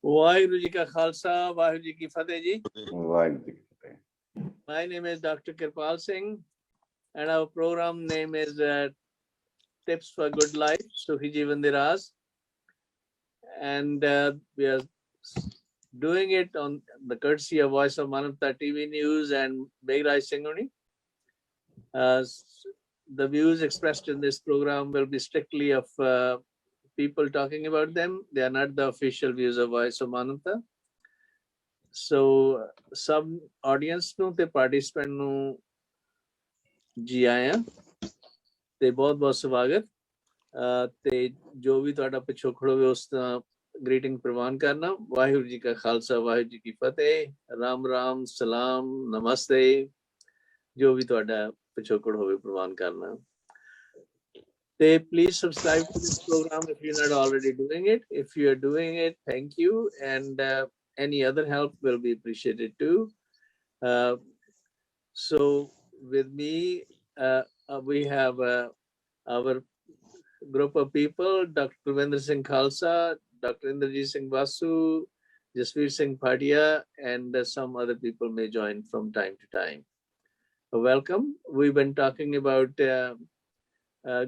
ਵਾਹਿਗੁਰੂ ਜੀ ਕਾ ਖਾਲਸਾ, ਵਾਹਿਗੁਰੂ ਜੀ ਕੀ ਫਤਿਹ ਜੀ। ਵਾਹਿਗੁਰੂ ਜੀ ਕੀ ਫਤਿਹ। My name is Dr. Kirpal Singh and our program name is Tips for Good Life, Sukhi Jeevan Di Raaz. And we are doing it on the courtesy of Voice of Manavta TV News and Beghraj Singhuni. The views expressed in this program will be strictly of people talking about them. They are not the official views of Voice of Manavta. So some audience ਨੂੰ ਤੇ participant ਨੂੰ ਜੀ ਆਇਆਂ ਤੇ ਬਹੁਤ ਬਹੁਤ ਸਵਾਗਤ। ਤੇ ਜੋ ਵੀ ਤੁਹਾਡਾ ਪਿਛੋਕੜ ਹੋਵੇ ਉਸ ਦਾ ਗ੍ਰੀਟਿੰਗ ਪ੍ਰਵਾਨ ਕਰਨਾ। ਵਾਹਿਗੁਰੂ ਜੀ ਕਾ ਖਾਲਸਾ, ਵਾਹਿਗੁਰੂ ਜੀ ਕੀ ਫਤਿਹ। ਰਾਮ ਰਾਮ, ਸਲਾਮ, ਨਮਸਤੇ, ਜੋ ਵੀ ਤੁਹਾਡਾ ਪਿਛੋਕੜ ਹੋਵੇ ਪ੍ਰਵਾਨ ਕਰਨਾ। ਤੇ please subscribe to this program if you're not already doing it. If you are doing it, thank you, and any other help will be appreciated too. So with me, we have our group of people: Dr. Gurvinder Singh Khalsa, Dr. Inderjeet Singh Basu, Jasveer Singh Bhatia, and some other people may join from time to time. Welcome. We've been talking about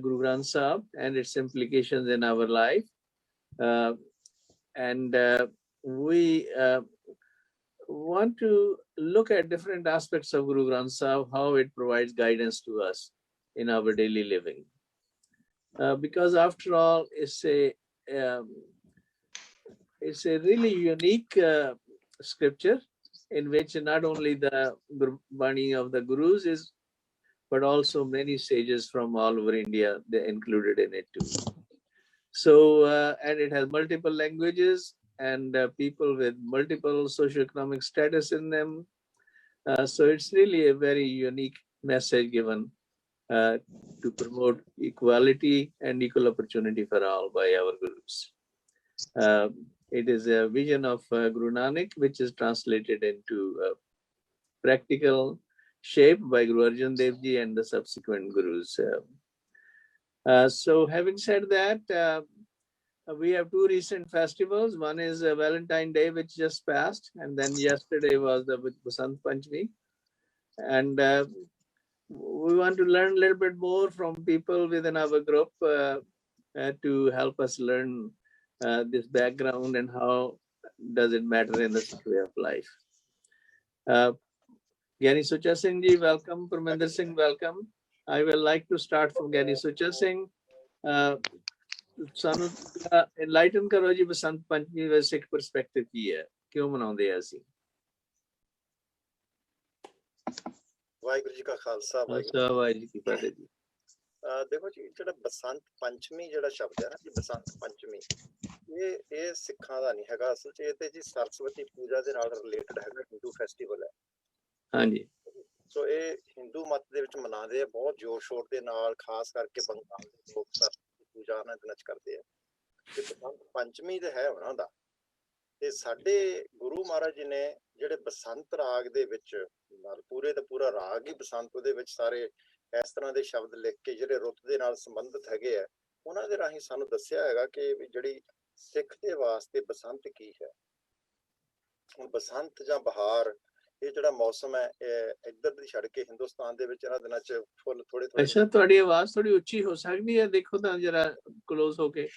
Guru Granth Sahib and its implications in our life, and we want to look at different aspects of Guru Granth Sahib, how it provides guidance to us in our daily living. Because after all, it's a really unique scripture in which not only the Bani of the Gurus is, but also many sages from all over India, they're included in it too. So, and it has multiple languages and people with multiple socioeconomic status in them. So it's really a very unique message given to promote equality and equal opportunity for all by our Gurus. It is a vision of Guru Nanak, which is translated into practical shape by Guru Arjan Dev Ji and the subsequent Gurus. So having said that, we have two recent festivals. One is Valentine Day, which just passed, and then yesterday was the Basant Panchami. And we want to learn a little bit more from people within our group to help us learn this background and how does it matter in the way of life. Gyani Sucha Singh Ji, welcome. Parminder Singh, welcome. I will like to start from Gyani Sucha Singh. ਸਾਨੂੰ enlighten ਕਰੋ ਜੀ, ਬਸੰਤ ਪੰਚਮੀ ਦਾ ਸਿੱਖ perspective ਕੀ ਹੈ, ਕਿਉਂ ਮਨਾਉਂਦੇ ਆ ਅਸੀਂ? ਵਾਹਿਗੁਰੂ ਜੀ ਕਾ ਖਾਲਸਾ, ਵਾਹਿਗੁਰੂ ਜੀ ਕੀ ਫਤਿਹ ਜੀ। ਦੇਖੋ ਜੀ, ਜਿਹੜਾ ਬਸੰਤ ਪੰਚਮੀ ਜਿਹੜਾ ਸ਼ਬਦ ਹੈ ਨਾ ਜੀ, ਬਸੰਤ ਪੰਚਮੀ, ਇਹ ਸਿੱਖਾਂ ਦਾ ਨਹੀਂ ਹੈਗਾ। ਅਸਲ ਚ ਇਹ ਤੇ ਜੀ ਸਰਸਵਤੀ ਪੂਜਾ ਦੇ ਨਾਲ ਰਿਲੇਟਡ ਹੈਗਾ, ਹਿੰਦੂ ਫੈਸਟੀਵਲ ਹੈ। ਹਾਂਜੀ। ਸੋ ਇਹ ਹਿੰਦੂ ਮਤ ਦੇ ਵਿੱਚ ਮਨਾਉਂਦੇ ਆ ਬਹੁਤ ਜ਼ੋਰ ਸ਼ੋਰ ਦੇ ਨਾਲ, ਖਾਸ ਕਰਕੇ ਬੰਗਾਲ ਦੇ ਲੋਕ ਸਰਸਵਤੀ ਪੂਜਾ ਉਹਨਾਂ ਦਿਨਾਂ ਚ ਕਰਦੇ ਆ। ਤੇ ਬਸੰਤ ਪੰਚਮੀ ਤੇ ਹੈ ਉਹਨਾਂ ਦਾ। ਤੇ ਸਾਡੇ ਗੁਰੂ ਮਹਾਰਾਜ ਜੀ ਨੇ ਜਿਹੜੇ ਬਸੰਤ ਰਾਗ ਦੇ ਵਿੱਚ ਨਾਲ ਪੂਰੇ ਦਾ ਪੂਰਾ ਰਾਗ ਹੀ ਬਸੰਤ, ਉਹਦੇ ਵਿੱਚ ਸਾਰੇ ਇਸ ਤਰ੍ਹਾਂ ਦੇ ਸ਼ਬਦ ਲਿਖ ਕੇ ਜਿਹੜੇ ਰੁੱਤ ਦੇ ਨਾਲ ਸੰਬੰਧਿਤ ਹੈਗੇ ਆ, ਉਹਨਾਂ ਦੇ ਰਾਹੀਂ ਸਾਨੂੰ ਦੱਸਿਆ ਹੈਗਾ ਕਿ ਜਿਹੜੀ ਸਿੱਖ ਦੇ ਵਾਸਤੇ ਬਸੰਤ ਕੀ ਹੈ। ਹੁਣ ਬਸੰਤ ਜਾਂ ਬਹਾਰ, ਇਹ ਜਿਹੜਾ ਮੌਸਮ ਹੈ, ਇੱਧਰ ਦੀ ਛੱਡ ਕੇ ਹਿੰਦੁਸਤਾਨ ਦੇ ਵਿੱਚ ਇਹਨਾਂ ਦਿਨਾਂ ਚ ਫੁੱਲ ਥੋੜੇ ਥੋੜੇ। ਅੱਛਾ, ਤੁਹਾਡੀ ਆਵਾਜ਼ ਥੋੜੀ ਉੱਚੀ ਹੋ ਸਕਦੀ ਹੈ, ਦੇਖੋ ਤਾਂ ਜਰਾ ਕਲੋਜ਼ ਹੋ ਕੇ।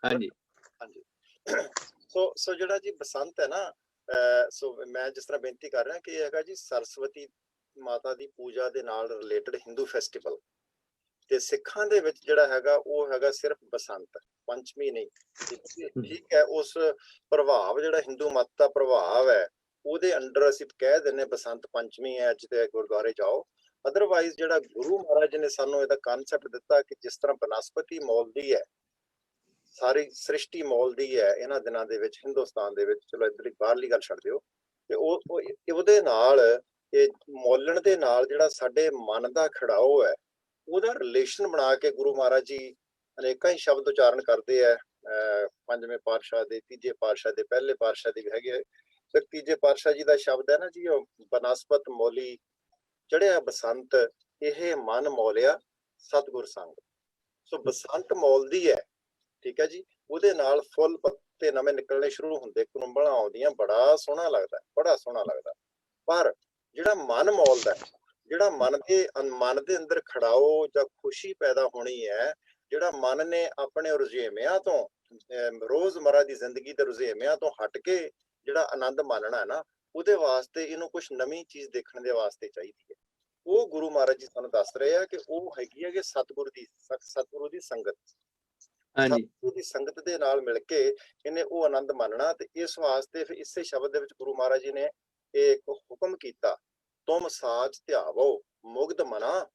ਹਾਂਜੀ ਹਾਂਜੀ। ਸੋ ਜਿਹੜਾ ਜੀ ਬਸੰਤ ਹੈ ਨਾ, ਸੋ ਮੈਂ ਜਿਸ ਤਰ੍ਹਾਂ ਬੇਨਤੀ ਕਰ ਰਿਹਾ ਕਿ ਇਹ ਹੈਗਾ ਜੀ ਸਰਸਵਤੀ ਮਾਤਾ ਦੀ ਪੂਜਾ ਦੇ ਨਾਲ ਰਿਲੇਟਡ ਹਿੰਦੂ ਫੈਸਟੀਵਲ। ਤੇ ਸਿੱਖਾਂ ਦੇ ਵਿੱਚ ਜਿਹੜਾ ਹੈਗਾ ਉਹ ਹੈਗਾ ਸਿਰਫ ਬਸੰਤ ਪੰਚਮੀ ਨਹੀਂ। ਠੀਕ ਹੈ, ਉਸ ਪ੍ਰਭਾਵ ਜਿਹੜਾ ਹਿੰਦੂ ਮਤ ਦਾ ਪ੍ਰਭਾਵ ਹੈ ਉਹਦੇ ਅੰਡਰ ਅਸੀਂ ਕਹਿ ਦਿੰਦੇ ਬਸੰਤ ਪੰਚਮੀ ਹੈ। ਅੱਜ ਤੇ ਗੁਰਦੁਆਰੇ ਜਾਓ, ਅਦਰਵਾਈਜ਼ ਜਿਹੜਾ ਗੁਰੂ ਮਹਾਰਾਜ ਨੇ ਸਾਨੂੰ ਇਹਦਾ ਕਨਸੈਪਟ ਦਿੱਤਾ ਕਿ ਜਿਸ ਤਰ੍ਹਾਂ ਬਨਸਪਤੀ ਮੌਲਦੀ ਹੈ, ਸਾਰੀ ਸ੍ਰਿਸ਼ਟੀ ਮੌਲਦੀ ਹੈ ਇਹਨਾਂ ਦਿਨਾਂ ਦੇ ਵਿੱਚ ਹਿੰਦੁਸਤਾਨ ਦੇ ਵਿੱਚ। ਚਲੋ ਇੱਧਰ ਬਾਹਰਲੀ ਗੱਲ ਛੱਡ ਦਿਓ। ਤੇ ਉਹਦੇ ਨਾਲ, ਇਹ ਮੌਲਣ ਦੇ ਨਾਲ ਜਿਹੜਾ ਸਾਡੇ ਮਨ ਦਾ ਖੜਾਓ ਹੈ, ਉਹਦਾ ਰਿਲੇਸ਼ਨ ਬਣਾ ਕੇ ਗੁਰੂ ਮਹਾਰਾਜ ਜੀ ਅਨੇਕਾਂ ਹੀ ਸ਼ਬਦ ਉਚਾਰਨ ਕਰਦੇ ਆ। ਪੰਜਵੇਂ ਪਾਤਸ਼ਾਹ ਦੇ, ਤੀਜੇ ਪਾਤਸ਼ਾਹ ਦੇ, ਪਹਿਲੇ ਪਾਤਸ਼ਾਹ ਦੇ ਵੀ ਹੈਗੇ। ਫਿਰ ਤੀਜੇ ਪਾਤਸ਼ਾਹ ਜੀ ਦਾ ਸ਼ਬਦ ਹੈ ਨਾ ਜੀ, ਉਹ ਬਨਸਪਤ ਮੌਲੀ ਚੜਿਆ ਬਸੰਤ, ਇਹ ਮਨ ਮੌਲਿਆ ਸਤਿਗੁਰ ਸੰਗ। ਸੋ ਬਸੰਤ ਮੌਲਦੀ ਹੈ, ਠੀਕ ਹੈ ਜੀ। ਉਹਦੇ ਨਾਲ ਫੁੱਲ ਪੱਤੇ ਨਵੇਂ ਨਿਕਲਣੇ ਸ਼ੁਰੂ ਹੁੰਦੇ, ਕੁੰਬਲਾਂ ਆਉਂਦੀਆਂ, ਬੜਾ ਸੋਹਣਾ ਲੱਗਦਾ, ਬੜਾ ਸੋਹਣਾ ਲੱਗਦਾ। ਪਰ ਜਿਹੜਾ ਮਨ ਮੌਲਦਾ, ਜਿਹੜਾ ਮਨ ਦੇ ਅੰਦਰ ਖੜਾਓ ਜਾਂ ਖੁਸ਼ੀ ਪੈਦਾ ਹੋਣੀ ਹੈ, ਜਿਹੜਾ ਮਨ ਨੇ ਆਪਣੇ ਰੁਝੇਵਿਆਂ ਤੋਂ, ਰੋਜ਼ਮਰਾ ਦੀ ਜ਼ਿੰਦਗੀ ਦੇ ਰੁਝੇਵਿਆਂ ਤੋਂ ਹਟ ਕੇ ਜਿਹੜਾ ਆਨੰਦ ਮਾਣਨਾ ਹੈ ਨਾ, ਉਹਦੇ ਵਾਸਤੇ ਇਹਨੂੰ ਕੁਛ ਨਵੀਂ ਚੀਜ਼ ਦੇਖਣ ਦੇ ਵਾਸਤੇ ਚਾਹੀਦੀ ਹੈ। ਉਹ ਗੁਰੂ ਮਹਾਰਾਜ ਜੀ ਸਾਨੂੰ ਦੱਸ ਰਹੇ ਆ ਕਿ ਉਹ ਹੈਗੀ ਹੈ ਕਿ ਸਤਿਗੁਰੂ ਦੀ ਸੰਗਤ, ਸਤਿਗੁਰੂ ਦੀ ਸੰਗਤ ਦੇ ਨਾਲ ਮਿਲ ਕੇ ਇਹਨੇ ਉਹ ਆਨੰਦ ਮਾਣਨਾ। ਤੇ ਇਸ ਵਾਸਤੇ ਫਿਰ ਇਸੇ ਸ਼ਬਦ ਦੇ ਵਿੱਚ ਗੁਰੂ ਮਹਾਰਾਜ ਜੀ ਨੇ ਇੱਕ ਹੁਕਮ ਕੀਤਾ, ਤੁਮ ਸਾਚ ਧਿਆਵੋ ਮੁਗਧ ਮਨਾ,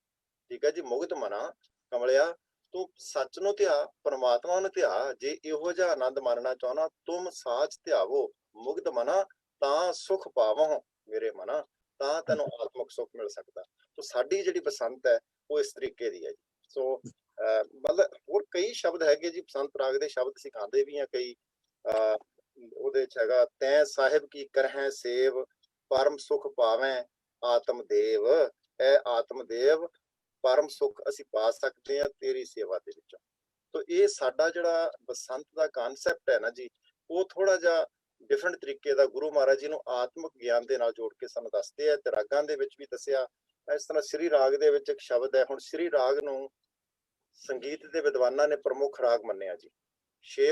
ਠੀਕ ਹੈ ਜੀ। ਮੁਗਧ ਮਨਾ, ਕਮਲਿਆ ਤੂੰ ਸੱਚ ਨੂੰ ਧਿਆ, ਪਰਮਾਤਮਾ ਨੂੰ ਧਿਆ। ਜੇ ਇਹੋ ਜਿਹਾ ਆਨੰਦ ਮਾਣਨਾ ਚਾਹਣਾ, ਤੁਮ ਸਾਚ ਧਿਆਵੋ ਮੁਗਧ ਮਨਾ, ਤਾਂ ਸੁਖ ਪਾਵੋ ਮੇਰੇ ਮਨਾ, ਤਾਂ ਤੈਨੂੰ ਆਤਮਿਕ ਸੁੱਖ ਮਿਲ ਸਕਦਾ। ਤਾਂ ਸਾਡੀ ਜਿਹੜੀ ਬਸੰਤ ਹੈ ਉਹ ਇਸ ਤਰੀਕੇ ਦੀ ਹੈ ਜੀ। ਸੋ ਮਤਲਬ ਹੋਰ ਕਈ ਸ਼ਬਦ ਹੈਗੇ ਜੀ, ਬਸੰਤ ਰਾਗ ਦੇ ਸ਼ਬਦ ਸਿਖਾਉਂਦੇ ਵੀ ਆ ਕਈ। ਉਹਦੇ ਚ ਹੈਗਾ, ਤੈਂ ਸਾਹਿਬ ਕੀ ਕਰਹਿ ਸੇਵ, ਪਰਮ ਸੁਖ ਪਾਵੈ ਆਤਮਦੇਵ। ਇਹ ਆਤਮਦੇਵ ਪਰਮ ਸੁਖ ਅਸੀਂ ਪਾ ਸਕਦੇ ਹਾਂ ਤੇਰੀ ਸੇਵਾ ਦੇ ਵਿੱਚੋਂ। ਤਾਂ ਇਹ ਸਾਡਾ ਜਿਹੜਾ ਬਸੰਤ ਦਾ ਕਨਸੈਪਟ ਹੈ ਨਾ ਜੀ, ਉਹ ਥੋੜਾ ਜਿਹਾ ਡਿਫਰੈਂਟ ਤਰੀਕੇ ਦਾ ਗੁਰੂ ਮਹਾਰਾਜ ਜੀ ਨੂੰ ਆਤਮਿਕ ਗਿਆਨ ਦੇ ਨਾਲ ਜੋੜ ਕੇ ਸਾਨੂੰ ਦੱਸਦੇ ਆ। ਤੇ ਰਾਗਾਂ ਦੇ ਵਿੱਚ ਵੀ ਦੱਸਿਆ। ਇਸ ਤਰ੍ਹਾਂ ਸ੍ਰੀ ਰਾਗ ਦੇ ਵਿੱਚ ਇੱਕ ਸ਼ਬਦ ਹੈ, ਹੁਣ ਸ੍ਰੀ ਰਾਗ ਨੂੰ ਸੰਗੀਤ ਦੇ ਵਿਦਵਾਨਾਂ ਨੇ ਪ੍ਰਮੁੱਖ ਰਾਗ ਮੰਨਿਆ ਜੀ। 6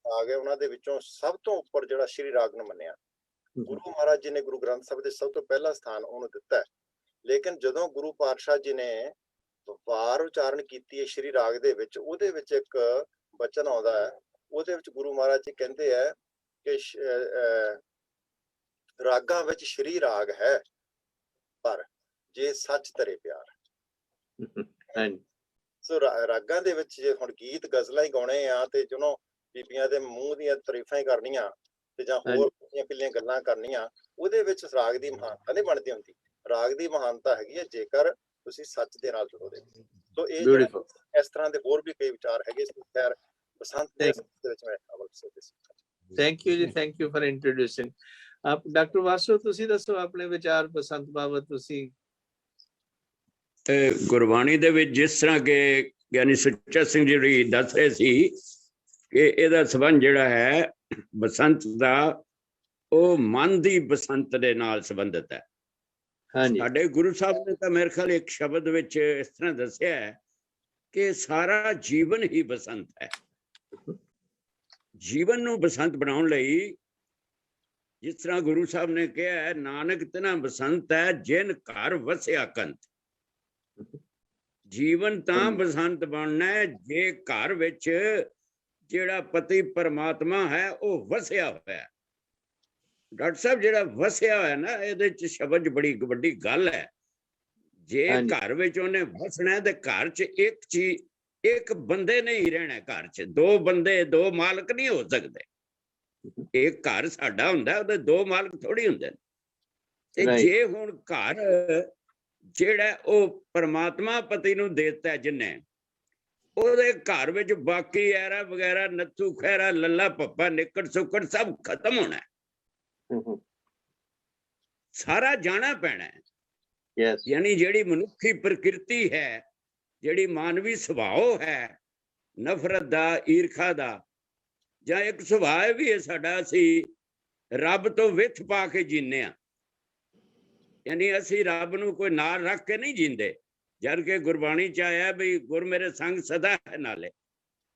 ਰਾਗ ਹੈ, ਉਹਨਾਂ ਦੇ ਵਿੱਚੋਂ ਸਭ ਤੋਂ ਉੱਪਰ ਜਿਹੜਾ ਸ੍ਰੀ ਰਾਗ ਨੂੰ ਮੰਨਿਆ, ਗੁਰੂ ਮਹਾਰਾਜ ਜੀ ਨੇ ਗੁਰੂ ਗ੍ਰੰਥ ਸਾਹਿਬ ਦੇ ਸਭ ਤੋਂ ਪਹਿਲਾ ਸਥਾਨ ਉਹਨੂੰ ਦਿੱਤਾ ਹੈ। ਲੇਕਿਨ ਜਦੋਂ ਗੁਰੂ ਪਾਤਸ਼ਾਹ ਜੀ ਨੇ ਵਾਰ ਉਚਾਰਨ ਕੀਤੀ ਹੈ ਸ੍ਰੀ ਰਾਗ ਦੇ ਵਿੱਚ, ਉਹਦੇ ਵਿੱਚ ਇੱਕ ਬਚਨ ਆਉਂਦਾ ਹੈ, ਉਹਦੇ ਵਿੱਚ ਗੁਰੂ ਮਹਾਰਾਜ ਜੀ ਕਹਿੰਦੇ ਹੈ ਕਿ ਰਾਗਾਂ ਵਿੱਚ ਸ਼੍ਰੀ ਰਾਗ ਹੈ, ਪਰ ਜੇ ਸੱਚ ਤਰੇ ਪਿਆਰ। ਸੋ ਰਾਗਾਂ ਦੇ ਵਿੱਚ ਜੇ ਹੁਣ ਗੀਤ ਗਜ਼ਲਾਂ ਹੀ ਗਾਉਣੇ ਆ ਤੇ ਜਦੋਂ ਬੀਬੀਆਂ ਦੇ ਮੂੰਹ ਦੀਆਂ ਤਾਰੀਫਾਂ ਹੀ ਕਰਨੀਆਂ ਤੇ ਜਾਂ ਹੋਰ ਪਿੱਲੀਆਂ ਗੱਲਾਂ ਕਰਨੀਆਂ, ਉਹਦੇ ਵਿੱਚ ਰਾਗ ਦੀ ਮਹਾਨਤਾ ਨਹੀਂ ਬਣਦੀ ਹੁੰਦੀ। ਰਾਗ ਦੀ ਮਹਾਨਤਾ ਹੈਗੀ ਹੈ ਜੇਕਰ ਤੁਸੀਂ ਸੱਚ ਦੇ ਨਾਲ ਜੁੜੋਗੇ। ਸੋ ਇਹ ਇਸ ਤਰ੍ਹਾਂ ਦੇ ਹੋਰ ਵੀ ਕਈ ਵਿਚਾਰ ਹੈਗੇ। ਖੈਰ ਬਸੰਤ ਦੇ ਵਿੱਚ ਮੈਂ ਥੈਂਕ ਯੂ ਜੀ, ਥੈਂਕ ਯੂ ਫॉर ਇੰਟਰੋਡਿਊਸਿੰਗ। ਆਪ ਡਾਕਟਰ ਵਾਸੂ, ਤੁਸੀਂ ਦੱਸੋ ਆਪਣੇ ਵਿਚਾਰ ਬਸੰਤ ਬਾਬਤ। ਤੁਸੀਂ ਗੁਰਬਾਣੀ ਦੇ ਵਿੱਚ ਜਿਸ ਤਰ੍ਹਾਂ ਕਿ ਗਿਆਨੀ ਸੁੱਚਾ ਸਿੰਘ ਜੀ ਦੱਸ ਰਹੇ ਸੀ ਕਿ ਇਹਦਾ ਸੰਬੰਧ ਜਿਹੜਾ ਹੈ ਬਸੰਤ ਦਾ, ਉਹ ਮਨ ਦੀ ਬਸੰਤ ਦੇ ਨਾਲ ਸੰਬੰਧਿਤ ਹੈ। ਸਾਡੇ ਗੁਰੂ ਸਾਹਿਬ ਨੇ ਤਾਂ ਮੇਰੇ ਖਿਆਲ ਇੱਕ ਸ਼ਬਦ ਵਿੱਚ ਇਸ ਤਰ੍ਹਾਂ ਦੱਸਿਆ ਹੈ ਕਿ ਸਾਰਾ ਜੀਵਨ ਹੀ ਬਸੰਤ ਹੈ। ਜੀਵਨ ਨੂੰ ਬਸੰਤ ਬਣਾਉਣ ਲਈ ਜਿਸ ਤਰ੍ਹਾਂ ਗੁਰੂ ਸਾਹਿਬ ਨੇ ਕਿਹਾ ਹੈ, ਨਾਨਕ ਤਿਨਾ ਬਸੰਤ ਹੈ ਜਿਨ ਘਰ ਵਸਿਆ ਕੰਤ। ਜੀਵਨ ਤਾਂ ਬਸੰਤ ਬਣਨਾ ਹੈ ਜੇ ਘਰ ਵਿੱਚ ਜਿਹੜਾ ਪਤੀ ਪਰਮਾਤਮਾ ਹੈ ਉਹ ਵਸਿਆ ਹੋਇਆ। ਡਾਕਟਰ ਸਾਹਿਬ, ਜਿਹੜਾ ਵਸਿਆ ਹੋਇਆ ਨਾ, ਇਹਦੇ ਚ ਸ਼ਬਦ ਬੜੀ ਵੱਡੀ ਗੱਲ ਹੈ। ਜੇ ਘਰ ਵਿੱਚ ਉਹਨੇ ਵਸਣਾ ਤੇ ਘਰ ਚ ਇੱਕ ਚੀਜ਼, ਇੱਕ ਬੰਦੇ ਨਹੀਂ ਰਹਿਣਾ। ਘਰ ਚ ਦੋ ਬੰਦੇ, ਦੋ ਮਾਲਕ ਨਹੀਂ ਹੋ ਸਕਦੇ। ਇੱਕ ਘਰ ਸਾਡਾ ਹੁੰਦਾ, ਉਹਦੇ ਦੋ ਮਾਲਕ ਥੋੜੀ ਹੁੰਦੇ ਨੇ। ਤੇ ਜੇ ਹੁਣ ਘਰ ਜਿਹੜਾ ਉਹ ਪਰਮਾਤਮਾ ਪਤੀ ਨੂੰ ਦੇਤਾ ਜਿੰਨੇ, ਉਹਦੇ ਘਰ ਵਿੱਚ ਬਾਕੀ ਐਰਾ ਵਗੈਰਾ, ਨੱਥੂ ਖੈਰਾ, ਲੱਲਾ ਪੱਪਾ, ਨਿੱਕੜ ਸੁੱਕੜ ਸਭ ਖਤਮ ਹੋਣਾ, ਸਾਰਾ ਜਾਣਾ ਪੈਣਾ। ਯਾਨੀ ਜਿਹੜੀ ਮਨੁੱਖੀ ਪ੍ਰਕਿਰਤੀ ਹੈ, ਜਿਹੜੀ ਮਾਨਵੀ ਸੁਭਾਅ ਹੈ, ਨਫ਼ਰਤ ਦਾ, ਈਰਖਾ ਦਾ, ਜਾਂ ਇੱਕ ਸੁਭਾਅ ਵੀ ਹੈ ਸਾਡਾ, ਅਸੀਂ ਰੱਬ ਤੋਂ ਵਿੱਥ ਪਾ ਕੇ ਜੀਨੇ ਆ। ਯਾਨੀ ਅਸੀਂ ਰੱਬ ਨੂੰ ਕੋਈ ਨਾਲ ਰੱਖ ਕੇ ਨਹੀਂ ਜੀਂਦੇ, ਜਦ ਕਿ ਗੁਰਬਾਣੀ ਚ ਆਇਆ ਵੀ ਗੁਰ ਮੇਰੇ ਸੰਗ ਸਦਾ ਹੈ ਨਾਲੇ।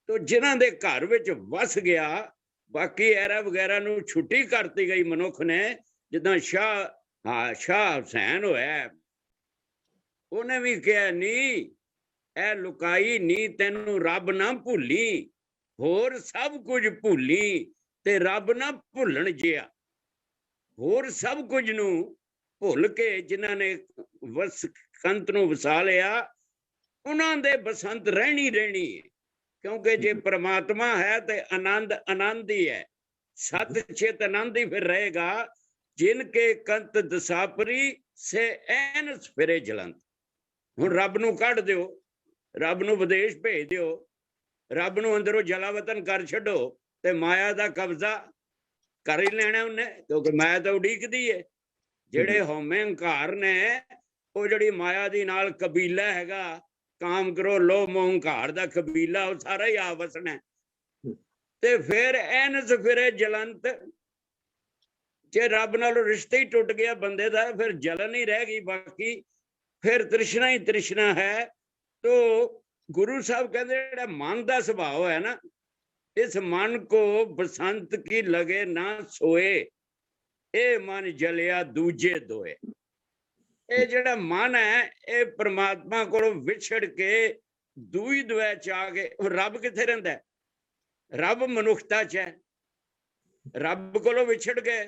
ਤੋ ਜਿਨ੍ਹਾਂ ਦੇ ਘਰ ਵਿੱਚ ਵਸ ਗਿਆ, ਬਾਕੀ ਐਰਾ ਵਗੈਰਾ ਨੂੰ ਛੁੱਟੀ ਕਰਤੀ ਗਈ ਮਨੁੱਖ ਨੇ। ਜਿੱਦਾਂ ਸ਼ਾਹ ਹੁਸੈਨ ਹੋਇਆ, ਉਹਨੇ ਵੀ ਕਿਹਾ ਨਹੀਂ ਇਹ ਲੁਕਾਈ ਨੀ ਤੈਨੂੰ ਰੱਬ ਨਾ ਭੁੱਲੀ, ਹੋਰ ਸਭ ਕੁਝ ਭੁੱਲੀ ਤੇ ਰੱਬ ਨਾ ਭੁੱਲਣ ਜਿਆ। ਹੋਰ ਸਭ ਕੁਝ ਨੂੰ ਭੁੱਲ ਕੇ ਜਿਨ੍ਹਾਂ ਨੇ ਬਸੰਤ ਨੂੰ ਵਸਾ ਲਿਆ, ਉਹਨਾਂ ਦੇ ਬਸੰਤ ਰਹਿਣੀ ਹੈ। ਕਿਉਂਕਿ ਜੇ ਪ੍ਰਮਾਤਮਾ ਹੈ ਤੇ ਆਨੰਦ ਆਨੰਦ ਹੀ ਹੈ, ਸਤ ਚਿਤ ਆਨੰਦ ਹੀ ਫਿਰ ਰਹੇਗਾ। ਜਿਨ ਕੇ ਕੰਤ ਦਸਾਪਰੀ ਸੇ ਐਨਸ ਫਿਰੇ ਜਲੰਤ। ਹੁਣ ਰੱਬ ਨੂੰ ਕੱਢ ਦਿਓ, ਰੱਬ ਨੂੰ ਵਿਦੇਸ਼ ਭੇਜ ਦਿਓ, ਰੱਬ ਨੂੰ ਅੰਦਰੋਂ ਜਲਾਵਤਨ ਕਰ ਛੱਡੋ ਤੇ ਮਾਇਆ ਦਾ ਕਬਜ਼ਾ ਕਰ ਹੀ ਲੈਣਾ ਉਹਨੇ, ਕਿਉਂਕਿ ਮਾਇਆ ਤਾਂ ਉਡੀਕਦੀ ਹੈ। ਜਿਹੜੇ ਹਉਮੈ ਹੰਕਾਰ ਨੇ, ਉਹ ਜਿਹੜੀ ਮਾਇਆ ਦੀ ਨਾਲ ਕਬੀਲਾ ਹੈਗਾ, ਕਾਮ ਕਰੋ ਲੋ ਮੋਹ ਹੰਕਾਰ ਦਾ ਕਬੀਲਾ ਉਹ ਸਾਰਾ ਹੀ ਆ ਵਸਣਾ ਤੇ ਫਿਰ ਐਨਸ ਫਿਰੇ ਜਲੰਤ। ਜੇ ਰੱਬ ਨਾਲੋਂ ਰਿਸ਼ਤਾ ਹੀ ਟੁੱਟ ਗਿਆ ਬੰਦੇ ਦਾ ਫਿਰ ਜਲਨ ਹੀ ਰਹਿ ਗਈ, ਬਾਕੀ ਫਿਰ ਤ੍ਰਿਸ਼ਨਾ ਹੀ ਤ੍ਰਿਸ਼ਨਾ ਹੈ। ਤੋ ਗੁਰੂ ਸਾਹਿਬ ਕਹਿੰਦੇ ਜਿਹੜਾ ਮਨ ਦਾ ਸੁਭਾਅ ਹੈ ਨਾ, ਇਸ ਮਨ ਕੋ ਬਸੰਤ ਕੀ ਲਗੇ ਨਾ ਸੋਏ, ਇਹ ਮਨ ਜਲਿਆ ਦੂਜੇ ਦੋਏ। ਇਹ ਜਿਹੜਾ ਮਨ ਹੈ ਇਹ ਪ੍ਰਮਾਤਮਾ ਕੋਲੋਂ ਵਿਛੜ ਕੇ ਦੂਈ ਦੁਆ ਚ ਆ ਕੇ, ਰੱਬ ਕਿੱਥੇ ਰਹਿੰਦਾ ਹੈ? ਰੱਬ ਮਨੁੱਖਤਾ ਚ ਹੈ। ਰੱਬ ਕੋਲੋਂ ਵਿਛੜ ਗਏ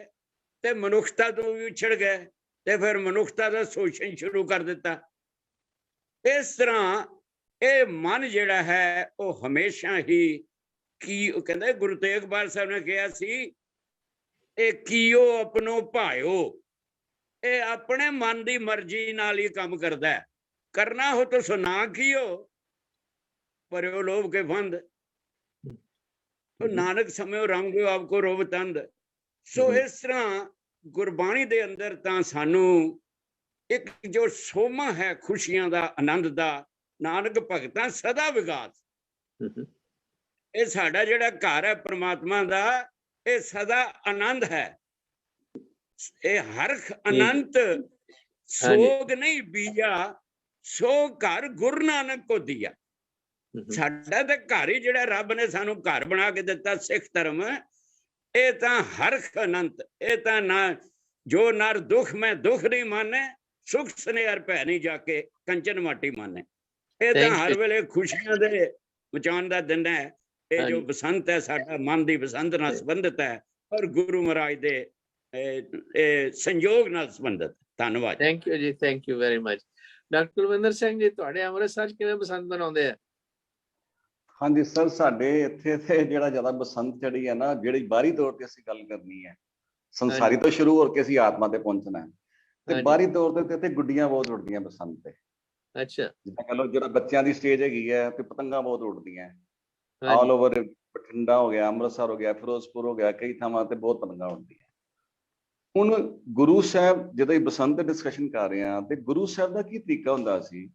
ਤੇ ਮਨੁੱਖਤਾ ਤੋਂ ਵੀ ਵਿਛੜ ਗਏ ਤੇ ਫਿਰ ਮਨੁੱਖਤਾ ਦਾ ਸ਼ੋਸ਼ਣ ਸ਼ੁਰੂ ਕਰ ਦਿੱਤਾ। ਇਸ ਤਰ੍ਹਾਂ ਇਹ ਮਨ ਜਿਹੜਾ ਹੈ ਉਹ ਹਮੇਸ਼ਾ ਹੀ ਕੀ ਉਹ ਕਹਿੰਦਾ, ਗੁਰੂ ਤੇਗ ਬਹਾਦਰ ਸਾਹਿਬ ਨੇ ਕਿਹਾ ਸੀ ਇਹ ਕੀਓ ਆਪਣੋ ਭਾਇਓ, ਇਹ ਆਪਣੇ ਮਨ ਦੀ ਮਰਜ਼ੀ ਨਾਲ ਹੀ ਕੰਮ ਕਰਦਾ ਹੈ। ਕਰਨਾ ਹੋ ਤਾਂ ਸੁਨਾ ਕੀਓ ਪਰਿਓ ਲੋਭ ਕੇ ਫੰਦ, ਨਾਨਕ ਸਮਿਓ ਰੰਗਿਓ ਆਪਕੋ ਰੋਬ ਤੰਦ। ਸੋ ਇਸ ਤਰ੍ਹਾਂ ਗੁਰਬਾਣੀ ਦੇ ਅੰਦਰ ਤਾਂ ਸਾਨੂੰ ਇੱਕ ਜੋ ਸੋਮਾ ਹੈ ਖੁਸ਼ੀਆਂ ਦਾ, ਆਨੰਦ ਦਾ, ਨਾਨਕ ਭਗਤਾਂ ਸਦਾ ਵਿਗਾਸ, ਇਹ ਸਾਡਾ ਜਿਹੜਾ ਘਰ ਹੈ ਪ੍ਰਮਾਤਮਾ ਦਾ, ਇਹ ਸਦਾ ਆਨੰਦ ਹੈ। ਇਹ ਹਰਖ ਅਨੰਤ ਸੋਗ ਨਹੀਂ ਬੀਜਾ, ਸੋ ਘਰ ਗੁਰੂ ਨਾਨਕ ਕੋ ਦਿਆ। ਸਾਡਾ ਤਾਂ ਘਰ ਹੀ ਜਿਹੜਾ ਰੱਬ ਨੇ ਸਾਨੂੰ ਘਰ ਬਣਾ ਕੇ ਦਿੱਤਾ ਸਿੱਖ ਧਰਮ, ਇਹ ਤਾਂ ਹਰਖ ਅਨੰਤ। ਇਹ ਤਾਂ ਨਾ ਜੋ ਨਰ ਦੁੱਖ ਮੈਂ ਦੁੱਖ ਨਹੀਂ ਮਾਨੇ, ਸੁਖ ਸਨੇਹਰ ਭੈ ਨਹੀਂ ਜਾ ਕੇ ਕੰਚਨ ਮਾਟੀ ਮਾਨੇ। ਇਹ ਤਾਂ ਹਰ ਵੇਲੇ ਖੁਸ਼ੀਆਂ ਦੇ ਮਚਾਉਣ ਦਾ ਦਿਨ ਹੈ। ਇਹ ਜੋ ਬਸੰਤ ਹੈ ਸਾਡਾ ਮਨ ਦੀ ਬਸੰਤ ਨਾਲ ਸੰਬੰਧਿਤ ਹੈ ਔਰ ਗੁਰੂ ਮਹਾਰਾਜ ਦੇ ਸੰਯੋਗ ਨਾਲ ਸੰਬੰਧਿਤ। ਧੰਨਵਾਦ। ਥੈਂਕ ਯੂ ਜੀ, thank you very much. Doctor Kulwinder Singh ji, ਤੁਹਾਡੇ ਅੰਮ੍ਰਿਤਸਰ 'ਚ ਕਿਵੇਂ ਬਸੰਤ ਮਨਾਉਂਦੇ ਆ? ਹਾਂਜੀ ਸਰ, ਸਾਡੇ ਇੱਥੇ ਤੇ ਜਿਹੜਾ ਜ਼ਿਆਦਾ ਬਸੰਤ ਜਿਹੜੀ ਹੈ ਨਾ, ਜਿਹੜੀ ਬਾਹਰੀ ਤੌਰ ਤੇ ਅਸੀਂ ਗੱਲ ਕਰਨੀ ਹੈ, ਸੰਸਾਰੀ ਤੋਂ ਸ਼ੁਰੂ ਹੋ ਕੇ ਅਸੀਂ ਆਤਮਾ ਤੇ ਪਹੁੰਚਣਾ ਹੈ, ਤੇ ਬਾਹਰੀ ਤੌਰ ਤੇ ਇੱਥੇ ਗੁੱਡੀਆਂ ਬਹੁਤ ਉੱਡਦੀਆਂ ਬਸੰਤ ਤੇ। ਅੱਛਾ। ਜਿੱਦਾਂ ਕਹ ਲਓ ਜਿਹੜਾ ਬੱਚਿਆਂ ਦੀ ਸਟੇਜ ਹੈਗੀ ਹੈ ਤੇ ਪਤੰਗਾਂ ਬਹੁਤ ਉੱਡਦੀਆਂ ਆਲ ਓਵਰ। ਬਠਿੰਡਾ ਹੋ ਗਿਆ, ਅੰਮ੍ਰਿਤਸਰ ਹੋ ਗਿਆ, ਫਿਰੋਜ਼ਪੁਰ ਹੋ ਗਿਆ, ਕਈ ਥਾਵਾਂ ਤੇ ਬਹੁਤ ਪਤੰਗਾਂ ਉੱਡਦੀਆਂ। ਹੁਣ ਗੁਰੂ ਸਾਹਿਬ ਜਦੋਂ ਇਹ ਬਸੰਤ ਤੇ ਡਿਸਕਸ਼ਨ ਕਰ ਰਹੇ ਹਾਂ, ਤੇ ਗੁਰੂ ਸਾਹਿਬ ਦਾ ਕੀ ਤਰੀਕਾ ਹੁੰਦਾ ਸੀ?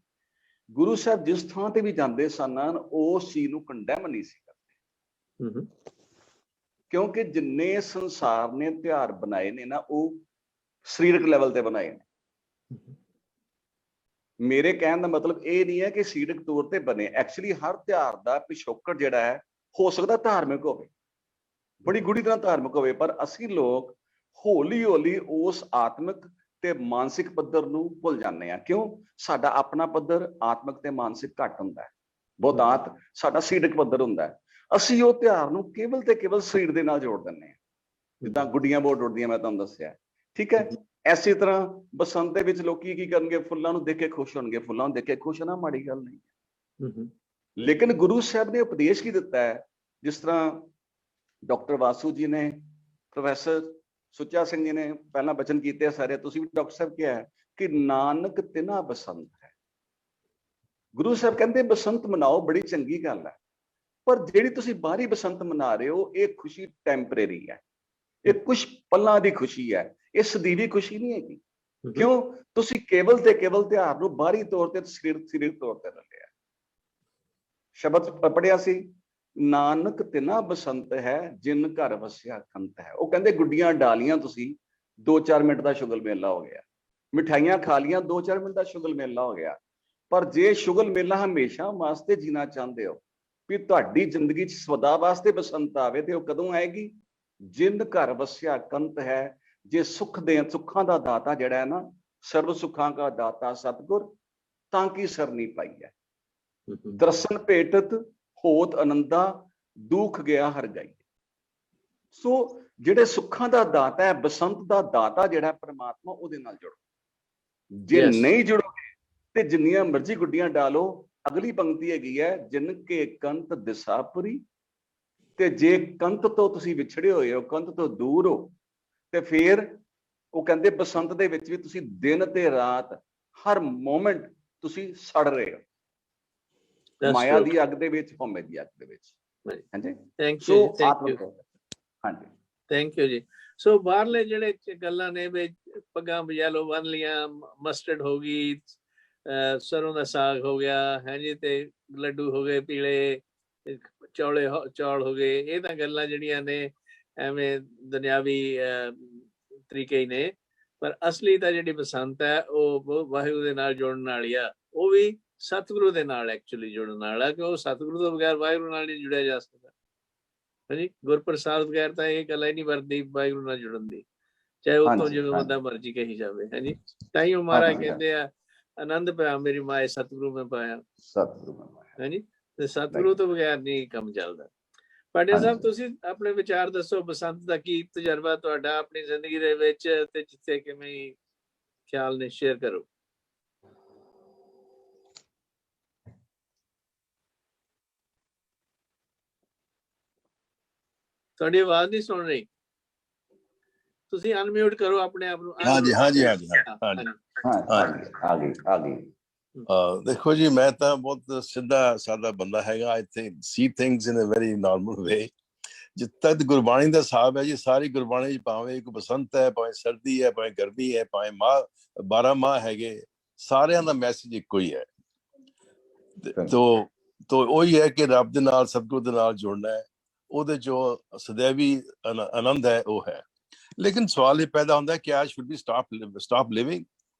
ਗੁਰੂ ਸਾਹਿਬ ਜਿਸ ਥਾਂ ਤੇ ਵੀ ਜਾਂਦੇ ਸਨ ਉਸ ਚੀਜ਼ ਨੂੰ ਕੰਡੈਮ ਨਹੀਂ ਸੀ ਕਰਦੇ, ਕਿਉਂਕਿ ਜਿੰਨੇ ਸੰਸਾਰ ਨੇ ਤਿਉਹਾਰ ਬਣਾਏ ਨੇ ਨਾ, ਉਹ ਸਰੀਰਕ ਲੈਵਲ ਤੇ ਬਣਾਏ ਨੇ। ਮੇਰੇ ਕਹਿਣ ਦਾ ਮਤਲਬ ਇਹ ਨਹੀਂ ਹੈ ਕਿ ਸਰੀਰਕ ਤੌਰ ਤੇ ਬਣੇ। ਐਕਚੁਅਲੀ ਹਰ ਤਿਉਹਾਰ ਦਾ ਪਿਛੋਕੜ ਜਿਹੜਾ ਹੈ ਹੋ ਸਕਦਾ ਧਾਰਮਿਕ ਹੋਵੇ, ਬੜੀ ਗੂੜੀ ਤਰ੍ਹਾਂ ਧਾਰਮਿਕ ਹੋਵੇ, ਪਰ ਅਸੀਂ ਲੋਕ ਹੌਲੀ ਹੌਲੀ ਉਸ ਆਤਮਿਕ ਤੇ ਮਾਨਸਿਕ ਪੱਧਰ ਨੂੰ ਭੁੱਲ ਜਾਂਦੇ ਆ। ਕਿਉਂ? ਸਾਡਾ ਆਪਣਾ ਪੱਧਰ ਆਤਮਿਕ ਤੇ ਮਾਨਸਿਕ ਘੱਟ ਹੁੰਦਾ ਹੈ, ਬਹੁਤਾਤ ਸਾਡਾ ਸਰੀਰਕ ਪੱਧਰ ਹੁੰਦਾ ਹੈ। ਅਸੀਂ ਉਹ ਤਿਉਹਾਰ ਨੂੰ ਕੇਵਲ ਤੇ ਕੇਵਲ ਸਰੀਰ ਦੇ ਨਾਲ ਜੋੜ ਦਿੰਦੇ ਹਾਂ, ਜਿੱਦਾਂ ਗੁੱਡੀਆਂ ਬਹੁਤ ਉੱਡਦੀਆਂ ਮੈਂ ਤੁਹਾਨੂੰ ਦੱਸਿਆ, ਠੀਕ ਹੈ। ਐਸੀ ਤਰ੍ਹਾਂ ਬਸੰਤ ਦੇ ਵਿੱਚ ਲੋਕੀ ਕੀ ਕਰਨਗੇ? ਫੁੱਲਾਂ ਨੂੰ ਦੇਖ ਕੇ ਖੁਸ਼ ਹੋਣਗੇ। ਫੁੱਲਾਂ ਨੂੰ ਦੇਖ ਕੇ ਖੁਸ਼ ਹੋਣਾ ਮਾੜੀ ਗੱਲ ਨਹੀਂ, ਲੇਕਿਨ ਗੁਰੂ ਸਾਹਿਬ ਨੇ ਉਪਦੇਸ਼ ਕੀ ਦਿੱਤਾ ਹੈ? ਜਿਸ ਤਰ੍ਹਾਂ ਡਾਕਟਰ ਵਾਸੂ ਜੀ ਨੇ, ਪ੍ਰੋਫੈਸਰ ਸੁੱਚਾ ਸਿੰਘ ਜੀ ਨੇ ਪਹਿਲਾਂ ਬਚਨ ਕੀਤੇ ਸਾਰੇ, ਤੁਸੀਂ ਵੀ ਡਾਕਟਰ ਸਾਹਿਬ ਕਿਹਾ ਕਿ ਨਾਨਕ ਤਿਨਾ ਬਸੰਤ ਹੈ। ਗੁਰੂ ਸਾਹਿਬ ਕਹਿੰਦੇ ਬਸੰਤ ਮਨਾਓ, ਬੜੀ ਚੰਗੀ ਗੱਲ ਹੈ, ਪਰ ਜਿਹੜੀ ਤੁਸੀਂ ਬਾਹਰੀ ਬਸੰਤ ਮਨਾ ਰਹੇ ਹੋ ਇਹ ਖੁਸ਼ੀ ਟੈਂਪਰੇਰੀ ਹੈ, ਇਹ ਕੁਛ ਪਲਾਂ ਦੀ ਖੁਸ਼ੀ ਹੈ, ਇਹ ਸਦੀਵੀ ਖੁਸ਼ੀ ਨਹੀਂ ਹੈਗੀ। ਕਿਉਂ? ਤੁਸੀਂ ਕੇਵਲ ਤੇ ਕੇਵਲ ਤਿਉਹਾਰ ਨੂੰ ਬਾਹਰੀ ਤੌਰ ਤੇ ਸਰੀਰਕ ਤੌਰ ਤੇ ਲਿਆ। ਸ਼ਬਦ ਪੜਿਆ ਸੀ, ਨਾਨਕ ਤਿਨਾ ਬਸੰਤ ਹੈ ਜਿਨ ਘਰ ਵਸਿਆ ਕੰਤ ਹੈ। ਉਹ ਕਹਿੰਦੇ ਗੁੱਡੀਆਂ ਡਾਲੀਆਂ ਤੁਸੀਂ, 2-4 ਮਿੰਟ ਦਾ ਸ਼ੁਗਲ ਮੇਲਾ ਹੋ ਗਿਆ, ਮਿਠਾਈਆਂ ਖਾ ਲੀਆਂ, 2-4 ਮਿੰਟ ਦਾ ਸ਼ੁਗਲ ਮੇਲਾ ਹੋ ਗਿਆ। ਪਰ ਜੇ ਸ਼ੁਗਲ ਮੇਲਾ ਹਮੇਸ਼ਾ ਵਾਸਤੇ ਜੀਣਾ ਚਾਹੁੰਦੇ ਹੋ, ਵੀ ਤੁਹਾਡੀ ਜ਼ਿੰਦਗੀ 'ਚ ਸਦਾ ਵਾਸਤੇ ਬਸੰਤ ਆਵੇ, ਤੇ ਉਹ ਕਦੋਂ ਆਏਗੀ? ਜਿਨ ਘਰ ਵਸਿਆ ਕੰਤ ਹੈ। ਜੇ ਸੁੱਖਾਂ ਦਾ ਦਾਤਾ ਜਿਹੜਾ ਹੈ ਨਾ, ਸਰਵ ਸੁੱਖਾਂ ਦਾ ਦਾਤਾ ਸਤਿਗੁਰ, ਤਾਂ ਕੀ ਸਰਨੀ ਪਾਈ ਹੈ। ਦਰਸ਼ਨ ਭੇਟਤ ਹੋਤ ਆਨੰਦਾ, ਦੁੱਖ ਗਿਆ ਹਰ ਗਈ। ਸੋ ਜਿਹੜੇ ਸੁੱਖਾਂ ਦਾ ਦਾਤਾ ਹੈ, ਬਸੰਤ ਦਾ ਦਾਤਾ ਜਿਹੜਾ ਪ੍ਰਮਾਤਮਾ, ਉਹਦੇ ਨਾਲ ਜੁੜੋ। ਜੇ ਨਹੀਂ ਜੁੜੋਗੇ ਤੇ ਜਿੰਨੀਆਂ ਮਰਜ਼ੀ ਗੁੱਡੀਆਂ ਡਾਲੋ। ਅਗਲੀ ਪੰਕਤੀ ਹੈਗੀ ਹੈ, ਜਿਨ ਕੇ ਕੰਤ ਦਿਸਾਪੁਰੀ। ਤੇ ਜੇ ਕੰਤ ਤੋਂ ਤੁਸੀਂ ਵਿਛੜੇ ਹੋਏ ਹੋ, ਕੰਤ ਤੋਂ ਦੂਰ ਹੋ, ਤੇ ਫਿਰ ਉਹ ਕਹਿੰਦੇ ਬਸੰਤ ਦੇ ਵਿੱਚ ਵੀ ਤੁਸੀਂ ਦਿਨ ਤੇ ਰਾਤ ਹਰ ਮੋਮੈਂਟ ਤੁਸੀਂ ਸੜ ਰਹੇ ਹੋ, ਮਾਇਆ ਦੀ ਅੱਗ ਦੇ ਵਿੱਚ, ਹਉਮੈ ਦੀ ਅੱਗ ਦੇ ਵਿੱਚ। ਹਾਂਜੀ, ਥੈਂਕ ਯੂ। ਹਾਂਜੀ, ਥੈਂਕ ਯੂ ਜੀ। ਸੋ ਬਾਹਰਲੇ ਜਿਹੜੇ ਗੱਲਾਂ ਨੇ ਵੀ ਪੱਗਾਂ ਬਜਾ ਲਓ, ਬੰਨ ਲੀਆਂ, ਮਸਟਰਡ ਹੋ ਗਈ, ਸਰੋਂ ਦਾ ਸਾਗ ਹੋ ਗਿਆ ਹੈ ਜੀ, ਤੇ ਲੱਡੂ ਹੋ ਗਏ ਪੀਲੇ, ਚੌਲ ਹੋ ਗਏ। ਇਹ ਤਾਂ ਗੱਲਾਂ ਜਿਹੜੀਆਂ ਨੇ ਐਵੇਂ ਦੁਨਿਆਵੀ ਤਰੀਕੇ ਹੀ ਨੇ, ਪਰ ਅਸਲੀ ਤਾਂ ਜਿਹੜੀ ਬਸੰਤ ਹੈ ਉਹ ਵਾਹਿਗੁਰੂ ਦੇ ਨਾਲ ਜੁੜਨ ਵਾਲੀ ਆ, ਉਹ ਵੀ ਸਤਿਗੁਰੂ ਦੇ ਨਾਲ ਐਕਚੁਅਲੀ ਜੁੜਨ ਵਾਲਾ, ਕਿ ਉਹ ਸਤਿਗੁਰੂ ਤੋਂ ਬਗੈਰ ਵਾਹਿਗੁਰੂ ਨਾਲ ਨਹੀਂ ਜੁੜਿਆ ਜਾ ਸਕਦਾ। ਹਾਂਜੀ, ਗੁਰਪ੍ਰਸਾਦ ਬਗੈਰ ਤਾਂ ਇਹ ਗੱਲ ਹੀ ਨਹੀਂ ਵਰਦੀ ਵਾਹਿਗੁਰੂ ਨਾਲ ਜੁੜਨ ਦੀ, ਚਾਹੇ ਉੱਥੋਂ ਜਿਵੇਂ ਬੰਦਾ ਮਰਜ਼ੀ ਕਹੀ ਜਾਵੇ। ਹਾਂਜੀ, ਤਾਂ ਹੀ ਉਹ ਮਹਾਰਾਜ ਕਹਿੰਦੇ ਆ ਆਨੰਦ ਪਾਇਆ ਮੇਰੀ ਮਾਏ ਸਤਿਗੁਰੂ ਮੈਂ ਪਾਇਆ। ਹਾਂਜੀ, ਤੇ ਸਤਿਗੁਰੂ ਤੋਂ ਬਗੈਰ ਨਹੀਂ ਕੰਮ ਚੱਲਦਾ। ਪਾਂਡਿਆ ਸਾਹਿਬ, ਤੁਸੀਂ ਆਪਣੇ ਵਿਚਾਰ ਦੱਸੋ, ਬਸੰਤ ਦਾ ਕੀ ਤਜਰਬਾ ਤੁਹਾਡਾ ਆਪਣੀ ਜ਼ਿੰਦਗੀ ਦੇ ਵਿੱਚ, ਤੇ ਜਿੱਥੇ ਕਿਵੇਂ ਖਿਆਲ ਨੇ ਸ਼ੇਅਰ ਕਰੋ। ਤੁਹਾਡੀ ਆਵਾਜ਼ ਨਹੀਂ ਸੁਣ ਰਹੀ, ਤੁਸੀਂ ਅਨਮਿਊਟ ਕਰੋ ਆਪਣੇ ਆਪ ਨੂੰ। ਹਾਂਜੀ ਹਾਂਜੀ ਹਾਂਜੀ ਦੇਖੋ ਜੀ, ਮੈਂ ਤਾਂ ਬਹੁਤ ਸਿੱਧਾ ਸਾਦਾ ਬੰਦਾ ਹੈਗਾ। I think see things in a very normal way. ਜਿੱਥੇ ਤੱਕ ਗੁਰਬਾਣੀ ਦਾ ਹਿਸਾਬ ਹੈ ਜੀ, ਸਾਰੀ ਗੁਰਬਾਣੀ ਚ ਭਾਵੇਂ ਇੱਕ ਬਸੰਤ ਹੈ, ਭਾਵੇਂ ਸਰਦੀ ਹੈ, ਭਾਵੇਂ ਗਰਮੀ ਹੈ, ਭਾਵੇਂ 12 ਮਾਹ ਹੈਗੇ, ਸਾਰਿਆਂ ਦਾ ਮੈਸੇਜ ਇੱਕੋ ਹੀ ਹੈ। ਤੋ ਉਹੀ ਹੈ ਕਿ ਰੱਬ ਦੇ ਨਾਲ, ਸਤਿਗੁਰੂ ਦੇ ਨਾਲ ਜੁੜਨਾ ਹੈ, ਉਹਦੇ ਜੋ ਸदैवी ਆਨੰਦ ਹੈ ਉਹ ਹੈ। ਲੇਕਿਨ ਸਵਾਲ ਇਹ ਪੈਦਾ ਹੁੰਦਾ ਹੈ ਕਿ ਅੱਜ should we stop living?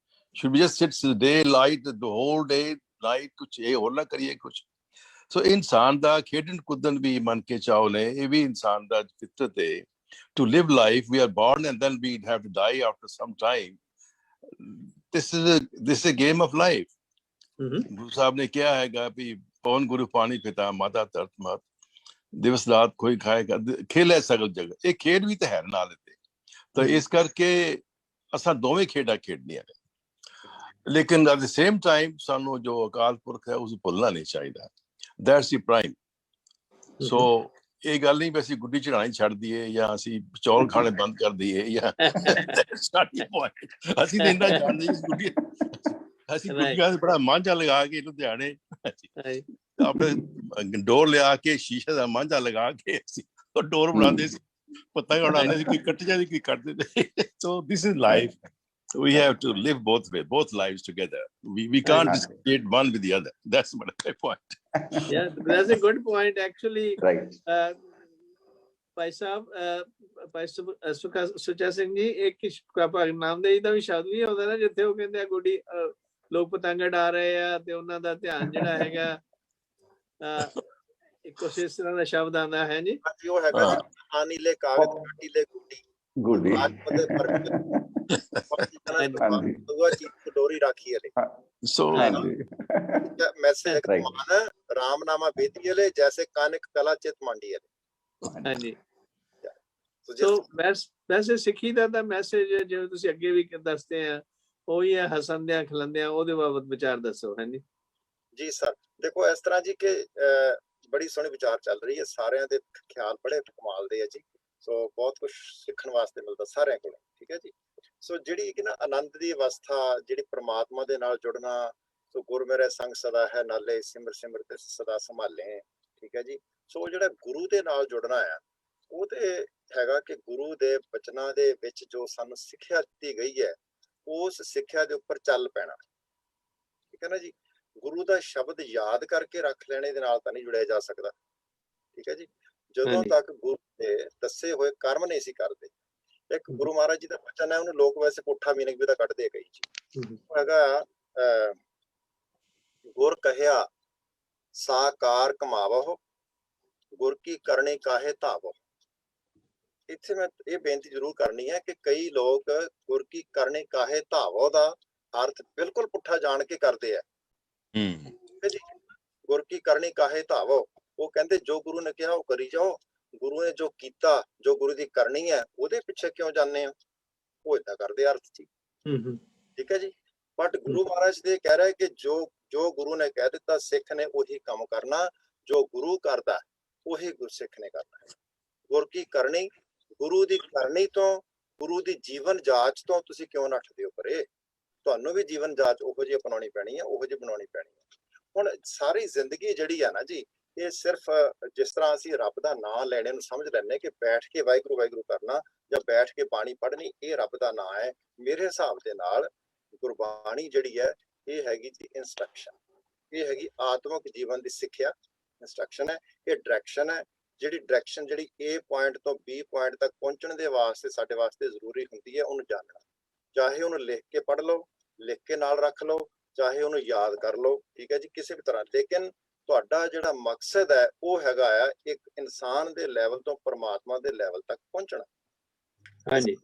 Should we just sit day light the whole day night, ਕੁਛ ਇਹ ਹੋਰ ਨਾ ਕਰੀਏ ਕੁਛ? ਸੋ ਇਨਸਾਨ ਦਾ ਖੇਡਣ ਕੁੱਦਣ ਵੀ ਮਨ ਕੇ ਚਾਹੋ ਨੇ, ਇਹ ਵੀ ਇਨਸਾਨ ਦਾ ਫਿਤਰਤ ਹੈ। To live life, we are born and then we have to die after some time. This is a game of life. Guru Sahib ਨੇ ਕਿਹਾ ਹੈਗਾ ਵੀ ਪਵਨ ਗੁਰੂ ਪਾਣੀ ਪਿਤਾ ਮਾਤਾ ਧਰਤ ਮਾਤ, ਦਿਵਸ ਰਾਤ ਕੋਈ ਖਾਏਗਾ, ਖੇਲੇ ਸਗਲ ਜਗਤ। ਇਹ ਖੇਡ ਵੀ ਤਾਂ ਹੈ ਨਾਲ ਇਹਦੇ। ਤਾਂ ਇਸ ਕਰਕੇ ਅਸਾਂ ਦੋਵੇਂ ਖੇਡਾਂ ਖੇਡਣੀਆਂ ਨੇ, ਲੇਕਿਨ at the same time ਸਾਨੂੰ ਜੋ ਅਕਾਲ ਪੁਰਖ ਹੈ ਉਸ ਨੂੰ ਭੁੱਲਣਾ ਨਹੀਂ ਚਾਹੀਦਾ। That's the prime. ਸੋ ਇਹ ਗੱਲ ਨਹੀਂ ਵੀ ਅਸੀਂ ਗੁੱਡੀ ਚੜਾਣੀ ਛੱਡ ਦਈਏ ਜਾਂ ਅਸੀਂ ਚੌਲ ਖਾਣੇ ਬੰਦ ਕਰ ਦਈਏ ਜਾਂ ਸਾਡੀ ਪੁਆਇੰਟ। ਅਸੀਂ ਤਾਂ ਇੰਨਾ ਜਾਣਦੇ ਗੁੱਡੀ, ਅਸੀਂ ਗੁੱਡੀਆਂ ਦਾ ਬੜਾ ਮਾਂਝਾ ਲਗਾ ਕੇ ਲੁਧਿਆਣੇ ਆਪਣੇ ਡੋਰ ਲਿਆ ਕੇ ਸ਼ੀਸ਼ੇ ਦਾ ਮਾਂਝਾ ਲਗਾ ਕੇ ਅਸੀਂ ਉਹ ਡੋਰ ਬਣਾਉਂਦੇ ਸੀ, ਪਤੰਗ ਉਡਾਉਂਦੇ ਸੀ, ਕੋਈ ਕੱਟ ਜਾਂਦੀ ਕੋਈ ਕੱਟਦੇ ਸੀ। So this is life. We have to live both lives together. We can't dissociate one with the other. That's my point. Yeah, that's a good point actually. Right. Bhai Sahib, ਭਾਈ ਸੁੱਚਾ ਸਿੰਘ ਜੀ, ਇੱਕ ਭਾਗ ਨਾਮਦੇਵ ਦਾ ਵੀ ਸ਼ਬਦ ਵੀ ਆਉਂਦਾ ਨਾ, ਜਿੱਥੇ ਉਹ ਕਹਿੰਦੇ ਆ ਗੁੱਡੀ ਲੋਕ ਪਤੰਗ ਉਡਾ ਰਹੇ ਆ ਤੇ ਉਹਨਾਂ ਦਾ ਧਿਆਨ ਜਿਹੜਾ ਹੈਗਾ ਇੱਕੋ ਇਸ ਤਰ੍ਹਾਂ ਦਾ ਸ਼ਬਦ ਆਉਂਦਾ ਹੈ ਜੀ। ਉਹ ਹੈਗਾ ਨੀਲੇ ਕਾਗਜ਼ ਨੀਲੇ ਗੁੱਡੀ ਡੋਰੀ ਰਾਖੀ ਵਾਲੇ। ਸੋ ਮੈਸੇਜ ਰਾਮਨਾਮਾ ਬੇਦੀ ਵਾਲੇ ਜੈਸੇ ਕਾਨਿਕ ਕਲਾ ਚਿਤ ਮੰਡੀ ਵਾਲੇ। ਹਾਂਜੀ, ਸੋ ਵੈਸੇ ਸਿੱਖੀ ਦਾ ਤਾਂ ਮੈਸੇਜ ਜਿਵੇਂ ਤੁਸੀਂ ਅੱਗੇ ਵੀ ਦੱਸਦੇ ਆ ਉਹੀ ਹੈ, ਹੱਸਦਿਆਂ ਖਿਲਾਉਂਦਿਆਂ। ਉਹਦੇ ਬਾਬਤ ਵਿਚਾਰ ਦੱਸੋ। ਹਾਂਜੀ ਜੀ ਸਰ, ਦੇਖੋ ਇਸ ਤਰ੍ਹਾਂ ਜੀ ਕਿ ਬੜੀ ਸੋਹਣੀ ਵਿਚਾਰ ਚੱਲ ਰਹੀ ਹੈ, ਸਾਰਿਆਂ ਦੇ ਖਿਆਲ ਬੜੇ ਕਮਾਲ ਦੇ ਆ ਜੀ। ਸੋ ਬਹੁਤ ਕੁਝ ਸਿੱਖਣ ਵਾਸਤੇ ਮਿਲਦਾ ਸਾਰਿਆਂ ਕੋਲ। ਠੀਕ ਹੈ ਜੀ। ਸੋ ਜਿਹੜੀ ਕਿ ਨਾ ਆਨੰਦ ਦੀ ਅਵਸਥਾ, ਜਿਹੜੀ ਪ੍ਰਮਾਤਮਾ ਦੇ ਨਾਲ ਜੁੜਨਾ, ਸੋ ਗੁਰ ਮੇਰੇ ਸੰਗ ਸਦਾ ਹੈ ਨਾਲੇ, ਸਿਮਰ ਸਿਮਰ ਤੇ ਸਦਾ ਸੰਭਾਲੇ। ਠੀਕ ਹੈ ਜੀ। ਸੋ ਜਿਹੜਾ ਗੁਰੂ ਦੇ ਨਾਲ ਜੁੜਨਾ ਆ, ਉਹ ਤੇ ਹੈਗਾ ਕਿ ਗੁਰੂ ਦੇ ਬਚਨਾਂ ਦੇ ਵਿੱਚ ਜੋ ਸਾਨੂੰ ਸਿੱਖਿਆ ਦਿੱਤੀ ਗਈ ਹੈ, ਉਸ ਸਿੱਖਿਆ ਦੇ ਉੱਪਰ ਚੱਲ ਪੈਣਾ। ਠੀਕ ਹੈ ਨਾ ਜੀ। ਗੁਰੂ ਦਾ ਸ਼ਬਦ ਯਾਦ ਕਰਕੇ ਰੱਖ ਲੈਣੇ ਦੇ ਨਾਲ ਤਾਂ ਨਹੀਂ ਜੁੜਿਆ ਜਾ ਸਕਦਾ। ਠੀਕ ਹੈ ਜੀ। ਜਦੋਂ ਤੱਕ ਗੁਰੂ ਦੇ ਦੱਸੇ ਹੋਏ ਕਰਮ ਨਹੀਂ ਸੀ ਕਰਦੇ। ਇੱਕ ਗੁਰੂ ਮਹਾਰਾਜ ਜੀ ਦਾ ਬਚਨ ਹੈ, ਉਹਨੂੰ ਲੋਕ ਵੈਸੇ ਪੁੱਠਾ ਮੀਨਿੰਗ ਵੀ ਤਾਂ ਕੱਢਦੇ ਕਈ ਜੀ। ਉਹ ਹੈਗਾ ਗੁਰ ਕਹਿਆ ਸਾਕਾਰ ਕਮਾਵੋ, ਗੁਰ ਕੀ ਕਰਨੀ ਕਾਹੇ ਧਾਵੋ। ਇੱਥੇ ਮੈਂ ਇਹ ਬੇਨਤੀ ਜ਼ਰੂਰ ਕਰਨੀ ਹੈ ਕਿ ਕਈ ਲੋਕ ਗੁਰ ਕੀ ਕਰਨੀ ਕਾਹੇ ਧਾਵੋ ਦਾ ਅਰਥ ਬਿਲਕੁਲ ਪੁੱਠਾ ਜਾਣ ਕੇ ਕਰਦੇ ਆ। ਜੀ, ਗੁਰ ਕੀ ਕਰਨੀ ਕਾਹੇ ਧਾਵੋ, ਉਹ ਕਹਿੰਦੇ ਜੋ ਗੁਰੂ ਨੇ ਕਿਹਾ ਉਹ ਕਰੀ ਜਾਓ, ਗੁਰੂ ਨੇ ਜੋ ਕੀਤਾ, ਜੋ ਗੁਰੂ ਦੀ ਕਰਨੀ ਹੈ, ਉਹਦੇ ਪਿੱਛੇ ਕਿਉਂ ਜਾਂਦੇ ਆ? ਉਹ ਏਦਾਂ ਕਰਦੇ ਅਰਥ ਜੀ। ਠੀਕ ਹੈ ਜੀ। ਬਟ ਗੁਰੂ ਮਹਾਰਾਜ ਦੇ ਕਹਿ ਰਿਹਾ ਕਿ ਜੋ ਗੁਰੂ ਨੇ ਕਹਿ ਦਿੱਤਾ, ਸਿੱਖ ਨੇ ਉਹੀ ਕੰਮ ਕਰਨਾ, ਜੋ ਗੁਰੂ ਕਰਦਾ ਉਹੀ ਗੁਰਸਿੱਖ ਨੇ ਕਰਨਾ ਹੈ। ਗੁਰ ਕੀ ਕਰਨੀ, ਗੁਰੂ ਦੀ ਕਰਨੀ ਤੋਂ, ਗੁਰੂ ਦੀ ਜੀਵਨ ਜਾਚ ਤੋਂ ਤੁਸੀਂ ਕਿਉਂ ਨੱਠਦੇ ਹੋ ਪਰੇ? ਤੁਹਾਨੂੰ ਵੀ ਜੀਵਨ ਜਾਚ ਉਹੋ ਜਿਹੀ ਅਪਣਾਉਣੀ ਪੈਣੀ ਹੈ, ਉਹੋ ਜਿਹੀ ਬਣਾਉਣੀ ਪੈਣੀ ਹੈ। ਹੁਣ ਸਾਰੀ ਜ਼ਿੰਦਗੀ ਜਿਹੜੀ ਆ ਨਾ ਜੀ, ਇਹ ਸਿਰਫ ਜਿਸ ਤਰ੍ਹਾਂ ਅਸੀਂ ਰੱਬ ਦਾ ਨਾਂ ਲੈਣੇ ਨੂੰ ਸਮਝ ਲੈਂਦੇ ਕਿ ਬੈਠ ਕੇ ਵਾਹਿਗੁਰੂ ਵਾਹਿਗੁਰੂ ਕਰਨਾ ਜਾਂ ਬੈਠ ਕੇ ਬਾਣੀ ਪੜ੍ਹਨੀ, ਇਹ ਰੱਬ ਦਾ ਨਾਂ ਹੈ। ਮੇਰੇ ਹਿਸਾਬ ਦੇ ਨਾਲ ਗੁਰਬਾਣੀ ਜਿਹੜੀ ਹੈ ਇਹ ਹੈਗੀ ਜੀ ਇੰਸਟਰਕਸ਼ਨ, ਇਹ ਹੈਗੀ ਆਤਮਿਕ ਜੀਵਨ ਦੀ ਸਿੱਖਿਆ। ਇੰਸਟਰਕਸ਼ਨ ਹੈ, ਇਹ ਡਾਇਰੈਕਸ਼ਨ ਹੈ। ਜਿਹੜੀ ਡਾਇਰੈਕਸ਼ਨ ਜਿਹੜੀ A ਪੁਆਇੰਟ ਤੋਂ B ਪੁਆਇੰਟ ਤੱਕ ਪਹੁੰਚਣ ਦੇ ਵਾਸਤੇ ਸਾਡੇ ਵਾਸਤੇ ਜ਼ਰੂਰੀ ਹੁੰਦੀ ਹੈ ਉਹਨੂੰ ਜਾਣਨਾ। ਚਾਹੇ ਉਹਨੂੰ ਲਿਖ ਕੇ ਪੜ੍ਹ ਲਓ, ਲਿਖ ਕੇ ਨਾਲ ਰੱਖ ਲਓ, ਚਾਹੇ ਉਹਨੂੰ ਯਾਦ ਕਰ ਲਓ, ਠੀਕ ਹੈ ਜੀ, ਕਿਸੇ ਵੀ ਤਰ੍ਹਾਂ। ਲੇਕਿਨ ਤੁਹਾਡਾ ਜਿਹੜਾ ਮਕਸਦ ਹੈ ਉਹ ਹੈਗਾ ਆ ਇੱਕ ਇਨਸਾਨ ਦੇ ਲੈਵਲ ਤੋਂ ਪਰਮਾਤਮਾ ਦੇ ਲੈਵਲ ਤੱਕ ਪਹੁੰਚਣਾ। ਹਾਂਜੀ,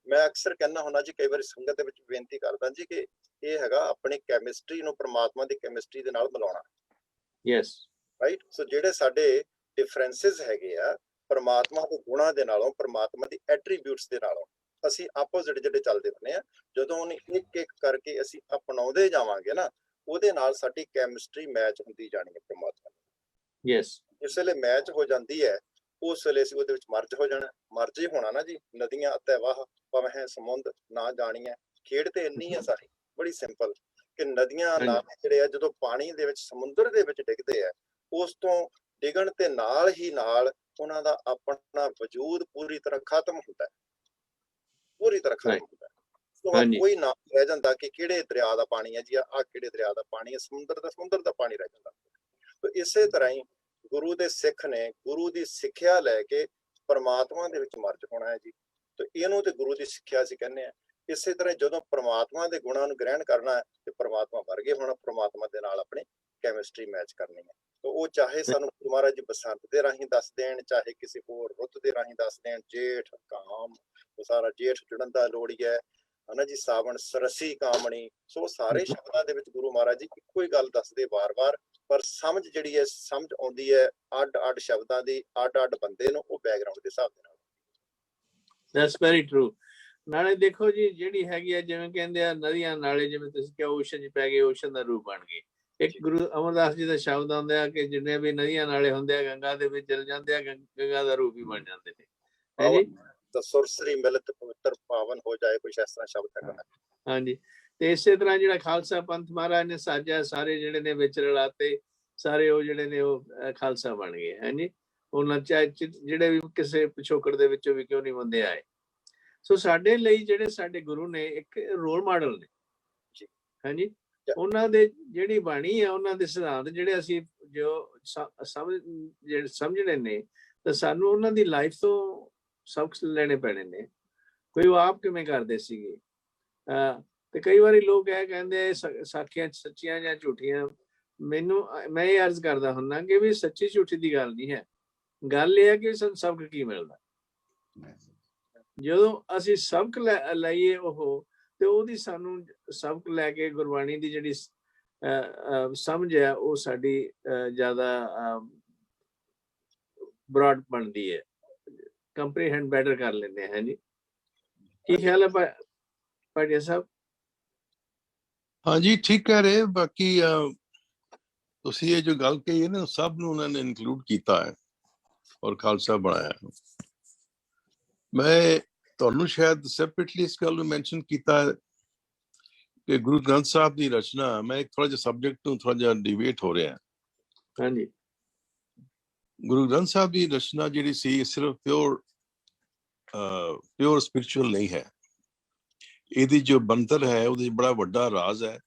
ਮੈਂ ਅਕਸਰ ਕਹਿੰਦਾ ਹੁੰਦਾ ਜੀ, ਕਈ ਵਾਰੀ ਸੰਗਤ ਦੇ ਵਿੱਚ ਬੇਨਤੀ ਕਰਦਾ ਜੀ ਕਿ ਇਹ ਹੈਗਾ ਆਪਣੀ ਕੈਮਿਸਟਰੀ ਨੂੰ ਪਰਮਾਤਮਾ ਦੀ ਕੈਮਿਸਟਰੀ ਦੇ ਨਾਲ ਮਿਲਾਉਣਾ। Yes, right. ਸੋ ਜਿਹੜੇ ਸਾਡੇ ਡਿਫਰੈਂਸਿਸ ਹੈਗੇ ਆ ਪਰਮਾਤਮਾ ਦੇ ਗੁਣਾਂ ਦੇ ਨਾਲੋਂ, ਪਰਮਾਤਮਾ ਦੀ ਐਟਰੀਬਿਊਟਸ ਦੇ ਨਾਲੋਂ, ਅਸੀਂ ਆਪੋਜ਼ਿਟ ਜਿਹੜੇ ਚੱਲਦੇ ਹੁੰਦੇ ਆ, ਜਦੋਂ ਉਹਨੇ ਇੱਕ ਇੱਕ ਕਰਕੇ ਅਸੀਂ ਅਪਣਾਉਂਦੇ ਜਾਵਾਂਗੇ ਨਾ, ਉਹਦੇ ਨਾਲ ਸਾਡੀ ਕੈਮਿਸਟਰੀ ਮੈਚ ਹੁੰਦੀ ਜਾਣੀ ਹੈ ਪਰਮਾਤਮਾ ਨਾਲ। ਯੈਸ, ਜਿਸ ਵੇਲੇ ਮੈਚ ਹੋ ਜਾਂਦੀ ਹੈ ਉਸ ਵੇਲੇ ਅਸੀਂ ਉਹਦੇ ਵਿੱਚ ਮਰਜ ਹੋ ਜਾਣਾ। ਮਰਜ ਹੀ ਹੋਣਾ ਨਾ ਜੀ। ਨਦੀਆਂ ਅਤੇ ਵਾਹ ਪਵਹਿ ਸਮੁੰਦ ਨਾ ਜਾਣੀਆਂ। ਖੇਡ ਤੇ ਇੰਨੀ ਹੈ ਸਾਰੀ, ਬੜੀ ਸਿੰਪਲ, ਕਿ ਨਦੀਆਂ ਨਾਲ ਜਿਹੜੇ ਆ ਜਦੋਂ ਪਾਣੀ ਦੇ ਵਿੱਚ ਸਮੁੰਦਰ ਦੇ ਵਿੱਚ ਡਿੱਗਦੇ ਆ, ਉਸ ਤੋਂ ਡਿੱਗਣ ਤੇ ਨਾਲ ਹੀ ਨਾਲ ਉਹਨਾਂ ਦਾ ਆਪਣਾ ਵਜੂਦ ਪੂਰੀ ਤਰ੍ਹਾਂ ਖਤਮ ਹੁੰਦਾ ਹੈ, ਪੂਰੀ ਤਰ੍ਹਾਂ ਖਤਮ ਹੁੰਦਾ ਹੈ। ਉਸ ਤੋਂ ਬਾਅਦ ਕੋਈ ਨਾਮ ਰਹਿ ਜਾਂਦਾ ਕਿ ਕਿਹੜੇ ਦਰਿਆ ਦਾ ਪਾਣੀ ਹੈ ਜੀ, ਆਹ ਕਿਹੜੇ ਦਰਿਆ ਦਾ ਪਾਣੀ ਹੈ, ਸਮੁੰਦਰ ਦਾ ਪਾਣੀ ਰਹਿ ਜਾਂਦਾ। ਤੇ ਇਸੇ ਤਰ੍ਹਾਂ ਹੀ ਗੁਰੂ ਦੇ ਸਿੱਖ ਨੇ ਗੁਰੂ ਦੀ ਸਿੱਖਿਆ ਲੈ ਕੇ ਪਰਮਾਤਮਾ ਦੇ ਵਿੱਚ ਮਰਜ ਹੋਣਾ ਹੈ ਜੀ। ਤੇ ਇਹਨੂੰ ਤੇ ਗੁਰੂ ਦੀ ਸਿੱਖਿਆ ਅਸੀਂ ਕਹਿੰਦੇ ਹਾਂ। ਇਸੇ ਤਰ੍ਹਾਂ ਜਦੋਂ ਪਰਮਾਤਮਾ ਦੇ ਗੁਣਾਂ ਨੂੰ ਗ੍ਰਹਿਣ ਕਰਨਾ ਹੈ ਤੇ ਪਰਮਾਤਮਾ ਵਰਗੇ ਹੋਣਾ, ਪਰਮਾਤਮਾ ਦੇ ਨਾਲ ਆਪਣੀ ਕੈਮਿਸਟਰੀ ਮੈਚ ਕਰਨੀ ਹੈ। ਤੇ ਉਹ ਚਾਹੇ ਸਾਨੂੰ ਗੁਰੂ ਮਹਾਰਾਜ ਜੀ ਬਸੰਤ ਦੇ ਰਾਹੀਂ ਦੱਸ ਦੇਣ, ਚਾਹੇ ਕਿਸੇ ਹੋਰ ਰੁੱਤ ਦੇ ਰਾਹੀਂ ਦੱਸ ਦੇਣ, ਜੇਠ ਕਾਮ, ਉਹ ਸਾਰਾ ਜੇਠ ਜੁੜਨ ਦਾ ਲੋੜੀ ਹੈ ਹਨਾ ਜੀ, ਸਾਵਣ ਸਰਸੀ ਕਾਮਣੀ। ਸੋ ਸਾਰੇ ਸ਼ਬਦਾਂ ਦੇ ਵਿੱਚ ਗੁਰੂ ਮਹਾਰਾਜ ਜੀ ਇੱਕੋ ਹੀ ਗੱਲ ਦੱਸਦੇ ਵਾਰ-ਵਾਰ, ਪਰ ਸਮਝ ਜਿਹੜੀ ਹੈ ਸਮਝ ਆਉਂਦੀ ਹੈ ਅੱਡ-ਅੱਡ ਸ਼ਬਦਾਂ ਦੀ, ਅੱਡ-ਅੱਡ ਬੰਦੇ ਨੂੰ, ਉਹ ਬੈਕਗ੍ਰਾਉਂਡ ਦੇ ਹਿਸਾਬ ਦੇ ਨਾਲ। That's very true. ਨਾਲੇ ਦੇਖੋ ਜੀ, ਜਿਹੜੀ ਹੈਗੀ ਆ, ਜਿਵੇਂ ਕਹਿੰਦੇ ਆ ਨਦੀਆਂ ਨਾਲੇ, ਜਿਵੇਂ ਤੁਸੀਂ ਕਿਹਾ ਓਸ਼ਨ 'ਚ ਪੈ ਗਏ, ਓਸ਼ਨ ਦਾ ਰੂਪ ਬਣ ਗਏ। ਇੱਕ ਗੁਰੂ ਅਮਰਦਾਸ ਜੀ ਦਾ ਸ਼ਬਦ ਆਉਂਦਾ ਆ ਕਿ ਜਿੰਨੇ ਵੀ ਨਦੀਆਂ ਨਾਲੇ ਹੁੰਦੇ ਆ ਗੰਗਾ ਦੇ ਵਿੱਚ ਚਲ ਜਾਂਦੇ ਆ, ਗੰਗਾ ਦਾ ਰੂਪ ਹੀ ਬਣ ਜਾਂਦੇ ਨੇ। ਸੁਰਸਰੀ ਮਿਲਤ ਪਵਿੱਤਰ ਪਾਵਨ ਹੋ ਜਾਏ, ਕੁਛ ਇਸ ਤਰ੍ਹਾਂ ਸ਼ਬਦ ਹੈਗਾ। ਹਾਂਜੀ, ਤੇ ਇਸੇ ਤਰ੍ਹਾਂ ਜਿਹੜਾ ਖਾਲਸਾ ਪੰਥ ਮਹਾਰਾਜ ਨੇ ਸਾਜਿਆ, ਸਾਰੇ ਜਿਹੜੇ ਨੇ ਵਿੱਚ ਰਲਾਤੇ, ਸਾਰੇ ਉਹ ਜਿਹੜੇ ਨੇ ਉਹ ਖਾਲਸਾ ਬਣ ਗਏ। ਹਾਂਜੀ, ਉਹਨਾਂ ਚਾਹੇ ਜਿਹੜੇ ਵੀ ਕਿਸੇ ਪਿਛੋਕੜ ਦੇ ਵਿੱਚੋਂ ਵੀ ਕਿਉਂ ਨਹੀਂ ਬੰਦੇ ਆਏ। ਸੋ ਸਾਡੇ ਲਈ ਜਿਹੜੇ ਸਾਡੇ ਗੁਰੂ ਨੇ ਇੱਕ ਰੋਲ ਮਾਡਲ ਨੇ। ਹਾਂਜੀ, ਉਹਨਾਂ ਦੇ ਜਿਹੜੀ ਬਾਣੀ ਆ, ਉਹਨਾਂ ਦੇ ਸਿਧਾਂਤ ਜਿਹੜੇ ਅਸੀਂ ਜੋ ਸਮਝਣੇ ਨੇ, ਤਾਂ ਸਾਨੂੰ ਉਹਨਾਂ ਦੀ ਲਾਈਫ ਤੋਂ ਸਬਕ ਲੈਣੇ ਪੈਣੇ ਨੇ। ਕੋਈ ਉਹ ਆਪ ਕਿਵੇਂ ਕਰਦੇ ਸੀਗੇ। ਤੇ ਕਈ ਵਾਰੀ ਲੋਕ ਇਹ ਕਹਿੰਦੇ ਸਾਖੀਆਂ ਸੱਚੀਆਂ ਜਾਂ ਝੂਠੀਆਂ। ਮੈਂ ਇਹ ਅਰਜ਼ ਕਰਦਾ ਹੁੰਦਾ ਕਿ ਵੀ ਸੱਚੀ ਝੂਠੀ ਦੀ ਗੱਲ ਨਹੀਂ ਹੈ, ਗੱਲ ਇਹ ਹੈ ਕਿ ਸਾਨੂੰ ਸਬਕ ਕੀ ਮਿਲਦਾ। ਜਦੋਂ ਅਸੀਂ ਸਬਕ ਲਈਏ ਉਹ, ਤੇ ਉਹਦੀ ਸਾਨੂੰ ਸਬਕ ਲੈ ਕੇ ਗੁਰਬਾਣੀ ਦੀ ਜਿਹੜੀ ਸਮਝ ਹੈ ਉਹ ਸਾਡੀ ਜ਼ਿਆਦਾ ਬ੍ਰੌਡ ਬਣਦੀ ਹੈ, ਕੰਪਰੀਹੈਂਡ ਬੈਟਰ ਕਰ ਲੈਂਦੇ ਹਾਂ ਜੀ। ਕੀ ਖਿਆਲ ਹੈ ਭਾਟੀਆ ਸਾਹਿਬ? ਹਾਂਜੀ, ਠੀਕ ਕਹਿ ਰਹੇ। ਬਾਕੀ ਤੁਸੀਂ ਇਹ ਜੋ ਗੱਲ ਕਹੀ ਹੈ ਨਾ, ਸਭ ਨੂੰ ਉਹਨਾਂ ਨੇ ਇਨਕਲੂਡ ਕੀਤਾ ਹੈ ਔਰ ਖਾਲਸਾ ਬਣਾਇਆ। ਮੈਂ ਤੁਹਾਨੂੰ ਸ਼ਾਇਦ ਸੈਪਰੇਟਲੀ ਇਸ ਗੱਲ ਨੂੰ ਮੈਂਸ਼ਨ ਕੀਤਾ ਕਿ ਗੁਰੂ ਗ੍ਰੰਥ ਸਾਹਿਬ ਦੀ ਰਚਨਾ, ਮੈਂ ਇੱਕ ਥੋੜਾ ਜਿਹਾ ਸਬਜੈਕਟ ਤੋਂ ਥੋੜਾ ਜਿਹਾ ਡਿਬੇਟ ਹੋ ਰਿਹਾ। ਹਾਂਜੀ, ਗੁਰੂ ਗ੍ਰੰਥ ਸਾਹਿਬ ਦੀ ਰਚਨਾ ਜਿਹੜੀ ਸੀ ਸਿਰਫ ਪਿਓਰ ਸਪਿਰਿਚੁਅਲ ਨਹੀਂ ਹੈ। ਇਹਦੀ ਜੋ ਬਣਤਰ ਹੈ ਉਹਦੇ ਬੜਾ ਵੱਡਾ ਰਾਜ਼ ਹੈ।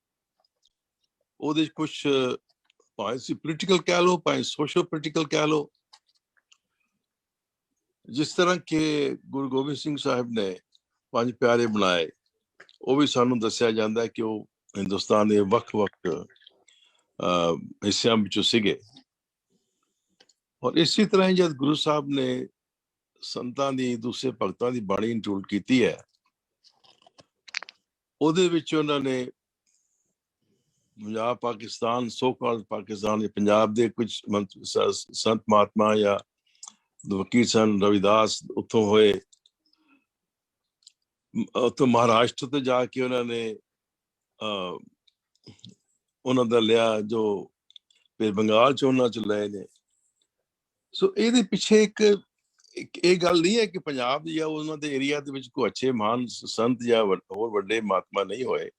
ਉਹਦੇ ਕੁਛ ਭਾਵੇਂ ਤੁਸੀਂ ਪੋਲੀਟੀਕਲ ਕਹਿ ਲਓ, ਭਾਵੇਂ ਸੋਸ਼ਲ ਪੋਲੀਟੀਕਲ ਕਹਿ ਲਓ। ਜਿਸ ਤਰ੍ਹਾਂ ਕਿ ਗੁਰੂ ਗੋਬਿੰਦ ਸਿੰਘ ਸਾਹਿਬ ਨੇ 5 ਪਿਆਰੇ ਬਣਾਏ, ਉਹ ਵੀ ਸਾਨੂੰ ਦੱਸਿਆ ਜਾਂਦਾ ਕਿ ਉਹ ਹਿੰਦੁਸਤਾਨ ਦੇ ਵੱਖ-ਵੱਖ ਹਿੱਸਿਆਂ ਵਿੱਚੋਂ ਸੀਗੇ। ਔਰ ਇਸੇ ਤਰ੍ਹਾਂ ਹੀ ਜਦ ਗੁਰੂ ਸਾਹਿਬ ਨੇ ਸੰਤਾਂ ਦੀ, ਦੂਸਰੇ ਭਗਤਾਂ ਦੀ ਬਾਣੀ ਇੰਕਲੂਡ ਕੀਤੀ ਹੈ, ਉਹਦੇ ਵਿੱਚ ਉਹਨਾਂ ਨੇ ਪੰਜਾਬ ਪਾਕਿਸਤਾਨ, ਸੋ ਕਾਲਡ ਪਾਕਿਸਤਾਨ, ਪੰਜਾਬ ਦੇ ਕੁਝ ਸੰਤ ਮਹਾਤਮਾ ਜਾਂ ਵਕੀਲ ਸਨ ਰਵਿਦਾਸ ਉੱਥੋਂ ਹੋਏ, ਉੱਥੋਂ ਮਹਾਰਾਸ਼ਟਰ ਤੋਂ ਜਾ ਕੇ ਉਹਨਾਂ ਨੇ ਉਹਨਾਂ ਦਾ ਲਿਆ, ਜੋ ਫਿਰ ਬੰਗਾਲ ਚ ਉਹਨਾਂ ਚ ਲਏ ਨੇ। ਸੋ ਇਹਦੇ ਪਿੱਛੇ ਇੱਕ ਇਹ ਗੱਲ ਨਹੀਂ ਹੈ ਕਿ ਪੰਜਾਬ ਜਾਂ ਉਹਨਾਂ ਦੇ ਏਰੀਆ ਦੇ ਵਿੱਚ ਕੋਈ ਅੱਛੇ ਮਹਾਨ ਸੰਤ ਜਾਂ ਹੋਰ ਵੱਡੇ ਮਹਾਤਮਾ ਨਹੀਂ ਹੋਏ,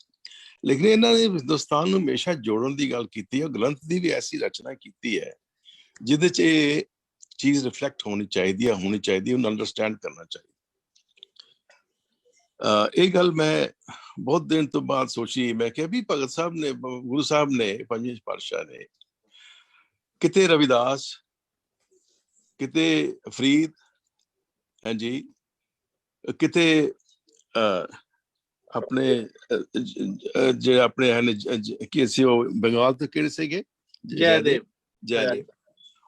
ਲੇਕਿਨ ਇਹਨਾਂ ਨੇ ਹਿੰਦੁਸਤਾਨ ਨੂੰ ਹਮੇਸ਼ਾ ਜੋੜਨ ਦੀ ਗੱਲ ਕੀਤੀ ਹੈ। ਗ੍ਰੰਥ ਦੀ ਵੀ ਐਸੀ ਰਚਨਾ ਕੀਤੀ ਹੈ ਜਿਹਦੇ ਚ ਇਹ ਚੀਜ਼ ਰਿਫਲੈਕਟ ਹੋਣੀ ਚਾਹੀਦੀ ਹੈ, ਉਹਨੂੰ ਅੰਡਰਸਟੈਂਡ ਕਰਨਾ ਚਾਹੀਦਾ। ਇਹ ਗੱਲ ਮੈਂ ਬਹੁਤ ਦਿਨ ਤੋਂ ਬਾਅਦ ਸੋਚੀ। ਮੈਂ ਕਿਹਾ ਵੀ ਭਗਤ ਸਾਹਿਬ ਨੇ, ਗੁਰੂ ਸਾਹਿਬ ਨੇ, ਪੰਜਵੇਂ ਪਾਤਸ਼ਾਹ ਨੇ, ਕਿਤੇ ਰਵਿਦਾਸ, ਕਿਤੇ ਫਰੀਦ, ਹਾਂਜੀ, ਕਿਤੇ ਆਪਣੇ ਜਿਹੜੇ ਆਪਣੇ ਹਨ ਕੀ ਸੀ ਉਹ ਬੰਗਾਲ ਤੋਂ ਕਿਹੜੇ ਸੀਗੇ, ਜੈਦੇਵ, ਜੈਦੇਵ,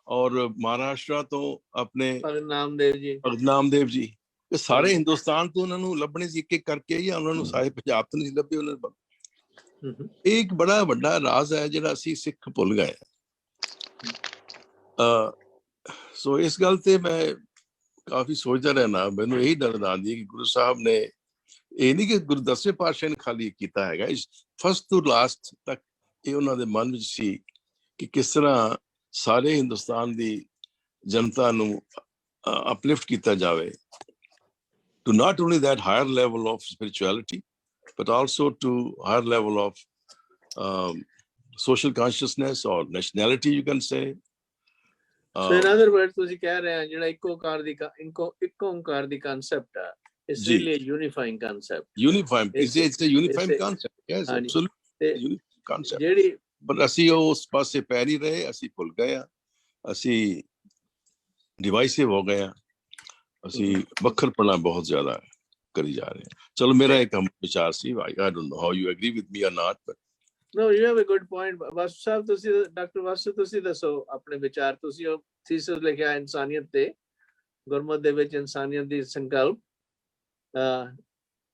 ਔਰ ਮਹਾਰਾਸ਼ਟਰ ਤੋਂ ਆਪਣੇ ਨਾਮਦੇਵ ਜੀ, ਇਹ ਸਾਰੇ ਹਿੰਦੁਸਤਾਨ ਤੋਂ ਉਹਨਾਂ ਨੂੰ ਲੱਭਣੇ ਸੀ ਇੱਕ ਇੱਕ ਕਰਕੇ, ਜਾਂ ਉਹਨਾਂ ਨੂੰ ਸਾਰੇ ਪੰਜਾਬ ਤੋਂ ਨਹੀਂ ਲੱਭੇ ਉਹਨਾਂ ਨੂੰ। ਇਹ ਇੱਕ ਬੜਾ ਵੱਡਾ ਰਾਜ਼ ਹੈ ਜਿਹੜਾ ਅਸੀਂ ਸਿੱਖ ਭੁੱਲ ਗਏ। ਸੋ ਇਸ ਗੱਲ ਤੇ ਮੈਂ ਕਾਫੀ ਸੋਚਦਾ ਰਹਿਣਾ। ਮੈਨੂੰ ਇਹੀ ਦਰਦ ਆਉਂਦੀ ਕਿ ਗੁਰੂ ਸਾਹਿਬ ਨੇ, ਇਹ ਨਹੀਂ ਕਿ ਗੁਰੂ 10ਵੇਂ ਪਾਤਸ਼ਾਹ ਨੇ ਖਾਲੀ ਕੀਤਾ ਹੈਗਾ, ਫਸਟ ਤੋਂ ਲਾਸਟ ਤੱਕ ਇਹ ਉਹਨਾਂ ਦੇ ਮਨ ਵਿੱਚ ਸੀ ਕਿ ਕਿਸ ਤਰ੍ਹਾਂ ਸਾਰੇ ਹਿੰਦੁਸਤਾਨ ਦੀ ਜਨਤਾ ਨੂੰ uplift ਕੀਤਾ ਜਾਵੇ, to not only that higher level of spirituality, but also to higher level of social consciousness or nationality, you can say. So in other words, ਤੁਸੀਂ ਕਹਿ ਰਹੇ ਹੋ ਜਿਹੜਾ ਇੱਕੋ ਓਂਕਾਰ ਦੀ concept ਹੈ, it's really a unifying concept. Unifying, it's a unifying concept. Yes, absolutely. Unifying concept. ਜਿਹੜੀ ਪਰ ਅਸੀਂ ਉਸ ਪਾਸੇ ਪੈ ਨਹੀਂ ਰਹੇ, ਅਸੀਂ ਭੁੱਲ ਗਏ ਆ, ਅਸੀਂ ਡਿਵਾਈਸਿਵ ਹੋ ਗਏ ਆ, ਅਸੀਂ ਵੱਖਰਪਣਾ ਬਹੁਤ ਜ਼ਿਆਦਾ ਕਰੀ ਜਾ ਰਹੇ ਹਾਂ। ਚਲੋ ਮੇਰਾ ਇੱਕ ਵਿਚਾਰ ਸੀ। I don't know how you agree with me or not, but no, you have a good point. Vasu ਸਾਹਿਬ, ਤੁਸੀਂ ਡਾਕਟਰ ਵਾਸੂ, ਤੁਸੀਂ ਦੱਸੋ ਆਪਣੇ ਵਿਚਾਰ। ਤੁਸੀਂ ਉਹ ਥੀਸਿਸ ਲਿਖਿਆ ਇਨਸਾਨੀਅਤ ਤੇ, ਗੁਰਮਤ ਦੇ ਵਿੱਚ ਇਨਸਾਨੀਅਤ ਦੀ ਸੰਕਲਪ,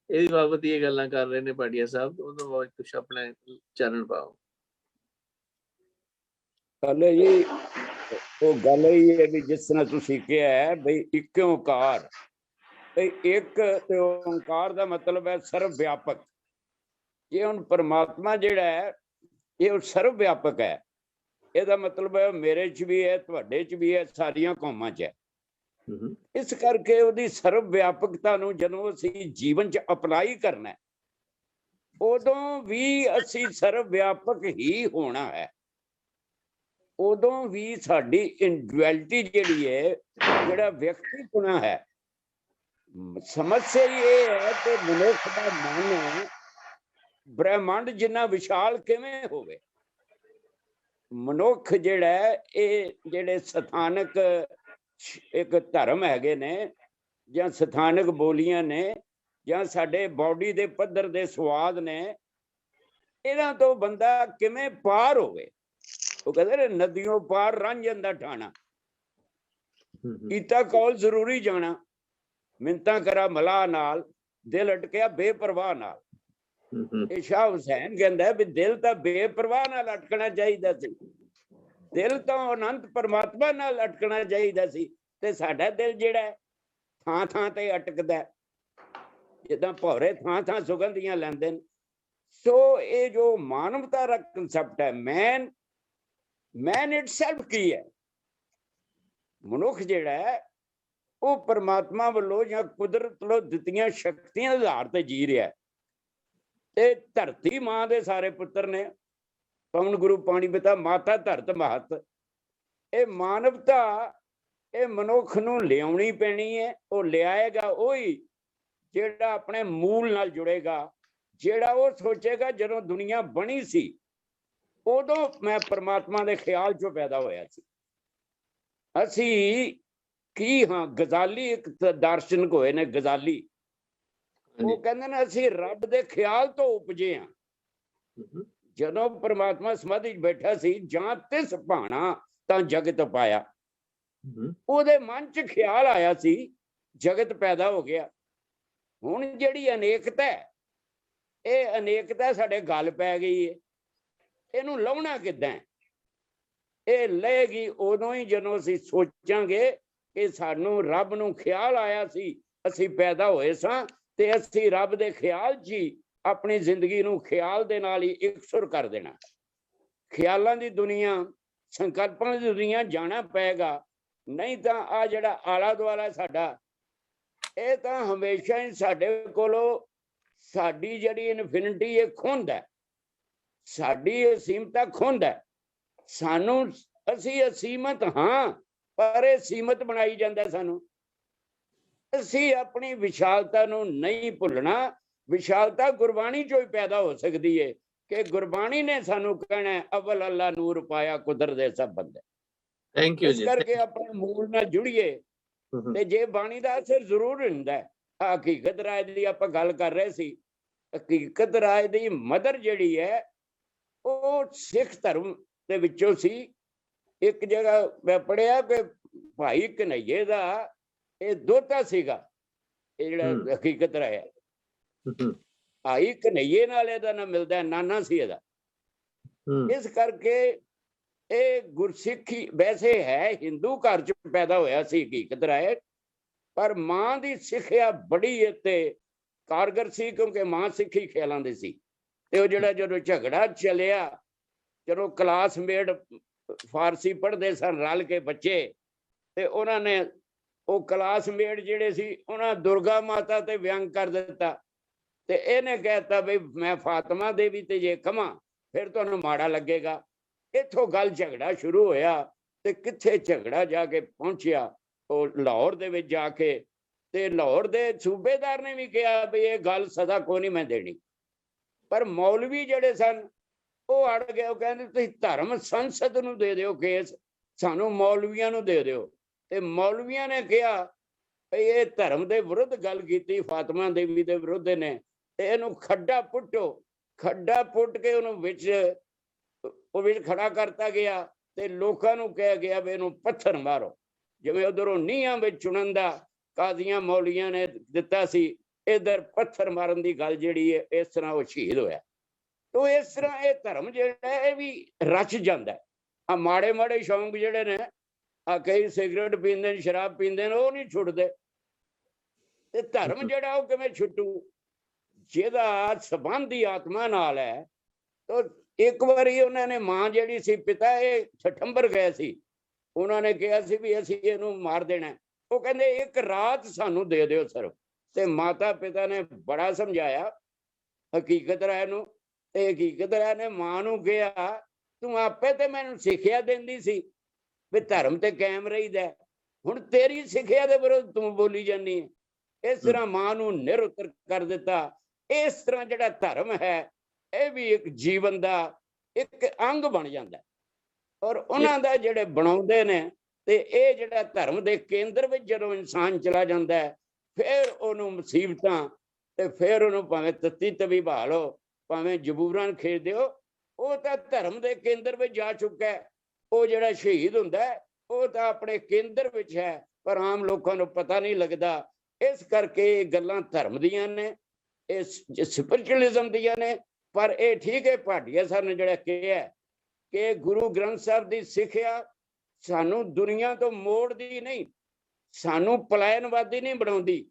ਇਹਦੀ ਬਾਬਤ ਇਹ ਗੱਲਾਂ ਕਰ ਰਹੇ ਨੇ ਭਾਟੀਆ ਸਾਹਿਬ, ਉਹਨੂੰ ਬਹੁਤ ਕੁਛ ਆਪਣੇ ਚਾਨਣ ਪਾਓ। ਗੱਲ ਜੀ ਉਹ ਗੱਲ ਇਹ ਹੈ ਵੀ ਜਿਸ ਤਰ੍ਹਾਂ ਤੁਸੀਂ ਕਿਹਾ ਹੈ ਬਈ ਇੱਕ ਓਂਕਾਰ, ਇੱਕ ਤੇ ਓਂਕਾਰ ਦਾ ਮਤਲਬ ਹੈ ਸਰਵ ਵਿਆਪਕ। ਜੇ ਹੁਣ ਪਰਮਾਤਮਾ ਜਿਹੜਾ ਹੈ ਇਹ ਸਰਵ ਵਿਆਪਕ ਹੈ, ਇਹਦਾ ਮਤਲਬ ਹੈ ਮੇਰੇ 'ਚ ਵੀ ਹੈ, ਤੁਹਾਡੇ 'ਚ ਵੀ ਹੈ, ਸਾਰੀਆਂ ਕੌਮਾਂ 'ਚ ਹੈ। ਇਸ ਕਰਕੇ ਉਹਦੀ ਸਰਵ ਵਿਆਪਕਤਾ ਨੂੰ ਜਦੋਂ ਅਸੀਂ ਜੀਵਨ 'ਚ ਅਪਲਾਈ ਕਰਨਾ, ਉਦੋਂ ਵੀ ਅਸੀਂ ਸਰਵ ਵਿਆਪਕ ਹੀ ਹੋਣਾ ਹੈ। ਉਦੋਂ ਵੀ ਸਾਡੀ ਇੰਡੀਵਿਜੁਅਲਿਟੀ ਜਿਹੜੀ ਹੈ, ਜਿਹੜਾ ਵਿਅਕਤੀਪੁਣਾ ਹੈ, ਸਮੱਸਿਆ ਇਹ ਹੈ ਕਿ ਮਨੁੱਖ ਦਾ ਮਨ ਬ੍ਰਹਿਮੰਡ ਜਿੰਨਾ ਵਿਸ਼ਾਲ ਕਿਵੇਂ ਹੋਵੇ। ਮਨੁੱਖ ਜਿਹੜਾ ਇਹ ਜਿਹੜੇ ਸਥਾਨਕ ਇੱਕ ਧਰਮ ਹੈਗੇ ਨੇ, ਜਾਂ ਸਥਾਨਕ ਬੋਲੀਆਂ ਨੇ, ਜਾਂ ਸਾਡੇ ਬਾਡੀ ਦੇ ਪੱਧਰ ਦੇ ਸਵਾਦ ਨੇ, ਇਹਨਾਂ ਤੋਂ ਬੰਦਾ ਕਿਵੇਂ ਪਾਰ ਹੋਵੇ। ਉਹ ਕਹਿੰਦੇ ਨਦੀਆਂ ਪਾਰ ਰਾਂਝਣ ਦਾ ਠਾਣਾ, ਕੀਤਾ ਕੌਲ ਜ਼ਰੂਰੀ ਜਾਣਾ, ਮਿੰਨਤਾਂ ਕਰਾ ਮਲਾਹ ਨਾਲ, ਦਿਲ ਅਟਕਿਆ ਬੇਪਰਵਾਹ ਨਾਲ। ਇਹ ਸ਼ਾਹ ਹੁਸੈਨ ਕਹਿੰਦਾ ਵੀ ਦਿਲ ਤਾਂ ਬੇਪਰਵਾਹ ਨਾਲ ਅਟਕਣਾ ਚਾਹੀਦਾ ਸੀ, ਦਿਲ ਤਾਂ ਅਨੰਤ ਪਰਮਾਤਮਾ ਨਾਲ ਅਟਕਣਾ ਚਾਹੀਦਾ ਸੀ, ਤੇ ਸਾਡਾ ਦਿਲ ਜਿਹੜਾ ਥਾਂ ਥਾਂ ਤੇ ਅਟਕਦਾ, ਜਿੱਦਾਂ ਭੌਰੇ ਥਾਂ ਥਾਂ ਸੁਗੰਧੀਆਂ ਲੈਂਦੇ ਨੇ। ਸੋ ਇਹ ਜੋ ਮਾਨਵਤਾ ਦਾ ਕੰਸੈਪਟ ਹੈ, ਮੈਨ ਇਟਸੈਲਫ ਕੀ ਹੈ, ਮਨੁੱਖ ਜਿਹੜਾ ਹੈ ਉਹ ਪਰਮਾਤਮਾ ਵੱਲੋਂ ਜਾਂ ਕੁਦਰਤ ਵੱਲੋਂ ਦਿੱਤੀਆਂ ਸ਼ਕਤੀਆਂ ਦੇ ਆਧਾਰ ਤੇ ਜੀ ਰਿਹਾ। ਇਹ ਧਰਤੀ ਮਾਂ ਦੇ ਸਾਰੇ ਪੁੱਤਰ ਨੇ, ਪਵਨ ਗੁਰੂ ਪਾਣੀ ਪਿਤਾ ਮਾਤਾ ਧਰਤ ਮਹਤ। ਇਹ ਮਾਨਵਤਾ ਇਹ ਮਨੁੱਖ ਨੂੰ ਲਿਆਉਣੀ ਪੈਣੀ ਹੈ। ਉਹ ਲਿਆਏਗਾ ਉਹੀ ਜਿਹੜਾ ਆਪਣੇ ਮੂਲ ਨਾਲ ਜੁੜੇਗਾ, ਜਿਹੜਾ ਉਹ ਸੋਚੇਗਾ ਜਦੋਂ ਦੁਨੀਆ ਬਣੀ ਸੀ ਉਦੋਂ ਮੈਂ ਪਰਮਾਤਮਾ ਦੇ ਖਿਆਲ ਚੋਂ ਪੈਦਾ ਹੋਇਆ ਸੀ। ਅਸੀਂ ਕੀ ਹਾਂ, ਗਜ਼ਾਲੀ ਇੱਕ ਦਾਰਸ਼ਨਿਕ ਹੋਏ ਨੇ, ਗਜ਼ਾਲੀ, ਉਹ ਕਹਿੰਦੇ ਨੇ ਅਸੀਂ ਰੱਬ ਦੇ ਖਿਆਲ ਤੋਂ ਉਪਜੇ ਹਾਂ। ਜਦੋਂ ਪਰਮਾਤਮਾ ਸਮਾਧੀ 'ਚ ਬੈਠਾ ਸੀ, ਜਾਂ ਤਿਸ ਭਾਣਾ ਤਾਂ ਜਗਤ ਪਾਇਆ, ਉਹਦੇ ਮਨ 'ਚ ਖਿਆਲ ਆਇਆ ਸੀ, ਜਗਤ ਪੈਦਾ ਹੋ ਗਿਆ। ਹੁਣ ਜਿਹੜੀ ਅਨੇਕਤਾ ਹੈ, ਇਹ ਅਨੇਕਤਾ ਸਾਡੇ ਗਲ ਪੈ ਗਈ ਹੈ। ਇਹਨੂੰ ਲਾਉਣਾ ਕਿੱਦਾਂ? ਇਹ ਲਏਗੀ ਉਦੋਂ ਹੀ ਜਦੋਂ ਅਸੀਂ ਸੋਚਾਂਗੇ ਕਿ ਸਾਨੂੰ ਰੱਬ ਨੂੰ ਖਿਆਲ ਆਇਆ ਸੀ, ਅਸੀਂ ਪੈਦਾ ਹੋਏ ਸਾਂ, ਤੇ ਅਸੀਂ ਰੱਬ ਦੇ ਖਿਆਲ 'ਚ ਹੀ ਆਪਣੀ ਜ਼ਿੰਦਗੀ ਨੂੰ ਖਿਆਲ ਦੇ ਨਾਲ ਹੀ ਇਕਸੁਰ ਕਰ ਦੇਣਾ। ਖਿਆਲਾਂ ਦੀ ਦੁਨੀਆ, ਸੰਕਲਪਾਂ ਦੀ ਦੁਨੀਆ ਜਾਣਾ ਪਏਗਾ, ਨਹੀਂ ਤਾਂ ਆ ਜਿਹੜਾ ਆਲਾ ਦੁਆਲਾ ਸਾਡਾ, ਇਹ ਤਾਂ ਹਮੇਸ਼ਾ ਹੀ ਸਾਡੇ ਕੋਲੋਂ ਸਾਡੀ ਜਿਹੜੀ ਇਨਫਿਨਿਟੀ ਇਹ ਖੁੰਦ ਹੈ, ਸਾਡੀ ਅਸੀਮਤਾ ਖੁੰਦ ਹੈ। ਸਾਨੂੰ ਅਸੀਂ ਅਸੀਮਤ ਹਾਂ, ਪਰ ਇਹ ਸੀਮਤ ਬਣਾਈ ਜਾਂਦਾ ਸਾਨੂੰ। ਅਸੀਂ ਆਪਣੀ ਵਿਸ਼ਾਲਤਾ ਨੂੰ ਨਹੀਂ ਭੁੱਲਣਾ। ਵਿਸ਼ਾਲਤਾ ਗੁਰਬਾਣੀ ਚੋਂ ਹੀ ਪੈਦਾ ਹੋ ਸਕਦੀ ਹੈ ਕਿ ਗੁਰਬਾਣੀ ਨੇ ਸਾਨੂੰ ਕਹਿਣਾ ਅਵਲ ਅੱਲਾ ਨੂਰ ਪਾਇਆ ਕੁਦਰਤ ਦੇ ਸਭ ਬੰਦੇ। ਥੈਂਕ ਯੂ ਇਸ ਜੀ। ਕਰਕੇ ਆਪਣੇ ਮੂਲ ਨਾਲ ਜੁੜੀਏ ਤੇ ਜੇ ਬਾਣੀ ਦਾ ਅਸਰ ਜ਼ਰੂਰ ਹੁੰਦਾ। ਹਕੀਕਤ ਰਾਏ ਦੀ ਆਪਾਂ ਗੱਲ ਕਰ ਰਹੇ ਸੀ। ਹਕੀਕਤ ਰਾਏ ਦੀ ਮਦਰ ਜਿਹੜੀ ਹੈ ਉਹ ਸਿੱਖ ਧਰਮ ਦੇ ਵਿੱਚੋਂ ਸੀ। ਇੱਕ ਜਗ੍ਹਾ ਮੈਂ ਪੜ੍ਹਿਆ ਕਿ ਭਾਈ ਕਨਈਏ ਦਾ ਇਹ ਦੋਤਾ ਸੀਗਾ, ਇਹ ਜਿਹੜਾ ਹਕੀਕਤ ਰਾਏ ਭਾਈ ਕਨਈਏ ਨਾਲ ਇਹਦਾ ਨਾ ਮਿਲਦਾ, ਨਾਨਾ ਸੀ ਇਹਦਾ। ਇਸ ਕਰਕੇ ਇਹ ਗੁਰਸਿੱਖੀ ਵੈਸੇ ਹੈ ਹਿੰਦੂ ਘਰ ਚ ਪੈਦਾ ਹੋਇਆ ਸੀ ਹਕੀਕਤ ਰਾਏ, ਪਰ ਮਾਂ ਦੀ ਸਿੱਖਿਆ ਬੜੀ ਇੱਥੇ ਕਾਰਗਰ ਸੀ ਕਿਉਂਕਿ ਮਾਂ ਸਿੱਖੀ ਖਿਆਲਾਂਦੀ ਸੀ। ਤੇ ਉਹ ਜਿਹੜਾ ਜਦੋਂ ਝਗੜਾ ਚੱਲਿਆ, ਜਦੋਂ ਕਲਾਸਮੇਟ ਫਾਰਸੀ ਪੜ੍ਹਦੇ ਸਨ ਰਲ ਕੇ ਬੱਚੇ, ਤੇ ਉਹਨਾਂ ਨੇ ਉਹ ਕਲਾਸਮੇਟ ਜਿਹੜੇ ਸੀ ਉਹਨਾਂ ਦੁਰਗਾ ਮਾਤਾ ਤੇ ਵਿਅੰਗ ਕਰ ਦਿੱਤਾ ਤੇ ਇਹਨੇ ਕਹਿਤਾ ਬਈ ਮੈਂ ਫਾਤਮਾ ਦੇਵੀ ਤੇ ਜੇ ਕਵਾਂ ਫਿਰ ਤੁਹਾਨੂੰ ਮਾੜਾ ਲੱਗੇਗਾ। ਇੱਥੋਂ ਗੱਲ ਝਗੜਾ ਸ਼ੁਰੂ ਹੋਇਆ ਤੇ ਕਿੱਥੇ ਝਗੜਾ ਜਾ ਕੇ ਪਹੁੰਚਿਆ ਉਹ ਲਾਹੌਰ ਦੇ ਵਿੱਚ ਜਾ ਕੇ, ਤੇ ਲਾਹੌਰ ਦੇ ਸੂਬੇਦਾਰ ਨੇ ਵੀ ਕਿਹਾ ਵੀ ਇਹ ਗੱਲ ਸਦਾ ਕੋਈ ਨਹੀਂ ਮੈਂ ਦੇਣੀ। ਪਰ ਮੌਲਵੀ ਜਿਹੜੇ ਸਨ ਉਹ ਅੜ ਗਏ, ਉਹ ਕਹਿੰਦੇ ਤੁਸੀਂ ਧਰਮ ਸੰਸਦ ਨੂੰ ਦੇ ਦਿਓ ਕੇਸ, ਸਾਨੂੰ ਮੌਲਵੀਆਂ ਨੂੰ ਦੇ ਦਿਓ। ਤੇ ਮੌਲਵੀਆਂ ਨੇ ਕਿਹਾ ਵੀ ਇਹ ਧਰਮ ਦੇ ਵਿਰੁੱਧ ਗੱਲ ਕੀਤੀ, ਫਾਤਮਾ ਦੇਵੀ ਦੇ ਵਿਰੁੱਧ ਨੇ, ਤੇ ਇਹਨੂੰ ਖੱਡਾ ਪੁੱਟੋ। ਖੱਡਾ ਪੁੱਟ ਕੇ ਉਹਨੂੰ ਵਿੱਚ ਖੜਾ ਕਰਤਾ ਗਿਆ ਤੇ ਲੋਕਾਂ ਨੂੰ ਕਿਹਾ ਗਿਆ ਵੀ ਇਹਨੂੰ ਪੱਥਰ ਮਾਰੋ। ਜਿਵੇਂ ਉਧਰੋਂ ਨੀਹਾਂ ਵਿੱਚ ਚੁਣਨ ਦਾ ਕਾਜ਼ੀਆਂ ਮੌਲੀਆਂ ਨੇ ਦਿੱਤਾ ਸੀ, ਇਧਰ ਪੱਥਰ ਮਾਰਨ ਦੀ ਗੱਲ ਜਿਹੜੀ ਹੈ ਇਸ ਤਰ੍ਹਾਂ ਉਹ ਸ਼ਹੀਦ ਹੋਇਆ। ਤੋ ਇਸ ਤਰ੍ਹਾਂ ਇਹ ਧਰਮ ਜਿਹੜਾ ਇਹ ਵੀ ਰਚ ਜਾਂਦਾ। ਆ ਮਾੜੇ ਮਾੜੇ ਸ਼ੌਂਕ ਜਿਹੜੇ ਨੇ, ਆ ਕਈ ਸਿਗਰਟ ਪੀਂਦੇ ਨੇ, ਸ਼ਰਾਬ ਪੀਂਦੇ ਨੇ, ਉਹ ਨਹੀਂ ਛੁੱਟਦੇ। ਤੇ ਧਰਮ ਜਿਹੜਾ ਉਹ ਕਿਵੇਂ ਛੁੱਟੂ? ਜਿਹਦਾ ਸੰਬੰਧ ਹੀ ਆਤਮਾ ਨਾਲ ਹੈ। ਤੋ ਇੱਕ ਵਾਰੀ ਉਹਨਾਂ ਨੇ ਮਾਂ ਜਿਹੜੀ ਸੀ, ਪਿਤਾ ਇਹ ਠਠੰਬਰ ਗਏ ਸੀ, ਉਹਨਾਂ ਨੇ ਕਿਹਾ ਸੀ ਵੀ ਅਸੀਂ ਇਹਨੂੰ ਮਾਰ ਦੇਣਾ। ਉਹ ਕਹਿੰਦੇ ਇੱਕ ਰਾਤ ਸਾਨੂੰ ਦੇ ਦਿਓ ਸਿਰਫ। ਤੇ ਮਾਤਾ ਪਿਤਾ ਨੇ ਬੜਾ ਸਮਝਾਇਆ ਹਕੀਕਤ ਰਾਏ ਨੂੰ, ਤੇ ਹਕੀਕਤ ਰਾਏ ਨੇ ਮਾਂ ਨੂੰ ਕਿਹਾ ਤੂੰ ਆਪੇ ਤੇ ਮੈਨੂੰ ਸਿੱਖਿਆ ਦਿੰਦੀ ਸੀ ਵੀ ਧਰਮ ਤੇ ਕਾਇਮ ਰਹੀਦਾ, ਹੁਣ ਤੇਰੀ ਸਿੱਖਿਆ ਦੇ ਵਿਰੁੱਧ ਤੂੰ ਬੋਲੀ ਜਾਂਦੀ ਹੈ। ਇਸ ਤਰ੍ਹਾਂ ਮਾਂ ਨੂੰ ਨਿਰਉੱਤਰ ਕਰ ਦਿੱਤਾ। ਇਸ ਤਰ੍ਹਾਂ ਜਿਹੜਾ ਧਰਮ ਹੈ ਇਹ ਵੀ ਇੱਕ ਜੀਵਨ ਦਾ ਇੱਕ ਅੰਗ ਬਣ ਜਾਂਦਾ। ਔਰ ਉਹਨਾਂ ਦਾ ਜਿਹੜੇ ਬਣਾਉਂਦੇ ਨੇ, ਤੇ ਇਹ ਜਿਹੜਾ ਧਰਮ ਦੇ ਕੇਂਦਰ ਵਿੱਚ ਜਦੋਂ ਇਨਸਾਨ ਚਲਾ ਜਾਂਦਾ ਹੈ ਫਿਰ ਉਹਨੂੰ ਮੁਸੀਬਤਾਂ, ਤੇ ਫਿਰ ਉਹਨੂੰ ਭਾਵੇਂ ਤੱਤੀ ਤਵੀ ਬਹਾ ਲਓ, ਭਾਵੇਂ ਜਬੂਰਾਂ ਖੇਡ ਦਿਓ, ਉਹ ਤਾਂ ਧਰਮ ਦੇ ਕੇਂਦਰ ਵਿੱਚ ਜਾ ਚੁੱਕਾ ਹੈ। ਉਹ ਜਿਹੜਾ ਸ਼ਹੀਦ ਹੁੰਦਾ ਉਹ ਤਾਂ ਆਪਣੇ ਕੇਂਦਰ ਵਿੱਚ ਹੈ, ਪਰ ਆਮ ਲੋਕਾਂ ਨੂੰ ਪਤਾ ਨਹੀਂ ਲੱਗਦਾ। ਇਸ ਕਰਕੇ ਇਹ ਗੱਲਾਂ ਧਰਮ ਦੀਆਂ ਨੇ, ਇਹ ਸਪਿਰਿਚੁਅਲਿਜ਼ਮ ਦੀਆਂ ਨੇ। ਪਰ ਇਹ ਠੀਕ ਹੈ ਭਾਟੀਆ ਸਾਹਿਬ ਨੇ ਜਿਹੜਾ ਕਿਹਾ ਕਿ ਗੁਰੂ ਗ੍ਰੰਥ ਸਾਹਿਬ ਦੀ ਸਿੱਖਿਆ ਸਾਨੂੰ ਦੁਨੀਆ ਤੋਂ ਮੋੜਦੀ ਨਹੀਂ, ਸਾਨੂੰ ਪਲਾਇਨਵਾਦੀ ਨਹੀਂ ਬਣਾਉਂਦੀ,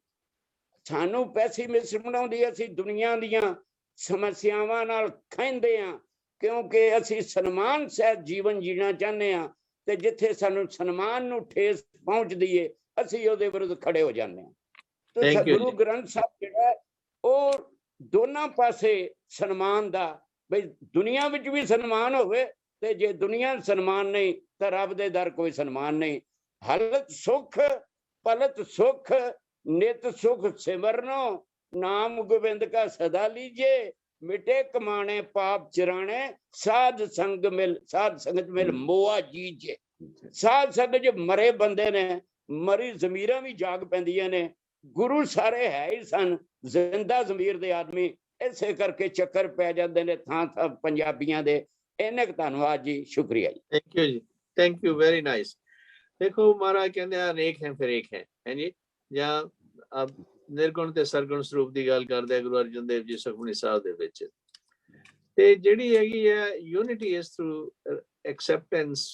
ਸਾਨੂੰ ਪੈਸੀਮਿਸਟ ਬਣਾਉਂਦੀ। ਅਸੀਂ ਦੁਨੀਆ ਦੀਆਂ ਸਮੱਸਿਆਵਾਂ ਨਾਲ ਖਹਿੰਦੇ ਹਾਂ ਕਿਉਂਕਿ ਅਸੀਂ ਸਨਮਾਨ ਸਹਿਤ ਜੀਵਨ ਜੀਣਾ ਚਾਹੁੰਦੇ ਹਾਂ, ਤੇ ਜਿੱਥੇ ਸਾਨੂੰ ਸਨਮਾਨ ਨੂੰ ਠੇਸ ਪਹੁੰਚਦੀ ਹੈ ਅਸੀਂ ਉਹਦੇ ਵਿਰੁੱਧ ਖੜੇ ਹੋ ਜਾਂਦੇ ਹਾਂ। ਤੇ ਗੁਰੂ ਗ੍ਰੰਥ ਸਾਹਿਬ ਜਿਹੜਾ ਉਹ ਦੋਨਾਂ ਪਾਸੇ ਸਨਮਾਨ ਦਾ, ਬਈ ਦੁਨੀਆ ਵਿੱਚ ਵੀ ਸਨਮਾਨ ਹੋਵੇ, ਤੇ ਜੇ ਦੁਨੀਆ ਸਨਮਾਨ ਨਹੀਂ ਤਾਂ ਰੱਬ ਦੇ ਦਰ ਕੋਈ ਸਨਮਾਨ ਨਹੀਂ। ਹਲਤ ਸੁਖ ਪਲਤ ਸੁਖ ਨਿਤ ਸੁਖ ਸਿਮਰਨੋ, ਨਾਮ ਗੋਬਿੰਦ ਕਾ ਸਦਾ ਲੀਜੇ, ਮਿਟੇ ਕਮਾਣੇ ਪਾਪ ਚਰਾਣੇ, ਸਾਧ ਸੰਗ ਮਿਲ ਮੋਆ ਜੀਜੇ। ਸਾਧ ਸੰਗ ਚ ਮਰੇ ਬੰਦੇ ਨੇ, ਮਰੀ ਜ਼ਮੀਰਾਂ ਵੀ ਜਾਗ ਪੈਂਦੀਆਂ ਨੇ। ਗੁਰੂ ਸਾਰੇ ਹੈ ਹੀ ਸਨ ਜ਼ਿੰਦਾ ਜ਼ਮੀਰ ਦੇ ਆਦਮੀ, ਇਸੇ ਕਰਕੇ ਚੱਕਰ ਪੈ ਜਾਂਦੇ ਨੇ ਥਾਂ ਥਾਂ ਪੰਜਾਬੀਆਂ ਦੇ। ਇੰਨੇ ਕੁ ਧੰਨਵਾਦ ਜੀ, ਸ਼ੁਕਰੀਆ ਜੀ। ਥੈਂਕ ਯੂ ਜੀ, ਥੈਂਕ ਯੂ, ਵੈਰੀ ਨਾਈਸ। ਦੇਖੋ ਮਹਾਰਾਜ ਕਹਿੰਦੇ ਆ ਅਨੇਕ ਹੈ ਫਿਰ ਇੱਕ ਹੈ ਜੀ। ਜਾਂ ਨਿਰਗੁਣ ਤੇ ਸਰਗੁਣ ਸਰੂਪ ਦੀ ਗੱਲ ਕਰਦੇ ਗੁਰੂ ਅਰਜਨ ਦੇਵ ਜੀ ਸੁਖਮਨੀ ਸਾਹਿਬ ਦੇ ਵਿੱਚ। ਤੇ ਜਿਹੜੀ ਹੈਗੀ ਹੈ unity is through acceptance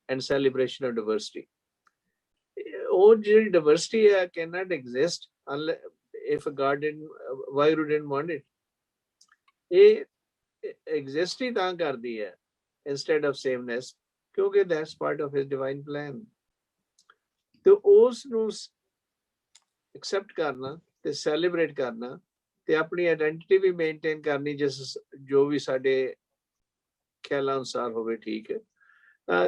and celebration of diversity. ਉਹ ਜਿਹੜੀ ਡਾਇਵਰਸਿਟੀ ਹੈ can not exist if God Vaheguru didn't want it. ਇਹ ਐਗਜ਼ਿਸਟ ਹੀ ਤਾਂ ਕਰਦੀ ਹੈ instead of sameness ਕਿਉਂਕਿ that's part of his divine plan. ਤੇ ਉਸ ਨੂੰ ਐਕਸੈਪਟ ਕਰਨਾ ਤੇ ਸੈਲੀਬ੍ਰੇਟ ਕਰਨਾ ਤੇ ਆਪਣੀ ਆਇਡੈਂਟੀਟੀ ਵੀ ਮੇਨਟੇਨ ਕਰਨੀ, ਜਿਸ ਜੋ ਵੀ ਸਾਡੇ ਖਿਆਲਾਂ ਅਨੁਸਾਰ ਹੋਵੇ, ਠੀਕ ਹੈ।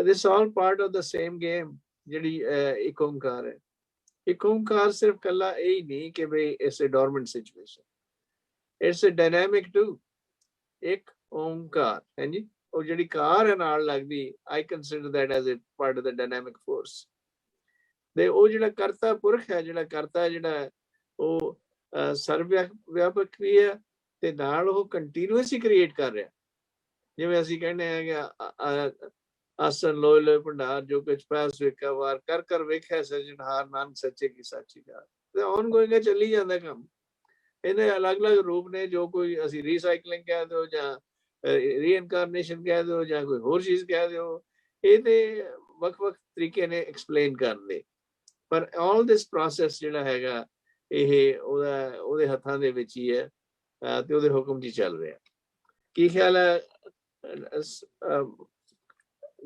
this all part of the same game ਜਿਹੜੀ ਇੱਕ ਓਮਕਾਰ ਹੈ। ਇੱਕ ਓਂਕਾਰ ਸਿਰਫ ਕੱਲਾ ਇਹ ਹੀ ਨਹੀਂ ਕਿ ਬਈ it's a dormant situation, it's a dynamic too. Ik Onkar ਹੈ ਜੀ, ਉਹ ਜਿਹੜੀ ਕਾਰ ਹੈ ਨਾਲ ਲੱਗਦੀ, I consider that as a part of the dynamic force. ਤੇ ਉਹ ਜਿਹੜਾ ਕਰਤਾ ਪੁਰਖ ਹੈ, ਜਿਹੜਾ ਕਰਤਾ ਜਿਹੜਾ ਉਹ ਸਰਵ ਵਿਆਪਕ ਵੀ ਹੈ ਤੇ ਨਾਲ ਉਹ ਕੰਟੀਨਿਊਸ ਹੀ ਕ੍ਰੀਏਟ ਕਰ ਰਿਹਾ। ਜਿਵੇਂ ਅਸੀਂ ਕਹਿੰਦੇ ਹਾਂ ਕਿ ਆਸਨ ਲੋਏ ਲੋਏ ਭੰਡਾਰ ਜੋ ਕੁਛ ਪੈਸ ਵੇਖਿਆ ਵਾਰ ਕਰ ਕਰ ਵੇਖਿਆ ਸਜਣਹਾਰ, ਨਾਨਕ ਸੱਚੇ ਕੀ ਸਾਚੀ ਕਾਰ। ਤੇ ਔਨ ਗੋਇੰਗ ਚੱਲੀ ਜਾਂਦਾ ਕੰਮ। ਇਹਦੇ ਅਲੱਗ-ਅਲੱਗ ਰੂਪ ਨੇ, ਜੋ ਕੋਈ ਅਸੀਂ ਰੀਸਾਈਕਲਿੰਗ ਕਹਿ ਦਿਓ ਜਾਂ ਰੀਇਨਕਾਰਨੇਸ਼ਨ ਕਹਿ ਦਿਓ ਜਾਂ ਕੋਈ ਹੋਰ ਚੀਜ਼ ਕਹਿ ਦਿਓ, ਇਹਦੇ ਵੱਖ-ਵੱਖ ਤਰੀਕੇ ਨੇ ਐਕਸਪਲੇਨ ਕਰਨ ਦੇ। ਪਰ ਆਲ ਦਿਸ ਪ੍ਰੋਸੈਸ ਜਿਹੜਾ ਹੈਗਾ ਇਹ ਉਹਦੇ ਹੱਥਾਂ ਦੇ ਵਿੱਚ ਹੀ ਹੈ ਤੇ ਉਹਦੇ ਹੁਕਮ 'ਚ ਚੱਲ ਰਿਹਾ। ਕੀ ਖਿਆਲ ਹੈ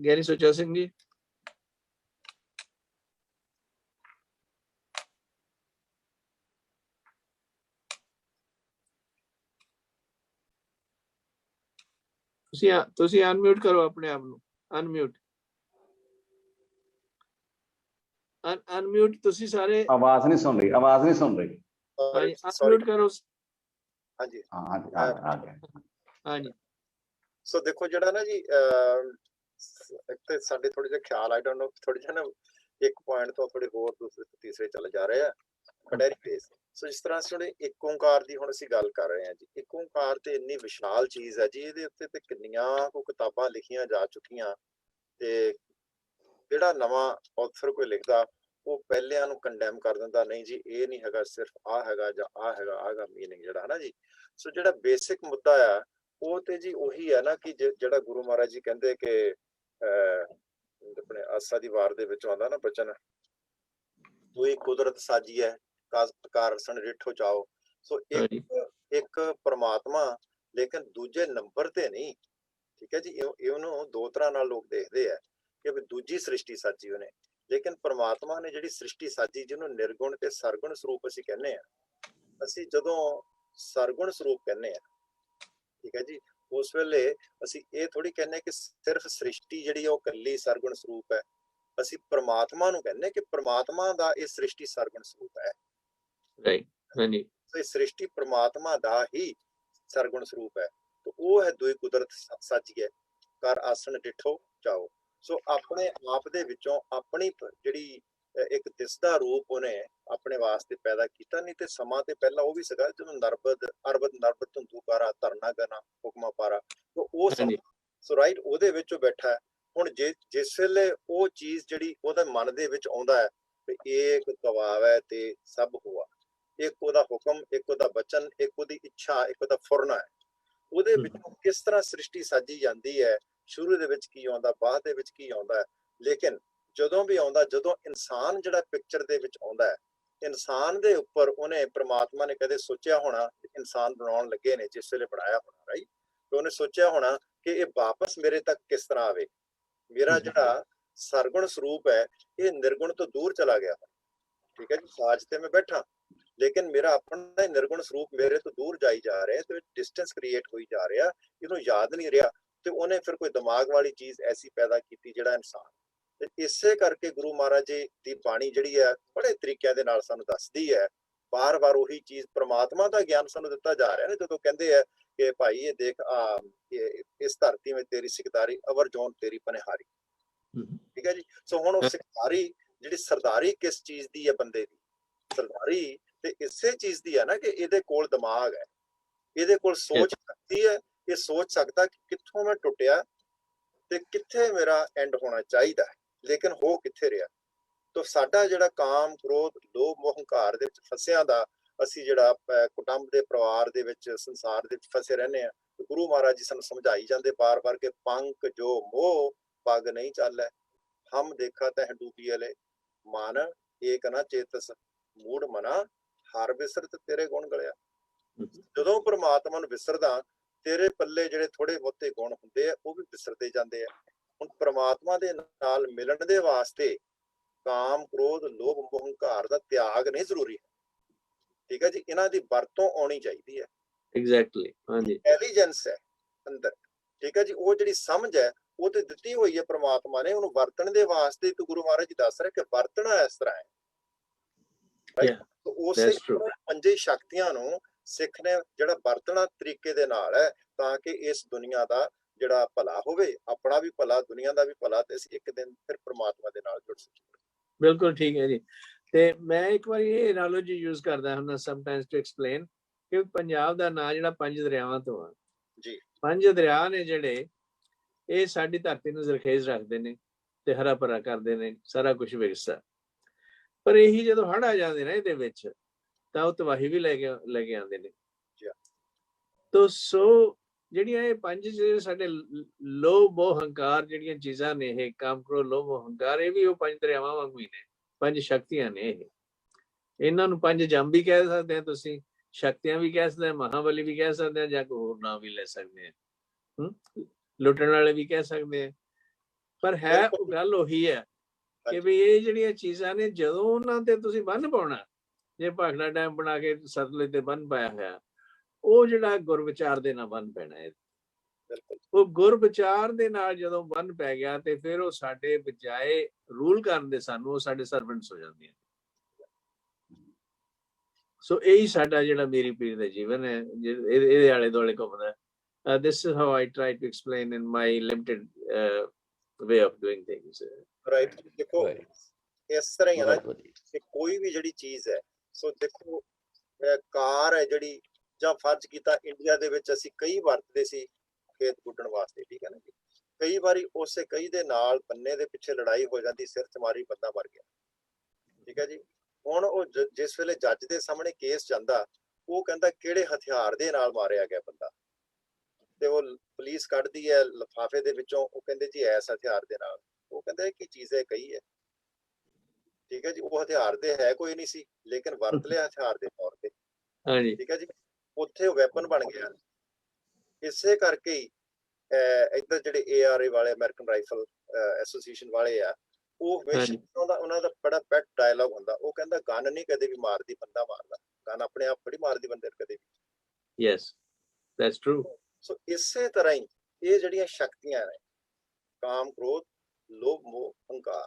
ਗਿਆਨੀ ਸੁੱਚਾ ਸਿੰਘ ਜੀ? ਤੁਸੀਂ ਅਨਮਿਊਟ ਕਰੋ ਆਪਣੇ ਆਪ ਨੂੰ, ਅਨਮਿਊਟ ਅਨਮਿਊਟ। ਤੁਸੀਂ ਸਾਰੇ ਆਵਾਜ਼ ਨਹੀਂ ਸੁਣ ਰਹੀ, ਆਵਾਜ਼ ਨਹੀਂ ਸੁਣ ਰਹੀ। ਅਨਮਿਊਟ ਕਰੋ। ਹਾਂਜੀ ਹਾਂਜੀ। ਸੋ ਦੇਖੋ ਜਿਹੜਾ ਨਾ ਜੀ ਇੱਕ ਤੇ ਸਾਡੇ ਥੋੜੇ ਜਿਹੇ ਖਿਆਲ, ਆਈ ਡੋਨਟ ਨੋ, ਥੋੜੇ ਜਿਹਾ ਨਾ ਇੱਕ ਪੁਆਇੰਟ ਤੋਂ ਥੋੜੇ ਹੋਰ ਦੂਸਰੇ ਤੀਸਰੇ ਚੱਲ ਜਾ ਰਹੇ ਆ। ਸੋ ਜਿਸ ਤਰ੍ਹਾਂ ਅਸੀਂ ਇੱਕ ਓਂਕਾਰ ਦੀ ਹੁਣ ਅਸੀਂ ਗੱਲ ਕਰ ਰਹੇ ਹਾਂ ਜੀ, ਇੱਕ ਓਂਕਾਰ ਤੇ ਇੰਨੀ ਵਿਸ਼ਾਲ ਚੀਜ਼ ਹੈ ਜੀ, ਇਹਦੇ ਉੱਤੇ ਤੇ ਕਿੰਨੀਆਂ ਕੁ ਕਿਤਾਬਾਂ ਲਿਖੀਆਂ ਜਾ ਚੁੱਕੀਆਂ। ਤੇ ਜਿਹੜਾ ਨਵਾਂ ਆਥਰ ਕੋਈ ਲਿਖਦਾ ਉਹ ਪਹਿਲਿਆਂ ਨੂੰ ਕੰਡੈਮ ਕਰ ਦਿੰਦਾ, ਨਹੀਂ ਜੀ ਇਹ ਨਹੀਂ ਹੈਗਾ, ਸਿਰਫ ਆਹ ਹੈਗਾ ਜਾਂ ਆਹ ਹੈਗਾ ਮੀਨਿੰਗ ਜਿਹੜਾ ਹੈ ਨਾ ਜੀ। ਸੋ ਜਿਹੜਾ ਬੇਸਿਕ ਮੁੱਦਾ ਆ ਉਹ ਤੇ ਜੀ ਉਹੀ ਹੈ ਨਾ ਕਿ ਜਿਹੜਾ ਗੁਰੂ ਮਹਾਰਾਜ ਜੀ ਕਹਿੰਦੇ ਕਿ ਆਪਣੇ ਆਸਾ ਦੀ ਵਾਰ ਦੇ ਵਿੱਚ ਆਉਂਦਾ ਨਾ ਬਚਨ, ਤੂੰ ਹੀ ਕੁਦਰਤ ਸਾਜੀ ਹੈ ਕਾਰ ਸਣ ਰਿਠੋ ਚਾਓ। ਸੋ ਇੱਕ ਪਰਮਾਤਮਾ, ਲੇਕਿਨ ਦੂਜੇ ਨੰਬਰ ਤੇ ਨਹੀਂ। ਠੀਕ ਹੈ ਜੀ, ਇਹਨੂੰ ਦੋ ਤਰ੍ਹਾਂ ਨਾਲ ਲੋਕ ਦੇਖਦੇ ਆ ਕਿ ਵੀ ਦੂਜੀ ਸ੍ਰਿਸ਼ਟੀ ਸਾਜੀ ਉਹਨੇ, ਲੇਕਿਨ ਪਰਮਾਤਮਾ ਨੇ ਜਿਹੜੀ ਸ੍ਰਿਸ਼ਟੀ ਸਾਜੀ, ਜਿਹਨੂੰ ਨਿਰਗੁਣ ਤੇ ਸਰਗੁਣ ਸਰੂਪ ਅਸੀਂ ਕਹਿੰਦੇ ਆ। ਅਸੀਂ ਜਦੋਂ ਸਰਗੁਣ ਸਰੂਪ ਕਹਿੰਦੇ ਆ, ਠੀਕ ਹੈ ਜੀ, ਉਸ ਵੇਲੇ ਅਸੀਂ ਇਹ ਥੋੜੀ ਕਹਿੰਦੇ ਕਿ ਸਿਰਫ ਸ੍ਰਿਸ਼ਟੀ ਜਿਹੜੀ ਉਹ ਇਕੱਲੀ ਸਰਗੁਣ ਸਰੂਪ ਹੈ। ਅਸੀਂ ਪ੍ਰਮਾਤਮਾ ਨੂੰ ਕਹਿੰਦੇ ਕਿ ਪ੍ਰਮਾਤਮਾ ਦਾ ਇਹ ਸ੍ਰਿਸ਼ਟੀ ਸਰਗੁਣ ਸਰੂਪ ਹੈ। ਇਹ ਸ੍ਰਿਸ਼ਟੀ ਪ੍ਰਮਾਤਮਾ ਦਾ ਹੀ ਸਰਗੁਣ ਸਰੂਪ ਹੈ। ਤੇ ਉਹ ਹੈ ਦੁਈ ਕੁਦਰਤ ਸਾਜੀਏ ਕਰ ਆਸਣ ਡਿਠੋ ਜਾਓ। ਸੋ ਆਪਣੇ ਆਪ ਦੇ ਵਿੱਚੋਂ ਆਪਣੀ ਜਿਹੜੀ ਇੱਕ ਦਿਸਦਾ ਰੂਪ ਉਹਨੇ ਆਪਣੇ ਵਾਸਤੇ ਪੈਦਾ ਕੀਤਾ। ਨਹੀਂ ਤੇ ਸਮਾਂ ਤੇ ਪਹਿਲਾਂ ਉਹ ਵੀ ਸੀਗਾ ਜਦੋਂ ਨਰਬਦ ਧੁੰਦੂਕਾਰਾ ਧਰਨਾ ਗਨਾ ਹੁਕਮਾ ਪਾਰਾ, ਉਹ ਸਮਾਂ। ਸੋ ਰਾਈਟ, ਉਹਦੇ ਵਿੱਚ ਉਹ ਬੈਠਾ ਹੈ। ਹੁਣ ਜਿਸ ਵੇਲੇ ਉਹ ਚੀਜ਼ ਜਿਹੜੀ ਉਹਦੇ ਮਨ ਦੇ ਵਿੱਚ ਆਉਂਦਾ ਹੈ ਵੀ ਇੱਕ ਕਵਾਵ ਹੈ ਤੇ ਸਭ ਹੋਆ, ਇੱਕ ਉਹਦਾ ਹੁਕਮ, ਇੱਕ ਉਹਦਾ ਬਚਨ, ਇੱਕ ਉਹਦੀ ਇੱਛਾ, ਇੱਕ ਉਹਦਾ ਫੁਰਨਾ ਹੈ। ਉਹਦੇ ਵਿੱਚੋਂ ਕਿਸ ਤਰ੍ਹਾਂ ਸ੍ਰਿਸ਼ਟੀ ਸਾਜੀ ਜਾਂਦੀ ਹੈ, ਸ਼ੁਰੂ ਦੇ ਵਿੱਚ ਕੀ ਆਉਂਦਾ, ਬਾਅਦ ਦੇ ਵਿੱਚ ਕੀ ਆਉਂਦਾ। ਲੇਕਿਨ ਜਦੋਂ ਵੀ ਆਉਂਦਾ, ਜਦੋਂ ਇਨਸਾਨ ਜਿਹੜਾ ਪਿਕਚਰ ਦੇ ਵਿੱਚ ਆਉਂਦਾ ਹੈ, ਇਨਸਾਨ ਦੇ ਉੱਪਰ ਉਹਨੇ ਪ੍ਰਮਾਤਮਾ ਨੇ ਕਦੇ ਸੋਚਿਆ ਹੋਣਾ, ਇਨਸਾਨ ਬਣਾਉਣ ਲੱਗੇ ਨੇ ਜਿਸ ਵੇਲੇ ਬਣਾਇਆ ਹੋਣਾ, ਰਾਈਟ, ਤੇ ਉਹਨੇ ਸੋਚਿਆ ਹੋਣਾ ਕਿ ਇਹ ਵਾਪਸ ਮੇਰੇ ਤੱਕ ਕਿਸ ਤਰ੍ਹਾਂ ਆਵੇ। ਮੇਰਾ ਜਿਹੜਾ ਸਰਗੁਣ ਸਰੂਪ ਹੈ ਇਹ ਨਿਰਗੁਣ ਤੋਂ ਦੂਰ ਚਲਾ ਗਿਆ। ਠੀਕ ਹੈ ਜੀ, ਸਾਜ ਤੇ ਮੈਂ ਬੈਠਾ, ਲੇਕਿਨ ਮੇਰਾ ਆਪਣਾ ਨਿਰਗੁਣ ਸਰੂਪ ਮੇਰੇ ਤੋਂ ਦੂਰ ਜਾਈ ਜਾ ਰਿਹਾ ਤੇ ਡਿਸਟੈਂਸ ਕ੍ਰੀਏਟ ਹੋਈ ਜਾ ਰਿਹਾ, ਇਹਨੂੰ ਯਾਦ ਨਹੀਂ ਰਿਹਾ। ਤੇ ਉਹਨੇ ਫਿਰ ਕੋਈ ਦਿਮਾਗ ਵਾਲੀ ਚੀਜ਼ ਐਸੀ ਪੈਦਾ ਕੀਤੀ ਜਿਹੜਾ ਇਨਸਾਨ। ਤੇ ਇਸੇ ਕਰਕੇ ਗੁਰੂ ਮਹਾਰਾਜ ਜੀ ਦੀ ਬਾਣੀ ਜਿਹੜੀ ਹੈ ਬੜੇ ਤਰੀਕਿਆਂ ਦੇ ਨਾਲ ਸਾਨੂੰ ਦੱਸਦੀ ਹੈ, ਬਾਰ-ਬਾਰ ਉਹੀ ਚੀਜ਼, ਪ੍ਰਮਾਤਮਾ ਦਾ ਗਿਆਨ ਸਾਨੂੰ ਦਿੱਤਾ ਜਾ ਰਿਹਾ ਨਾ। ਜਦੋਂ ਕਹਿੰਦੇ ਆ ਕਿ ਭਾਈ ਇਹ ਦੇਖ ਇਸ ਧਰਤੀ ਵਿੱਚ ਤੇਰੀ ਸਿਕਦਾਰੀ, ਅਵਰ ਜੋਨ ਤੇਰੀ ਪਨਿਹਾਰੀ। ਠੀਕ ਹੈ ਜੀ, ਸੋ ਹੁਣ ਉਹ ਸਿਕਦਾਰੀ ਜਿਹੜੀ ਸਰਦਾਰੀ ਕਿਸ ਚੀਜ਼ ਦੀ ਹੈ, ਬੰਦੇ ਦੀ ਸਰਦਾਰੀ ਤੇ ਇਸੇ ਚੀਜ਼ ਦੀ ਹੈ ਨਾ ਕਿ ਇਹਦੇ ਕੋਲ ਦਿਮਾਗ ਹੈ, ਇਹਦੇ ਕੋਲ ਸੋਚ ਸ਼ਕਤੀ ਹੈ। ਇਹ ਸੋਚ ਸਕਦਾ ਕਿ ਕਿੱਥੋਂ ਮੈਂ ਟੁੱਟਿਆ ਤੇ ਕਿੱਥੇ ਮੇਰਾ ਐਂਡ ਹੋਣਾ ਚਾਹੀਦਾ ਹੈ, ਲੇਕਿਨ ਹੋ ਕਿੱਥੇ ਰਿਹਾ। ਤਾਂ ਸਾਡਾ ਜਿਹੜਾ ਕਾਮ, ਕ੍ਰੋਧ, ਲੋਭ, ਮੋਹ, ਹੰਕਾਰ ਦੇ ਵਿੱਚ ਫਸਿਆ ਦਾ, ਅਸੀਂ ਜਿਹੜਾ ਕੁਟੁੰਬ ਦੇ ਪਰਿਵਾਰ ਦੇ ਵਿੱਚ ਸੰਸਾਰ ਦੇ ਵਿੱਚ ਫਸੇ ਰਹਿੰਦੇ ਹਾਂ। ਗੁਰੂ ਮਹਾਰਾਜ ਜੀ ਸਾਨੂੰ ਸਮਝਾਈ ਜਾਂਦੇ ਬਾਰ-ਬਾਰ ਕਿ ਪੰਕ ਜੋ ਮੋਹ ਪੱਗ ਨਹੀਂ ਚਾਲੈ, ਹਮ ਦੇਖਾ ਤਹਿ ਡੂਬੀ ਵਾਲੇ ਮਨ ਏਕ ਨਾ ਚੇਤਸ, ਮੂੜ ਮਨਾ ਹਰ ਵਿਸਰਤ ਤੇਰੇ ਗੁਣ ਗਲਿਆ। ਜਦੋਂ ਪ੍ਰਮਾਤਮਾ ਨੂੰ ਵਿਸਰਦਾ, ਤੇਰੇ ਪੱਲੇ ਜਿਹੜੇ ਥੋੜੇ ਬਹੁਤੇ ਗੁਣ ਹੁੰਦੇ ਆ ਉਹ ਵੀ ਵਿਸਰਦੇ ਜਾਂਦੇ ਆ। ਹੁਣ ਪ੍ਰਮਾਤਮਾ ਦੇ ਨਾਲ ਮਿਲਣ ਦੇ ਵਾਸਤੇ ਕਾਮ, ਕ੍ਰੋਧ, ਲੋਭ, ਮੋਹ, ਹੰਕਾਰ ਦਾ ਤਿਆਗ ਨਹੀਂ ਜ਼ਰੂਰੀ ਹੈ। ਠੀਕ ਹੈ ਜੀ, ਇਹਨਾਂ ਦੀ ਵਰਤੋਂ ਆਉਣੀ ਚਾਹੀਦੀ ਹੈ। ਐਗਜ਼ੈਕਟਲੀ, ਹਾਂਜੀ, ਇੰਟੈਲੀਜੈਂਸ ਹੈ ਅੰਦਰ। ਠੀਕ ਹੈ ਜੀ, ਉਹ ਜਿਹੜੀ ਸਮਝ ਹੈ ਉਹ ਤੇ ਦਿੱਤੀ ਹੋਈ ਹੈ ਪ੍ਰਮਾਤਮਾ ਨੇ, ਉਹਨੂੰ ਵਰਤਣ ਦੇ ਵਾਸਤੇ। ਤੇ ਗੁਰੂ ਮਹਾਰਾਜ ਜੀ ਦੱਸ ਰਹੇ ਕਿ ਵਰਤਣਾ ਇਸ ਤਰ੍ਹਾਂ ਹੈ। ਉਸੇ ਪੰਜੇ ਸ਼ਕਤੀਆਂ ਨੂੰ ਸਿੱਖ ਨੇ ਜਿਹੜਾ ਵਰਤਣਾ ਤਰੀਕੇ ਦੇ ਨਾਲ ਹੈ, ਤਾਂ ਕਿ ਇਸ ਦੁਨੀਆ ਦਾ ਜਿਹੜਾ ਭਲਾ ਹੋਵੇ, ਆਪਣਾ ਵੀ ਭਲਾ, ਦੁਨੀਆ ਦਾ ਵੀ ਭਲਾ, ਤੇ ਅਸੀਂ ਇੱਕ ਦਿਨ ਫਿਰ ਪ੍ਰਮਾਤਮਾ ਦੇ ਨਾਲ ਜੁੜ ਸਕੀਏ। ਬਿਲਕੁਲ ਠੀਕ ਹੈ ਜੀ। ਤੇ ਮੈਂ ਇੱਕ ਵਾਰੀ ਇਹ ਐਨਾਲੋਜੀ ਯੂਜ਼ ਕਰਦਾ ਹੁੰਦਾ ਸਮਟਾਈਮਸ ਟੂ ਐਕਸਪਲੇਨ ਕਿ ਪੰਜਾਬ ਦਾ ਨਾਂ ਜਿਹੜਾ ਪੰਜ ਦਰਿਆਵਾਂ ਤੋਂ ਆ ਜੀ, ਪੰਜ ਦਰਿਆ ਨੇ ਜਿਹੜੇ ਇਹ ਸਾਡੀ ਧਰਤੀ ਨੂੰ ਜ਼ਰਖੇਜ਼ ਰੱਖਦੇ ਨੇ ਤੇ ਹਰਾ ਭਰਾ ਕਰਦੇ ਨੇ, ਸਾਰਾ ਕੁਝ ਵਿਕਸਾ। ਪਰ ਇਹੀ ਜਦੋਂ ਹੜ੍ਹ ਆ ਜਾਂਦੇ ਨੇ ਇਹਦੇ ਵਿੱਚ ਤਾਂ ਉਹ ਤਬਾਹੀ ਵੀ ਲੈ ਕੇ ਆਉਂਦੇ ਨੇ। ਤੋ ਸੋ ਜਿਹੜੀਆਂ ਇਹ ਪੰਜ ਸਾਡੇ ਲੋਭ ਮੋਹ ਹੰਕਾਰ ਜਿਹੜੀਆਂ ਚੀਜ਼ਾਂ ਨੇ, ਇਹ ਕਾਮ ਕ੍ਰੋਧ ਲੋਭ ਮੋਹ ਹੰਕਾਰ, ਇਹ ਵੀ ਉਹ ਪੰਜ ਦਰਿਆਵਾਂ ਵਾਂਗੂ ਹੀ ਨੇ, ਪੰਜ ਸ਼ਕਤੀਆਂ ਨੇ। ਇਹਨਾਂ ਨੂੰ ਪੰਜ ਜੰਮ ਵੀ ਕਹਿ ਸਕਦੇ ਆ ਤੁਸੀਂ, ਸ਼ਕਤੀਆਂ ਵੀ ਕਹਿ ਸਕਦੇ ਆ, ਮਹਾਬਲੀ ਵੀ ਕਹਿ ਸਕਦੇ ਆ, ਜਾਂ ਕੋਈ ਹੋਰ ਨਾਮ ਵੀ ਲੈ ਸਕਦੇ ਆ, ਲੁੱਟਣ ਵਾਲੇ ਵੀ ਕਹਿ ਸਕਦੇ ਆ। ਪਰ ਹੈ ਉਹ ਗੱਲ ਉਹੀ ਹੈ ਕਿ ਵੀ ਇਹ ਜਿਹੜੀਆਂ ਚੀਜ਼ਾਂ ਨੇ, ਜਦੋਂ ਉਹਨਾਂ ਤੇ ਤੁਸੀਂ ਬੰਨ੍ਹ ਪਾਉਣਾ, ਜੇ ਭਾਖੜਾ ਡੈਮ ਬਣਾ ਕੇ ਸਤਲੁਜ ਤੇ ਬੰਨ੍ਹ ਪਾਇਆ ਹੋਇਆ, ਉਹ ਜਿਹੜਾ ਗੁਰ ਵਿਚਾਰ ਦੇ ਨਾਲ ਬੰਨ੍ਹ ਪੈਣਾ ਹੈ। ਉਹ ਗੁਰ ਵਿਚਾਰ ਦੇ ਨਾਲ ਜਦੋਂ ਬੰਨ੍ਹ ਪੈ ਗਿਆ ਤੇ ਫਿਰ ਉਹ ਸਾਡੇ ਬਜਾਏ ਰੂਲ ਕਰਨ ਦੇ ਸਾਨੂੰ ਉਹ ਸਾਡੇ ਸਰਵੈਂਟਸ ਹੋ ਜਾਂਦੀਆਂ। ਸੋ ਇਹੀ ਸਾਡਾ ਜਿਹੜਾ ਮੇਰੀ ਪੀੜ੍ਹੀ ਦਾ ਜੀਵਨ ਹੈ, ਇਹਦੇ ਆਲੇ ਦੁਆਲੇ ਘੁੰਮਦਾ। This is how I try to explain in my limited way of doing things. Right. ਦੇਖੋ ਇਸ ਤਰ੍ਹਾਂ ਹੀ ਹੈ ਨਾ ਕਿ ਕੋਈ ਵੀ ਜਿਹੜੀ ਚੀਜ਼ ਹੈ, ਸੋ ਦੇਖੋ ਕਾਰ ਹੈ ਜਿਹੜੀ, ਜਾਂ ਫਰਜ਼ ਕੀਤਾ ਇੰਡੀਆ ਦੇ ਵਿੱਚ ਅਸੀਂ ਕਈ ਵਰਤਦੇ ਸੀ ਖੇਤ ਗੁੱਡਣ ਵਾਸਤੇ, ਠੀਕ ਹੈ ਨਾ ਜੀ। ਕਈ ਵਾਰੀ ਉਸੇ ਕਈ ਦੇ ਨਾਲ ਬੰਨੇ ਦੇ ਪਿੱਛੇ ਲੜਾਈ ਹੋ ਜਾਂਦੀ, ਸਿਰ 'ਚ ਮਾਰੀ, ਬੰਦਾ ਮਰ ਗਿਆ, ਠੀਕ ਹੈ ਜੀ। ਹੁਣ ਉਹ ਜਿਸ ਵੇਲੇ ਜੱਜ ਦੇ ਸਾਹਮਣੇ ਕੇਸ ਜਾਂਦਾ, ਉਹ ਕਹਿੰਦਾ ਕਿਹੜੇ ਹਥਿਆਰ ਦੇ ਨਾਲ ਮਾਰਿਆ ਗਿਆ ਬੰਦਾ, ਤੇ ਉਹ ਪੁਲਿਸ ਕੱਢਦੀ ਹੈ ਲਿਫਾਫੇ ਦੇ ਵਿੱਚੋਂ, ਉਹ ਕਹਿੰਦੇ ਜੀ ਐਸ ਹਥਿਆਰ ਦੇ ਨਾਲ। ਉਹ ਕਹਿੰਦਾ ਕੀ ਚੀਜ਼ ਹੈ, ਕਹੀ ਹੈ, ਠੀਕ ਹੈ ਜੀ। ਉਹ ਹਥਿਆਰ ਤੇ ਹੈ ਕੋਈ ਨਹੀਂ ਸੀ, ਲੇਕਿਨ ਵਰਤ ਲਿਆ ਹਥਿਆਰ ਦੇ ਤੌਰ ਤੇ, ਠੀਕ ਹੈ ਜੀ। ਉੱਥੇ ਉਹ ਵੈਪਨ ਬਣ ਗਿਆ। ਇਸੇ ਕਰਕੇ ਹੀ ਇੱਧਰ ਜਿਹੜੇ ARA ਵਾਲੇ, ਅਮਰੀਕਨ ਰਾਈਫਲ ਐਸੋਸੀਏਸ਼ਨ ਵਾਲੇ ਆ, ਉਹ ਹਮੇਸ਼ਾ ਉਹਨਾਂ ਦਾ ਬੜਾ ਪੈਟ ਡਾਇਲੌਗ ਹੁੰਦਾ, ਉਹ ਕਹਿੰਦਾ ਗਨ ਨਹੀਂ ਕਦੇ ਵੀ ਮਾਰਦੀ, ਬੰਦਾ ਮਾਰਦਾ। ਗਨ ਆਪਣੇ ਆਪ ਬੜੀ ਮਾਰਦੀ ਬੰਦੇ ਨੂੰ ਕਦੇ ਵੀ। Yes, that's true. ਸੋ ਇਸੇ ਤਰ੍ਹਾਂ ਹੀ ਇਹ ਜਿਹੜੀਆਂ ਸ਼ਕਤੀਆਂ ਨੇ, ਕਾਮ ਕ੍ਰੋਧ ਲੋਭ ਮੋਹ ਹੰਕਾਰ,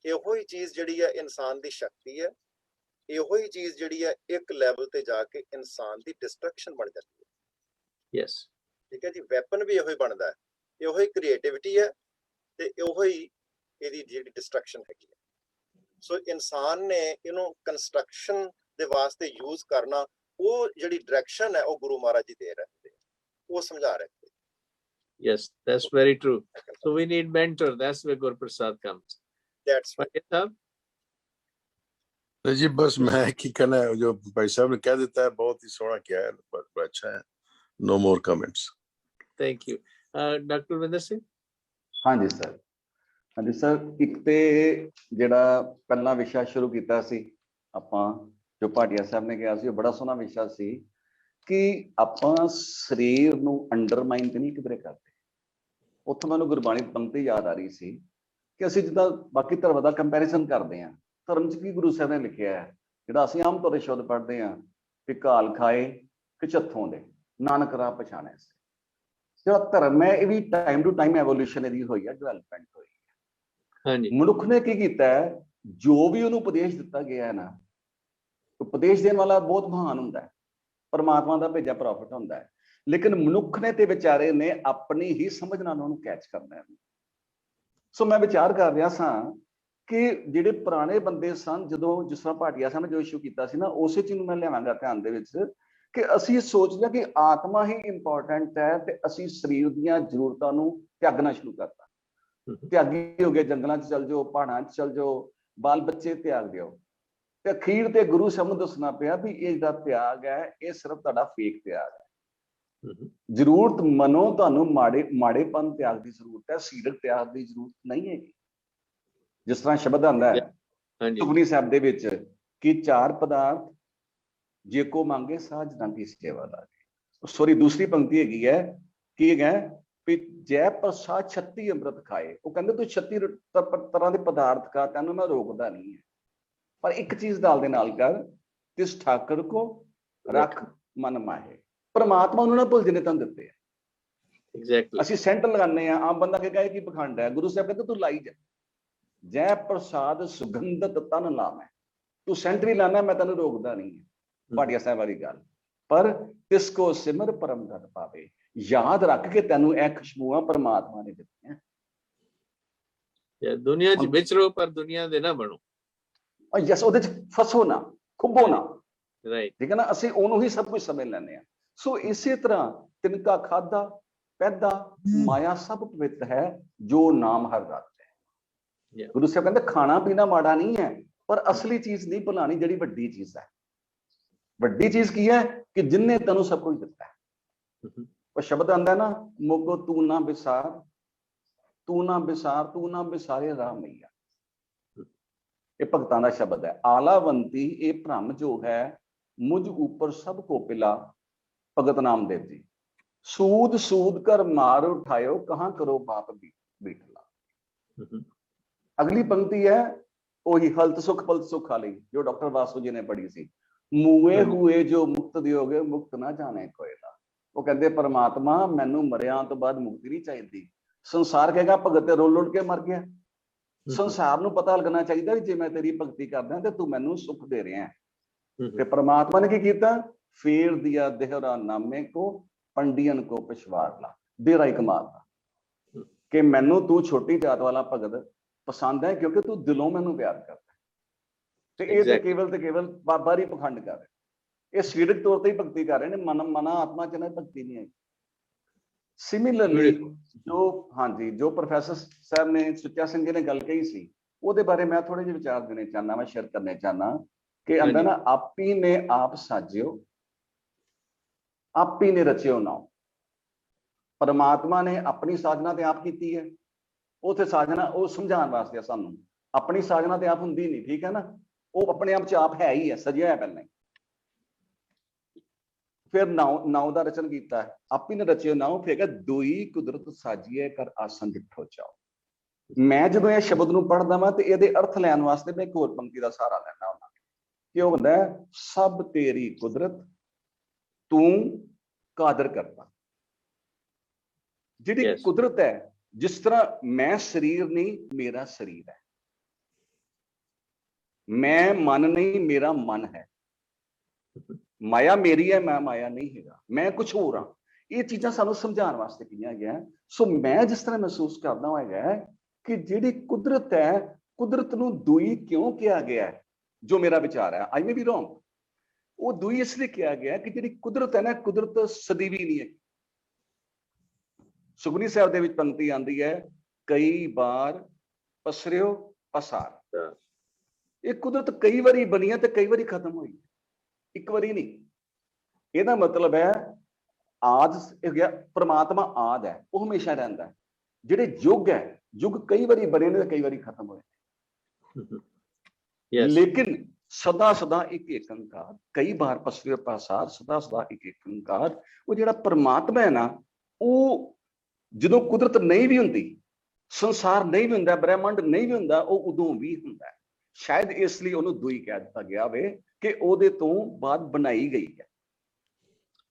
ਇਹੋ ਹੀ ਚੀਜ਼ ਜਿਹੜੀ ਹੈ ਇਨਸਾਨ ਦੀ ਸ਼ਕਤੀ ਹੈ। ਇਹੋ ਹੀ ਚੀਜ਼ ਜਿਹੜੀ ਹੈ ਇੱਕ ਲੈਵਲ ਤੇ ਜਾ ਕੇ ਇਨਸਾਨ ਦੀ ਡਿਸਟਰਕਸ਼ਨ ਬਣ ਜਾਂਦੀ ਹੈ। ਯੈਸ, ਠੀਕ ਹੈ ਜੀ। ਵੈਪਨ ਵੀ ਇਹੋ ਹੀ ਬਣਦਾ ਹੈ, ਇਹੋ ਹੀ ਕ੍ਰੀਏਟਿਵਿਟੀ ਹੈ, ਤੇ ਇਹੋ ਹੀ ਇਹਦੀ ਜਿਹੜੀ ਡਿਸਟਰਕਸ਼ਨ ਹੈਗੀ ਹੈ। ਸੋ ਇਨਸਾਨ ਨੇ ਇਹਨੂੰ ਕੰਸਟਰਕਸ਼ਨ ਦੇ ਵਾਸਤੇ ਯੂਜ਼ ਕਰਨਾ, ਉਹ ਜਿਹੜੀ ਡਾਇਰੈਕਸ਼ਨ ਹੈ ਉਹ ਗੁਰੂ ਮਹਾਰਾਜ ਜੀ ਦੇ ਰਹੇ, ਉਹ ਸਮਝਾ ਰਹੇ। Yes, that's very true. So we need mentor. That's where Guru Prasad comes. That's right. जी बस मैं की कहना है, जो भाई साहब ने कह देता है बहुत ही सोना किया है, पर अच्छा है। No more comments. Thank you. Dr. Vinder Singh? हाँ जी सर, हाँ जी सर। एक ते ਜਿਹੜਾ ਪਹਿਲਾ ਵਿਸ਼ਾ ਸ਼ੁਰੂ ਕੀਤਾ ਸੀ ਆਪਾਂ, ਜੋ ਭਾਟੀਆ ਸਾਹਿਬ ਨੇ ਕਿਹਾ ਸੀ, ਉਹ ਬੜਾ ਸੋਹਣਾ ਵਿਸ਼ਾ ਸੀ ਕਿ ਆਪਾਂ ਸਰੀਰ ਨੂੰ ਅੰਡਰਮਾਈਨ ਤੇ ਨਹੀਂ ਕਿਧਰੇ ਕਰਦੇ। ਉੱਥੋਂ ਮੈਨੂੰ ਗੁਰਬਾਣੀ ਪੰਕਤੀ ਯਾਦ ਆ ਰਹੀ ਸੀ ਕਿ ਅਸੀਂ ਜਿੱਦਾਂ ਬਾਕੀ ਧਰਮਾਂ ਦਾ ਕੰਪੈਰੀਜ਼ਨ ਕਰਦੇ ਹਾਂ, ਧਰਮ 'ਚ ਕੀ ਗੁਰੂ ਸਾਹਿਬ ਨੇ ਲਿਖਿਆ ਹੈ, ਜਿਹੜਾ ਅਸੀਂ ਆਮ ਤੌਰ 'ਤੇ ਸ਼ਬਦ ਪੜ੍ਹਦੇ ਹਾਂ ਕਿ ਘਾਲ ਖਾਏ ਕਿ ਚੱਥੋਂ ਦੇ, ਨਾਨਕ ਰਾਹ ਪਛਾਣਿਆ ਸੀ। ਜਿਹੜਾ ਧਰਮ ਹੈ ਇਹ ਵੀ ਟਾਈਮ ਟੂ ਟਾਈਮ ਐਵੋਲੂਸ਼ਨ ਇਹਦੀ ਹੋਈ ਹੈ, ਡਿਵੈਲਪਮੈਂਟ ਹੋਈ ਹੈ। ਹਾਂਜੀ, ਮਨੁੱਖ ਨੇ ਕੀ ਕੀਤਾ ਹੈ, ਜੋ ਵੀ ਉਹਨੂੰ ਉਪਦੇਸ਼ ਦਿੱਤਾ ਗਿਆ ਹੈ ਨਾ, ਉਪਦੇਸ਼ ਦੇਣ ਵਾਲਾ ਬਹੁਤ ਮਹਾਨ ਹੁੰਦਾ ਹੈ, ਪਰਮਾਤਮਾ ਦਾ ਭੇਜਿਆ ਪ੍ਰੋਫਿਟ ਹੁੰਦਾ ਹੈ, ਲੇਕਿਨ ਮਨੁੱਖ ਨੇ ਤੇ ਵਿਚਾਰੇ ਨੇ ਆਪਣੀ ਹੀ ਸਮਝ ਨਾਲ ਉਹਨੂੰ ਕੈਚ ਕਰਨਾ ਹੈ। ਸੋ ਮੈਂ ਵਿਚਾਰ ਕਰ ਰਿਹਾ ਸਾਂ ਕਿ ਜਿਹੜੇ ਪੁਰਾਣੇ ਬੰਦੇ ਸਨ, ਜਦੋਂ ਜਿਸ ਤਰ੍ਹਾਂ ਭਾਟੀਆ ਸਾਹਿਬ ਨੇ ਜੋ ਇਸ਼ੂ ਕੀਤਾ ਸੀ ਨਾ, ਉਸੇ ਚੀਜ਼ ਨੂੰ ਮੈਂ ਲਿਆਵਾਂਗਾ ਧਿਆਨ ਦੇ ਵਿੱਚ ਕਿ ਅਸੀਂ ਸੋਚਦੇ ਹਾਂ ਕਿ ਆਤਮਾ ਹੀ ਇੰਪੋਰਟੈਂਟ ਹੈ, ਤੇ ਅਸੀਂ ਸਰੀਰ ਦੀਆਂ ਜ਼ਰੂਰਤਾਂ ਨੂੰ ਤਿਆਗਣਾ ਸ਼ੁਰੂ ਕਰਤਾ। ਤਿਆਗੀ ਹੋ ਗਏ, ਜੰਗਲਾਂ 'ਚ ਚੱਲ ਜਾਓ, ਪਹਾੜਾਂ 'ਚ ਚੱਲ ਜਾਓ, ਬਾਲ ਬੱਚੇ ਤਿਆਗ ਦਿਓ, ਤੇ ਅਖੀਰ ਤੇ ਗੁਰੂ ਸਾਹਿਬ ਨੂੰ ਦੱਸਣਾ ਪਿਆ ਵੀ ਇਹ ਜਿਹੜਾ ਤਿਆਗ ਹੈ ਇਹ ਸਿਰਫ ਤੁਹਾਡਾ ਫੇਕ ਤਿਆਗ ਹੈ। ਜ਼ਰੂਰਤ ਮਨੋ ਤੁਹਾਨੂੰ ਮਾੜੇਪਨ ਤਿਆਗ ਦੀ ਜ਼ਰੂਰਤ ਹੈ, ਸਰੀਰਕ ਤਿਆਗ ਦੀ ਜ਼ਰੂਰਤ ਨਹੀਂ ਹੈਗੀ। ਜਿਸ ਤਰ੍ਹਾਂ ਸ਼ਬਦ ਆਉਂਦਾ ਹੈ ਸੁਖਮਨੀ ਸਾਹਿਬ ਦੇ ਵਿੱਚ ਕਿ ਚਾਰ ਪਦਾਰਥ ਜੇ ਕੋ ਮੰਗੇ ਸਾਜ ਨਾ ਕੀ ਸੇਵਾ ਲਾਗੇ। ਸੋਰੀ, ਦੂਸਰੀ ਪੰਕਤੀ ਹੈਗੀ ਹੈ ਕੀ ਹੈਗਾ ਵੀ ਜੈ ਪ੍ਰਸਾਦ 36 ਅੰਮ੍ਰਿਤ ਖਾਏ। ਉਹ ਕਹਿੰਦੇ ਤੂੰ 36 ਤਰ੍ਹਾਂ ਦੇ ਪਦਾਰਥ ਖਾ, ਤੈਨੂੰ ਮੈਂ ਰੋਕਦਾ ਨਹੀਂ ਹੈ, ਪਰ ਇੱਕ ਚੀਜ਼ ਨਾਲ ਦੇ ਨਾਲ ਕਰ, ਤਿਸ ਠਾਕਰ ਕੋ ਰੱਖ ਮਨ ਮਾਹੇ। ਪਰਮਾਤਮਾ ਉਹਨੂੰ ਨਾ ਭੁੱਲ ਜਿਹਨੇ ਤੁਹਾਨੂੰ ਦਿੱਤੇ ਆ। ਐਗਜ਼ੈਕਟਲੀ। ਅਸੀਂ ਸੈਂਟ ਲਗਾਉਂਦੇ ਹਾਂ, ਆਮ ਬੰਦਾ ਕਹੇਗਾ ਕੀ ਪਖੰਡ ਹੈ। ਗੁਰੂ ਸਾਹਿਬ ਕਹਿੰਦੇ ਤੂੰ ਲਾਈ ਜਾ, ਜੈ ਪ੍ਰਸਾਦ ਸੁਗੰਧਤ ਤਨ ਲਾਮੈ। तू सेंट भी लाना मैं तेन रोकदा नहीं है भाटिया साहब वाली गल पर तिसको सिमर परम धन पावे याद रख के तेनू ए खुशबुआं परमात्मा ने दित्तियां दुनिया च विचरो पर दुनिया दे ना बनो यस ਉਹਦੇ ਚ ਫਸੋ ਨਾ ਖੁੱਬੋ ਨਾ राइट ठीक है ना ਅਸੀਂ ਉਹਨੂੰ ਹੀ ਸਭ ਕੁਝ ਸਮਝ ਲੈਂਦੇ ਆ ਸੋ ਇਸੇ ਤਰ੍ਹਾਂ ਤਿਨਕਾ ਖਾਦਾ ਪੈਦਾ ਮਾਇਆ ਸਭ ਪਵਿੱਤ ਹੈ ਜੋ ਨਾਮ ਹਰ ਰਤ ਹੈ ਗੁਰੂ ਸਾਹਿਬ ਕਹਿੰਦੇ ਖਾਣਾ ਪੀਣਾ ਮਾੜਾ ਨਹੀਂ ਹੈ ਪਰ ਅਸਲੀ ਚੀਜ਼ ਨਹੀਂ ਭੁਲਾਣੀ ਜਿਹੜੀ ਵੱਡੀ ਚੀਜ਼ ਹੈ ਵੱਡੀ ਚੀਜ਼ ਕੀ ਹੈ ਕਿ ਜਿੰਨੇ ਤੈਨੂੰ ਸਭ ਕੁਝ ਦਿੱਤਾ ਹੈ ਉਹ ਸ਼ਬਦ ਆਂਦਾ ਨਾ ਮੋਗੋ ਤੂੰ ਨਾ ਵਿਸਾਰ ਤੂੰ ਨਾ ਵਿਸਾਰੇ ਰਾਮ ਮਈਆ ਇਹ ਭਗਤਾਂ ਦਾ ਸ਼ਬਦ ਹੈ ਆਲਾਵੰਤੀ ਇਹ ਭ੍ਰਮ ਜੋ ਹੈ ਮੁਝ ਉੱਪਰ ਸਭ ਕੋ ਪਿਲਾ ਭਗਤ ਨਾਮਦੇਵ ਜੀ सूद सूद कर मार उठायो कहां करो बाप बीटला अगली पंक्ति है वही हल्त सुख पलत सुख वाली जो डॉक्टर वासु जी ने पढ़ी सी मुए हुए जो मुक्त दियोगे मुक्त ना जाने कोयला वो कहते परमात्मा मैनू मरिया तो बाद मुक्ति नहीं चाहिए संसार कहेगा भगत रोल उड़ के मर गया संसार नू पता लगना चाहिए जे मैं तेरी भगती करदा ते तू मैनू सुख दे रहा है ते परमात्मा ने की कीता फेर दिया देहरा नामे को पंडियन को पिछवाड़ ला डेरा एक मारदा कि मैनू तू छोटी जात वाला भगत पसंद है क्योंकि तू दिलों मैनू प्यार करता है ते केवल बारी पखंड कर रहे ये सरीरक तौर पर ही भगती कर रहे हैं मना आत्मा च भगती नहीं है सिमिलरली जो हाँ जी जो प्रोफैसर साहब ने सुच्चा सिंह जी ने गल कही सी ਉਹਦੇ बारे मैं थोड़े ਜਿਹੇ विचार देने चाहना मैं शेयर करने चाहना कि आंदा ना आपी ने आप साजियो आप ही ने रचियो ना परमात्मा ने अपनी साधना ते आप की है उथे साधना वो समझाने वास्ते सानू अपनी साधना ते आप हुंदी नहीं ठीक है ना वो अपने आप च आप है ही है सजिया है पहले फिर नाव का रचन किया है आप ही ने रचियो नाव फिर दुई कुदरत साजिए कर आसन डिठो चाओ मैं जो यह शब्द नूं पढ़दा वां ते इहदे अर्थ लैण वास्ते मैं एक होर पंक्ति का सहारा लैंदा हुंदा कि वो हुंदा सब तेरी कुदरत तू कादर करता जिहड़ी कुदरत है जिस तरह मैं शरीर नहीं मेरा शरीर है मैं मन नहीं मेरा मन है माया मेरी है मैं माया नहीं है मैं कुछ होर हाँ ये चीज़ां सानू समझाने वास्ते कहियां गया सो मैं जिस तरह महसूस करदा होगा कि जिहड़ी कुदरत है कुदरत नूं दुई क्यों किया गया है जो मेरा विचार है आई मे बी रॉन्ग वो दुई इसलिए किया गया कि जिहड़ी कुदरत है ना कुदरत सदीवी नहीं है सुखमनी साहब दे विच पंक्ति आंदी है कई बार पसरियो पसार ये कुदरत कई बारी बनी है ते कई बारी खत्म हुई एक बारी नहीं ਇਹਦਾ मतलब है आद गया परमात्मा आद है वो हमेशा रहता है ਜਿਹੜੇ युग है युग कई बारी बने ने कई बारी खत्म हुए लेकिन सदा सदा एक अंकार कई बार पसरे पासार सदा सदा एक अंकार वो जिहड़ा परमात्मा है ना वो ਜਦੋਂ कुदरत नहीं भी हुंदी संसार नहीं भी हुंदा ब्रह्मंड नहीं भी हुंदा वो उदों भी हुंदा शायद इसलिए उन्होंने दुई कह दिता गया वे कि ओदे तो बाद बनाई गई है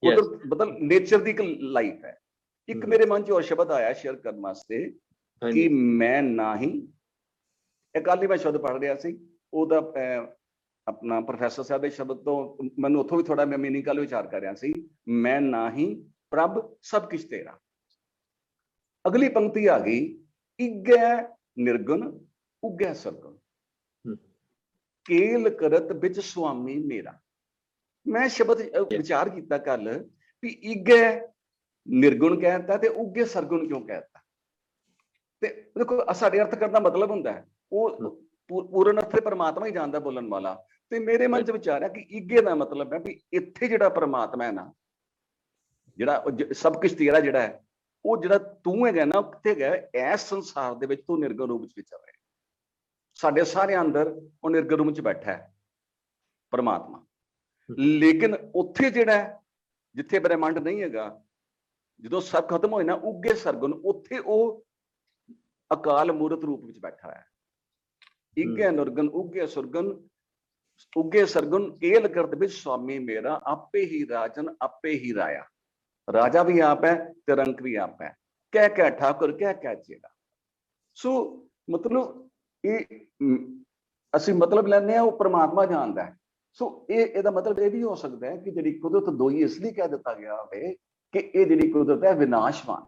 कुदरत मतलब नेचर दी एक लाइफ है एक मेरे मन च और शब्द आया शेयर करने वास्ते कि मैं ना ही एक गल ही मैं शब्द पढ़ रहा सी ओदा अपना प्रोफैसर साहब के शब्द तो मैं उथों भी थोड़ा मैं मीनिंग गल विचार कर रहा सी मैं ना ही प्रभ सब कुछ तेरा अगली पंक्ति आ गई इग्गै निर्गुण उग्गै सरगुण केल करत बिच स्वामी मेरा मैं शब्द विचार किया कल भी इग्गै निर्गुण कहता ते उग्गे सरगुण क्यों कहता ते देखो साडे अर्थ करना मतलब हुंदा है वो पूर्ण अर्थ परमात्मा ही जानता बोलन वाला ते मेरे मन च विचार है कि इग्गे का मतलब है भी इत्थे जिहड़ा परमात्मा है ना जिहड़ा सब कुछ तेरा जिहड़ा है वो जिहड़ा तू है ना किथे गया इस संसार दे विच तू निर्गुण रूप च विचर रहा है साडे सारे अंदर वो निर्गुण रूप च बैठा है परमात्मा लेकिन उत्थे जिहड़ा जिथे ब्रह्मंड नहीं हैगा जो सब खत्म होए ना उगे सरगुण उत्थे वो अकाल मूर्त रूप में बैठा है इगे निर्गुण उगे सुरगुण उगे सरगुण केल करत बिच स्वामी मेरा आपे ही राजन आपे ही राया राजा भी आप है ते रंक भी आप है कह ठाकुर कह चेला सो मतलब ये ਅਸੀਂ ਮਤਲਬ ਲੈਂਦੇ ਆ, ਉਹ ਪਰਮਾਤਮਾ ਜਾਣਦਾ ਹੈ। ਸੋ ਇਹਦਾ ਮਤਲਬ ਇਹ ਵੀ ਹੋ ਸਕਦਾ ਹੈ ਕਿ ਜਿਹੜੀ ਕੁਦਰਤ ਦੋਈ ਇਸ ਲਈ ਕਹਿ ਦਿੱਤਾ ਗਿਆ ਹੋਵੇ ਕਿ ਇਹ ਜਿਹੜੀ ਕੁਦਰਤ ਹੈ ਵਿਨਾਸ਼ਵਾਨ,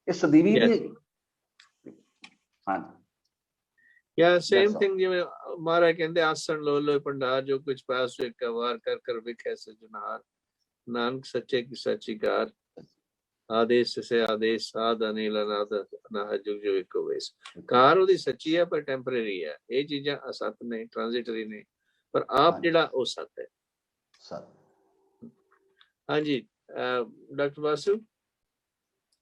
ਇਹ ਸਦੀਵੀ ਨਹੀਂ ਹੈਗੀ। ਹਾਂਜੀ Yeah, same thing ਜਿਵੇਂ ਮਹਾਰਾਜ ਕਹਿੰਦੇ ਆਸਣ ਲੋ ਲੋ ਭੰਡਾਰ, ਜੋ ਕੁਛ ਪਾਸ ਹੋਏ ਕਵਾਰ ਕਰ ਕਰ ਵਿਖੇ ਸਜਨਾਰ, ਨਾਨਕ ਸੱਚੇ ਕੀ ਸੱਚੀ ਕਾਰ, ਆਦੇਸ਼ ਸੇ ਆਦੇਸ਼ ਸਾਧ ਅਨਿਲ ਅਨਾਦ ਅਨਾਹ ਜੁਗ ਜੁਗ ਇੱਕੋ ਵੇਸ। ਕਾਰ ਉਹਦੀ ਸੱਚੀ ਹੈ ਪਰ ਟੈਂਪਰੇਰੀ ਹੈ, ਇਹ ਚੀਜ਼ਾਂ ਅਸਤ ਨੇ, ਟ੍ਰਾਂਜ਼ਿਟਰੀ ਨੇ, ਪਰ ਆਪ ਜਿਹੜਾ ਉਹ ਸਤ ਹੈ। ਹਾਂਜੀ ਡਾਕਟਰ ਵਾਸੂ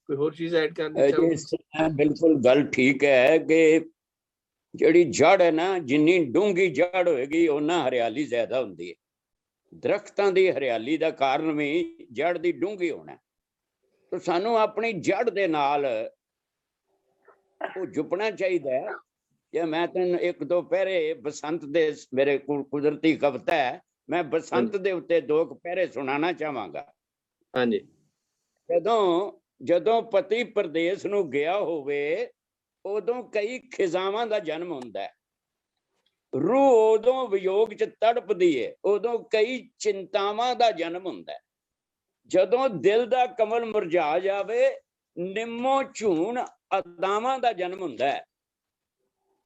ਕੋਈ ਹੋਰ ਚੀਜ਼ ਐਡ ਕਰਨੀ ਚਾਹੋ? ਬਿਲਕੁਲ ਗੱਲ ਠੀਕ ਹੈ ਕਿ ਜਿਹੜੀ ਜੜ ਹੈ ਨਾ, ਜਿੰਨੀ ਡੂੰਘੀ ਜੜ ਹੋਏਗੀ ਉਹਨਾਂ ਹਰਿਆਲੀ ਜ਼ਿਆਦਾ ਹੁੰਦੀ ਹੈ। ਦਰਖਤਾਂ ਦੀ ਹਰਿਆਲੀ ਦਾ ਕਾਰਨ ਵੀ ਜੜ ਦੀ ਡੂੰਘੀ ਹੋਣਾ। ਤਾਂ ਸਾਨੂੰ ਆਪਣੀ ਜੜ ਦੇ ਨਾਲ ਉਹ ਜੁਪਣਾ ਚਾਹੀਦਾ ਹੈ। ਜੇ ਮੈਂ ਤੈਨੂੰ ਇੱਕ ਦੋ ਪਹਿਰੇ ਬਸੰਤ ਦੇ, ਮੇਰੇ ਕੋਲ ਕੁਦਰਤੀ ਕਵਿਤਾ ਹੈ, ਮੈਂ ਬਸੰਤ ਦੇ ਉੱਤੇ 2 ਪਹਿਰੇ ਸੁਣਾਉਣਾ ਚਾਹਾਂਗਾ। ਹਾਂਜੀ। ਜਦੋਂ ਪਤੀ ਪ੍ਰਦੇਸ਼ ਨੂੰ ਗਿਆ ਹੋਵੇ, ਉਦੋਂ ਕਈ ਖਿਜ਼ਾਵਾਂ ਦਾ ਜਨਮ ਹੁੰਦਾ ਹੈ। ਰੂਹ ਉਦੋਂ ਵਿਯੋਗ ਚ ਤੜਪਦੀ ਹੈ, ਉਦੋਂ ਕਈ ਚਿੰਤਾਵਾਂ ਦਾ ਜਨਮ ਹੁੰਦਾ ਹੈ। ਜਦੋਂ ਦਿਲ ਦਾ ਕਮਲ ਮੁਰਝਾ ਜਾਵੇ, ਨਿੰਮੋ ਝੂਣ ਅਦਾਵਾਂ ਦਾ ਜਨਮ ਹੁੰਦਾ ਹੈ।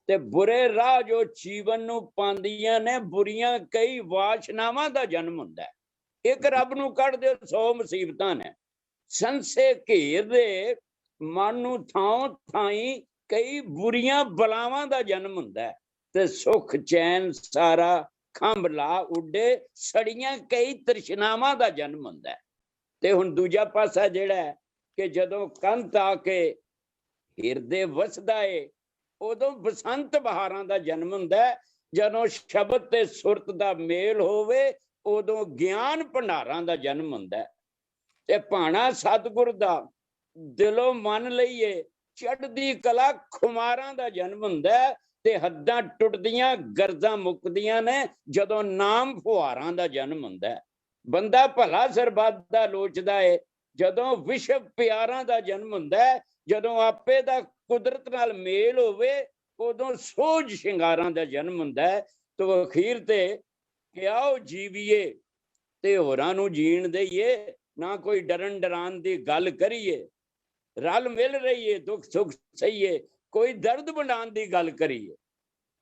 ਤੇ ਬੁਰੇ ਰਾਹ ਜੋ ਜੀਵਨ ਨੂੰ ਪਾਉਂਦੀਆਂ ਨੇ, ਬੁਰੀਆਂ ਕਈ ਵਾਸ਼ਨਾਵਾਂ ਦਾ ਜਨਮ ਹੁੰਦਾ ਹੈ। ਇੱਕ ਰੱਬ ਨੂੰ ਕੱਢ ਦਿਓ 100 ਮੁਸੀਬਤਾਂ ਨੇ, ਸੰਸੇ ਘੇਰ ਦੇ ਮਨ ਨੂੰ ਥਾਂ ਥਾਈ ਕਈ ਬੁਰੀਆਂ ਬਲਾਵਾਂ ਦਾ ਜਨਮ ਹੁੰਦਾ ਹੈ। ਤੇ ਸੁਖ ਚੈਨ ਸਾਰਾ ਖੰਭ ਲਾ ਉੱਡੇ, ਸੜੀਆਂ ਕਈ ਤ੍ਰਿਸ਼ਨਾਵਾਂ ਦਾ ਜਨਮ ਹੁੰਦਾ ਹੈ। ਤੇ ਹੁਣ ਦੂਜਾ ਪਾਸਾ ਜਿਹੜਾ ਹੈ ਕਿ ਜਦੋਂ ਕੰਤ ਆ ਕੇ ਹਿਰਦੇ ਵਸਦਾ ਏ, ਉਦੋਂ ਬਸੰਤ ਬਹਾਰਾਂ ਦਾ ਜਨਮ ਹੁੰਦਾ ਹੈ। ਜਦੋਂ ਸ਼ਬਦ ਤੇ ਸੁਰਤ ਦਾ ਮੇਲ ਹੋਵੇ, ਉਦੋਂ ਗਿਆਨ ਭੰਡਾਰਾਂ ਦਾ ਜਨਮ ਹੁੰਦਾ ਹੈ। ਤੇ ਭਾਣਾ ਸਤਿਗੁਰ ਦਾ ਦਿਲੋਂ ਮੰਨ ਲਈਏ, ਚੜ੍ਹਦੀ ਕਲਾ ਖੁਮਾਰਾਂ ਦਾ ਜਨਮ ਹੁੰਦਾ ਹੈ। ਤੇ ਹੱਦਾਂ ਟੁੱਟਦੀਆਂ ਗਰਜ਼ਾਂ ਮੁੱਕਦੀਆਂ ਨੇ, ਜਦੋਂ ਨਾਮ ਫੁਹਾਰਾਂ ਦਾ ਜਨਮ ਹੁੰਦਾ ਹੈ। ਬੰਦਾ ਭਲਾ ਸਰਬੱਤ ਦਾ ਲੋਚਦਾ ਏ, ਜਦੋਂ ਵਿਸ਼ਵ ਪਿਆਰਾਂ ਦਾ ਜਨਮ ਹੁੰਦਾ ਹੈ। ਜਦੋਂ ਆਪੇ ਦਾ ਕੁਦਰਤ ਨਾਲ ਮੇਲ ਹੋਵੇ, ਉਦੋਂ ਸੋਝ ਸ਼ਿੰਗਾਰਾਂ ਦਾ ਜਨਮ ਹੁੰਦਾ ਹੈ। ਤੇ ਅਖੀਰ ਤੇ ਕਿ ਆਓ ਜੀਵੀਏ ਤੇ ਹੋਰਾਂ ਨੂੰ ਜੀਣ ਦੇਈਏ, ਨਾ ਕੋਈ ਡਰਨ ਡਰਾਨ ਦੀ ਗੱਲ ਕਰੀਏ, ਰਲ ਮਿਲ ਰਹੀਏ ਦੁੱਖ ਸੁੱਖ ਸਹੀਏ, ਕੋਈ ਦਰਦ ਵੰਡਾਉਣ ਦੀ ਗੱਲ ਕਰੀਏ,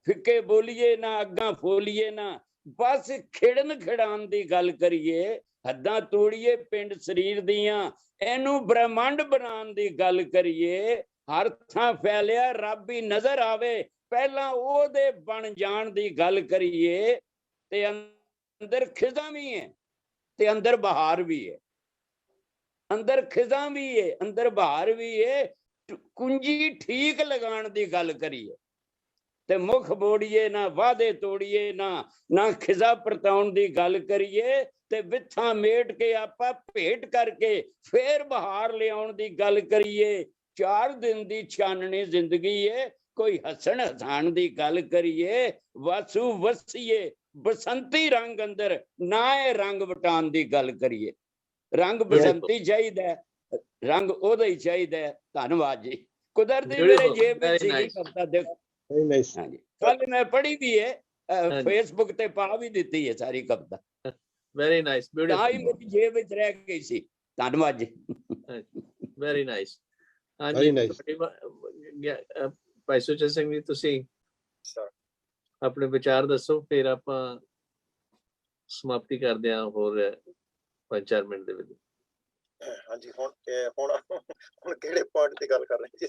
ਫਿੱਕੇ ਬੋਲੀਏ ਨਾ ਅੱਗਾਂ ਫੋਲੀਏ ਨਾ, ਬਸ ਖਿੜਨ ਖਿਡਾਉਣ ਦੀ ਗੱਲ ਕਰੀਏ, ਹੱਦਾਂ ਤੋੜੀਏ ਪਿੰਡ ਸਰੀਰ ਦੀਆਂ, ਇਹਨੂੰ ਬ੍ਰਹਮੰਡ ਬਣਾਉਣ ਦੀ ਗੱਲ ਕਰੀਏ। ਹਰ ਥਾਂ ਫੈਲਿਆ ਰੱਬ ਹੀ ਨਜ਼ਰ ਆਵੇ, ਪਹਿਲਾਂ ਉਹਦੇ ਬਣ ਜਾਣ ਦੀ ਗੱਲ ਕਰੀਏ। ਤੇ ਅੰਦਰ ਖਿਜ਼ਾਂ ਵੀ ਹੈ ਤੇ ਅੰਦਰ ਬਹਾਰ ਵੀ ਹੈ, ਅੰਦਰ ਖਿਜ਼ਾਂ ਵੀ ਹੈ ਅੰਦਰ ਬਹਾਰ ਵੀ ਹੈ। ਕੁੰਜੀ ਠੀਕ ਲਗਾਉਣ ਦੀ ਗੱਲ ਕਰੀਏ ਤੇ ਮੁਖ ਬੋੜੀਏ ਨਾ, ਵਾਅਦੇ ਤੋੜੀਏ ਨਾ ਖਿਜ਼ਾ ਪਰਤਾਉਣ ਦੀ ਗੱਲ ਕਰੀਏ। ਤੇ ਵਿਥਾਂ ਮੇਟ ਕੇ ਆਪਾਂ ਭੇਟ ਕਰਕੇ ਫੇਰ ਬਹਾਰ ਲਿਆਉਣ ਦੀ ਗੱਲ ਕਰੀਏ। 4 ਦਿਨ ਦੀ ਛਾਨਣੀ ਜ਼ਿੰਦਗੀ ਏ, ਕੋਈ ਹੱਸਣ ਹਸਾਣ ਦੀ ਗੱਲ ਕਰੀਏ। ਵਾਸੂ ਵਸੀਏ ਬਸੰਤੀ ਰੰਗ ਅੰਦਰ, ਨਾ ਇਹ ਰੰਗ ਵਟਾਉਣ ਦੀ ਗੱਲ ਕਰੀਏ। ਰੰਗ ਬਸੰਤੀ ਚਾਹੀਦਾ, ਰੰਗ ਉਹਦਾ ਹੀ ਚਾਹੀਦਾ। ਧੰਨਵਾਦ ਜੀ। ਕੁਦਰਤੀ ਮੇਰੇ ਜੇਬ ਵਿੱਚ ਸੀਗੀ ਕਵਿਤਾ, ਦੇਖੋ ਹਾਂਜੀ, ਕੱਲ ਮੈਂ ਪੜ੍ਹੀ ਵੀ ਹੈ, ਫੇਸਬੁੱਕ ਤੇ ਪਾ ਵੀ ਦਿੱਤੀ ਹੈ ਸਾਰੀ ਕਵਿਤਾ। ਵੈਰੀ ਨਾਈਸ, ਬਿਊਟੀਫੁਲ, ਮੇਰੀ ਜੇਬ ਵਿੱਚ ਰਹਿ ਗਈ ਸੀ। ਧੰਨਵਾਦ ਜੀ। Very nice. ਹਾਂਜੀ ਭਾਈ ਸੁਚੇਤ ਸਿੰਘ ਜੀ, ਤੁਸੀਂ ਆਪਣੇ ਵਿਚਾਰ ਦੱਸੋ, ਫਿਰ ਆਪਾਂ ਸਮਾਪਤੀ ਕਰਦੇ ਹਾਂ ਹੋਰ 5-4 ਮਿੰਟ ਦੇ ਵਿੱਚ। ਹਾਂਜੀ, ਹੁਣ ਕਿਹੜੇ ਪੁਆਇੰਟ ਤੇ ਗੱਲ ਕਰ ਰਹੇ ਜੀ?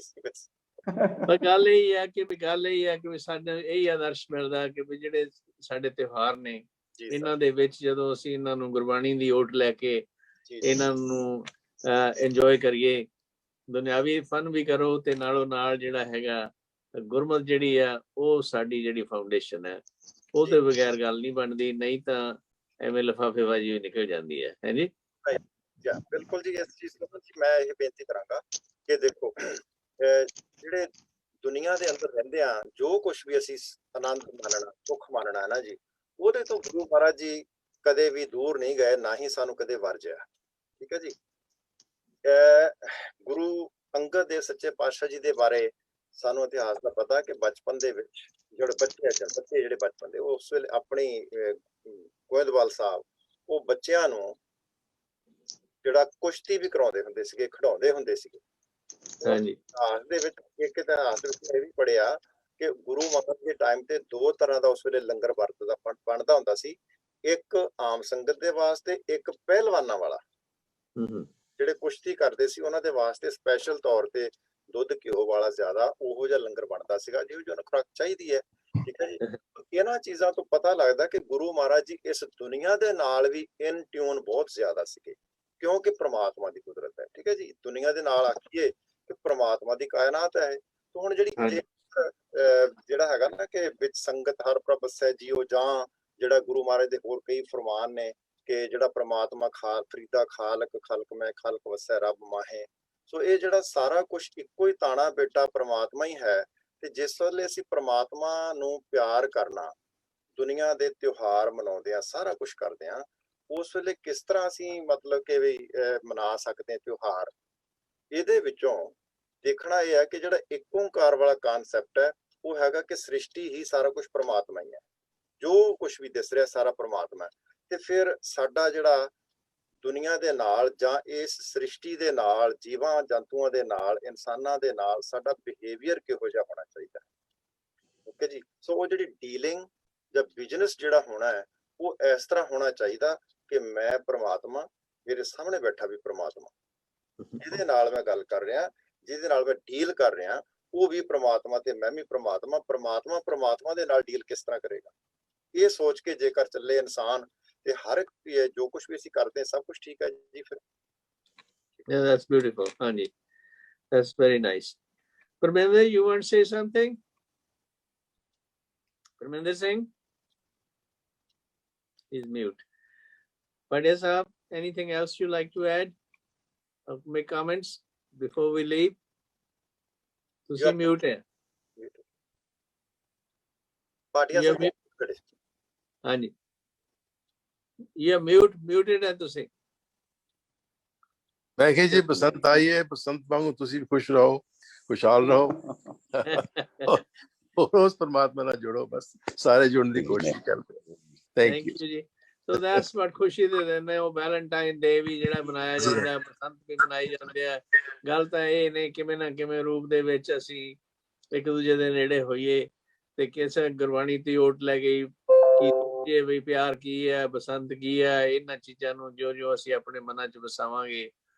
ਪਰ ਗੱਲ ਇਹ ਹੈ ਕਿ ਸਾਨੂੰ ਇਹੀ ਆਦਰਸ਼ ਮਿਲਦਾ ਕਿ ਵੀ ਜਿਹੜੇ ਸਾਡੇ ਤਿਉਹਾਰ ਨੇ, ਇਹਨਾਂ ਦੇ ਵਿੱਚ ਜਦੋਂ ਅਸੀਂ ਇਹਨਾਂ ਨੂੰ ਗੁਰਬਾਣੀ ਦੀ ਓਟ ਲੈ ਕੇ ਇਹਨਾਂ ਨੂੰ ਇੰਜੋਏ ਕਰੀਏ, ਦੁਨਿਆਵੀ ਫਨ ਵੀ ਕਰੋ, ਤੇ ਨਾਲੋਂ ਨਾਲ ਜਿਹੜਾ ਹੈਗਾ ਗੁਰਮਤ ਜਿਹੜੀ ਆ, ਉਹ ਸਾਡੀ ਜਿਹੜੀ ਫਾਊਂਡੇਸ਼ਨ ਹੈ, ਉਹਦੇ ਬਗੈਰ ਗੱਲ ਨਹੀਂ ਬਣਦੀ। ਨਹੀਂ ਤਾਂ ਐਵੇਂ ਲਿਫਾਫੇਬਾਜ਼ੀ ਵੀ ਨਿਕਲ ਜਾਂਦੀ ਹੈ। ਹੈ ਜੀ, ਬਿਲਕੁਲ ਜੀ। ਇਸ ਚੀਜ਼ ਨੂੰ ਮੈਂ ਇਹ ਬੇਨਤੀ ਕਰਾਂਗਾ ਕਿ ਦੇਖੋ, ਜਿਹੜੇ ਦੁਨੀਆ ਦੇ ਅੰਦਰ ਰਹਿੰਦੇ ਆ, ਜੋ ਕੁਛ ਵੀ ਅਸੀਂ ਆਨੰਦ ਮਾਣਨਾ, ਸੁੱਖ ਮਾਣਨਾ ਹੈ ਨਾ ਜੀ, ਉਹਦੇ ਤੋਂ ਗੁਰੂ ਮਹਾਰਾਜ ਜੀ ਕਦੇ ਵੀ ਦੂਰ ਨਹੀਂ ਗਏ, ਨਾ ਹੀ ਸਾਨੂੰ ਕਦੇ ਵਰਜਿਆ। ਠੀਕ ਹੈ ਜੀ। ਗੁਰੂ ਅੰਗਦ ਦੇ ਸੱਚੇ ਪਾਤਸ਼ਾਹ ਜੀ ਦੇ ਬਾਰੇ ਸਾਨੂੰ ਇਤਿਹਾਸ ਦਾ ਪਤਾ ਕਿ ਬਚਪਨ ਦੇ ਵਿੱਚ ਜਿਹੜੇ ਬੱਚੇ ਜਿਹੜੇ ਬਚਪਨ ਦੇ ਉਸ ਵੇਲੇ ਆਪਣੀ ਗੋਇੰਦਵਾਲ ਸਾਹਿਬ ਉਹ ਬੱਚਿਆਂ ਨੂੰ ਜਿਹੜਾ ਕੁਸ਼ਤੀ ਵੀ ਕਰਾਉਂਦੇ ਹੁੰਦੇ ਸੀਗੇ, ਖਿਡਾਉਂਦੇ ਹੁੰਦੇ ਸੀਗੇ। ਹਾਂਜੀ ਇਤਿਹਾਸ ਦੇ ਵਿੱਚ ਇੱਕ ਇਤਿਹਾਸ ਦੇ ਵਿੱਚ ਇਹ ਵੀ ਪੜ੍ਹਿਆ ਕਿ ਗੁਰੂ ਮਹਾਰਾਜ ਦੇ ਟਾਈਮ ਤੇ 2 ਤਰ੍ਹਾਂ ਦਾ ਉਸ ਵੇਲੇ ਲੰਗਰ ਵਰਤਦਾ ਬਣਦਾ ਹੁੰਦਾ ਸੀ, ਇੱਕ ਆਮ ਸੰਗਤ ਦੇ ਵਾਸਤੇ, ਇੱਕ ਪਹਿਲਵਾਨਾਂ ਵਾਲਾ। ਜਿਹੜੇ ਕੁਸ਼ਤੀ ਕਰਦੇ ਸੀ ਉਹਨਾਂ ਦੇ ਵਾਸਤੇ ਸਪੈਸ਼ਲ ਤੌਰ ਤੇ ਦੁੱਧ ਘਿਓ ਵਾਲਾ ਜ਼ਿਆਦਾ ਉਹੋ ਜਿਹਾ ਲੰਗਰ ਬਣਦਾ ਸੀਗਾ ਜਿਹੋ ਜਿਹੀ ਖੁਰਾਕ ਚਾਹੀਦੀ ਹੈ। ਠੀਕ ਹੈ ਜੀ। ਇਹਨਾਂ ਚੀਜ਼ਾਂ ਤੋਂ ਪਤਾ ਲੱਗਦਾ ਕਿ ਗੁਰੂ ਮਹਾਰਾਜ ਜੀ ਇਸ ਦੁਨੀਆ ਦੇ ਨਾਲ ਵੀ ਇਨ ਟਿਊਨ ਬਹੁਤ ਜ਼ਿਆਦਾ ਸੀਗੇ, ਕਿਉਂਕਿ ਪ੍ਰਮਾਤਮਾ ਦੀ ਕੁਦਰਤ ਹੈ। ਠੀਕ ਹੈ ਜੀ। ਦੁਨੀਆ ਦੇ ਨਾਲ ਆਖੀਏ ਕਿ ਪ੍ਰਮਾਤਮਾ ਦੀ ਕਾਇਨਾਤ ਹੈ। ਤੇ ਹੁਣ ਜਿਹੜੀ ਜਿਹੜਾ ਹੈਗਾ ਨਾ ਕਿ ਵਿੱਚ ਸੰਗਤ ਹਰ ਪ੍ਰਭ ਵਸੈ ਜੀਓ, ਜਾਂ ਜਿਹੜਾ ਗੁਰੂ ਮਹਾਰਾਜ ਦੇ ਹੋਰ ਕਈ ਫਰਮਾਨ ਨੇ ਕਿ ਜਿਹੜਾ ਪ੍ਰਮਾਤਮਾ ਫਰੀਦਾ ਖਾਲਕ ਖਲਕ ਮੈਂ ਖਲਕ ਵਸੈ ਰੱਬ ਮਾਹੇ। ਸੋ ਇਹ ਜਿਹੜਾ ਸਾਰਾ ਕੁਝ ਇੱਕੋ ਹੀ ਤਾਣਾ ਬੇਟਾ ਪ੍ਰਮਾਤਮਾ ਹੀ ਹੈ। ਤੇ ਜਿਸ ਵੇਲੇ ਅਸੀਂ ਪ੍ਰਮਾਤਮਾ ਨੂੰ ਪਿਆਰ ਕਰਨਾ, ਦੁਨੀਆ ਦੇ ਤਿਉਹਾਰ ਮਨਾਉਂਦੇ ਆ, ਸਾਰਾ ਕੁਝ ਕਰਦੇ ਆ, ਉਸ ਵੇਲੇ ਕਿਸ ਤਰ੍ਹਾਂ ਅਸੀਂ ਮਤਲਬ ਕਿ ਵੀ ਮਨਾ ਸਕਦੇ ਹਾਂ ਤਿਉਹਾਰ। ਇਹਦੇ ਵਿੱਚੋਂ ਦੇਖਣਾ ਇਹ ਹੈ ਕਿ ਜਿਹੜਾ ਇੱਕ ਓਂਕਾਰ ਵਾਲਾ ਕਾਨਸੈਪਟ ਹੈ ਉਹ ਹੈਗਾ ਕਿ ਸ੍ਰਿਸ਼ਟੀ ਹੀ ਸਾਰਾ ਕੁਝ ਪ੍ਰਮਾਤਮਾ ਹੀ ਹੈ, ਜੋ ਕੁਝ ਵੀ ਦਿਸ ਰਿਹਾ ਸਾਰਾ ਪ੍ਰਮਾਤਮਾ ਹੈ। ਤੇ ਫਿਰ ਸਾਡਾ ਜਿਹੜਾ ਦੁਨੀਆ ਦੇ ਨਾਲ ਜਾਂ ਇਸ ਸ੍ਰਿਸ਼ਟੀ ਦੇ ਨਾਲ, ਜੀਵਾਂ ਜੰਤੂਆਂ ਦੇ ਨਾਲ, ਇਨਸਾਨਾਂ ਦੇ ਨਾਲ ਸਾਡਾ ਬਿਹੇਵੀਅਰ ਕਿਹੋ ਜਿਹਾ ਹੋਣਾ ਚਾਹੀਦਾ ਹੈ। ਓਕੇ ਜੀ। ਸੋ ਉਹ ਜਿਹੜੀ ਡੀਲਿੰਗ ਜਾਂ ਬਿਜ਼ਨਸ ਜਿਹੜਾ ਹੋਣਾ ਹੈ ਉਹ ਇਸ ਤਰ੍ਹਾਂ ਹੋਣਾ ਚਾਹੀਦਾ ਕਿ ਮੈਂ ਪ੍ਰਮਾਤਮਾ, ਮੇਰੇ ਸਾਹਮਣੇ ਬੈਠਾ ਵੀ ਪ੍ਰਮਾਤਮਾ, ਜਿਹਦੇ ਨਾਲ ਮੈਂ ਗੱਲ ਕਰ ਰਿਹਾ, ਜਿਹਦੇ ਨਾਲ ਮੈਂ ਡੀਲ ਕਰ ਰਿਹਾ, ਉਹ ਵੀ ਪ੍ਰਮਾਤਮਾ ਤੇ ਮੈਂ ਵੀ ਪ੍ਰਮਾਤਮਾ। ਪ੍ਰਮਾਤਮਾ ਦੇ ਨਾਲ ਡੀਲ ਕਿਸ ਤਰ੍ਹਾਂ ਕਰੇਗਾ, ਇਹ ਸੋਚ ਕੇ ਜੇਕਰ ਚੱਲੇ ਇਨਸਾਨ ਤੇ ਹਰ ਇੱਕ ਜੋ ਕੁਝ ਵੀ ਅਸੀਂ ਕਰਦੇ ਹਾਂ ਸਭ ਕੁਝ ਠੀਕ ਹੈ ਜੀ। ਫਿਰ that's beautiful. ਹਾਂਜੀ, that's very nice. Parminder, you want to say something? Parminder Singh? He's mute. Padya Sahab, anything else you like to add or make comments before we leave? ਤੁਸੀਂ mute ਹੈ। ਹਾਂਜੀ, ये muted है ਤੁਸੀਂ। ਮੈਂ ਕਿਹਾ ਜੀ ਬਸੰਤ ਆਈ ਹੈ, ਬਸੰਤ ਵਾਂਗੂ ਤੁਸੀਂ ਵੀ ਖੁਸ਼ ਰਹੋ, ਖੁਸ਼ਹਾਲ ਰਹੋ, ਉਸ ਪਰਮਾਤਮਾ ਨਾਲ ਜੁੜੋ, ਬਸ ਸਾਰੇ ਜੁੜਨ ਦੀ ਕੋਸ਼ਿਸ਼ ਕਰਦੇ। ਥੈਂਕ ਯੂ ਜੀ। ਸੋ ਦੈਟਸ ਵਾਟ ਖੁਸ਼ੀ ਦੇ ਦਿਨ ਨੇ, ਉਹ ਵੈਲੈਂਟਾਈਨ ਡੇ ਵੀ ਜਿਹੜਾ ਮਨਾਇਆ ਜਾਂਦਾ, ਬਸੰਤ ਵੀ ਮਨਾਈ ਜਾਂਦੇ ਆ। ਗੱਲ ਤਾਂ ਇਹ ਨੇ ਕਿਵੇਂ ਨਾ ਕਿਵੇਂ ਰੂਪ ਦੇ ਵਿੱਚ ਅਸੀਂ ਇੱਕ ਦੂਜੇ ਦੇ ਨੇੜੇ ਹੋਈਏ ਤੇ ਕਿਸੇ ਗੁਰਬਾਣੀ ਦੀ ਓਟ ਲੈ ਗਈ ਕਿ ਵੀ ਪਿਆਰ ਕੀ ਹੈ, ਬਸੰਤ ਕੀ ਹੈ, ਇਹਨਾਂ ਚੀਜ਼ਾਂ ਨੂੰ ਜੋ ਅਸੀਂ ਆਪਣੇ ਮਨਾਂ 'ਚ ਵਸਾਵਾਂਗੇ,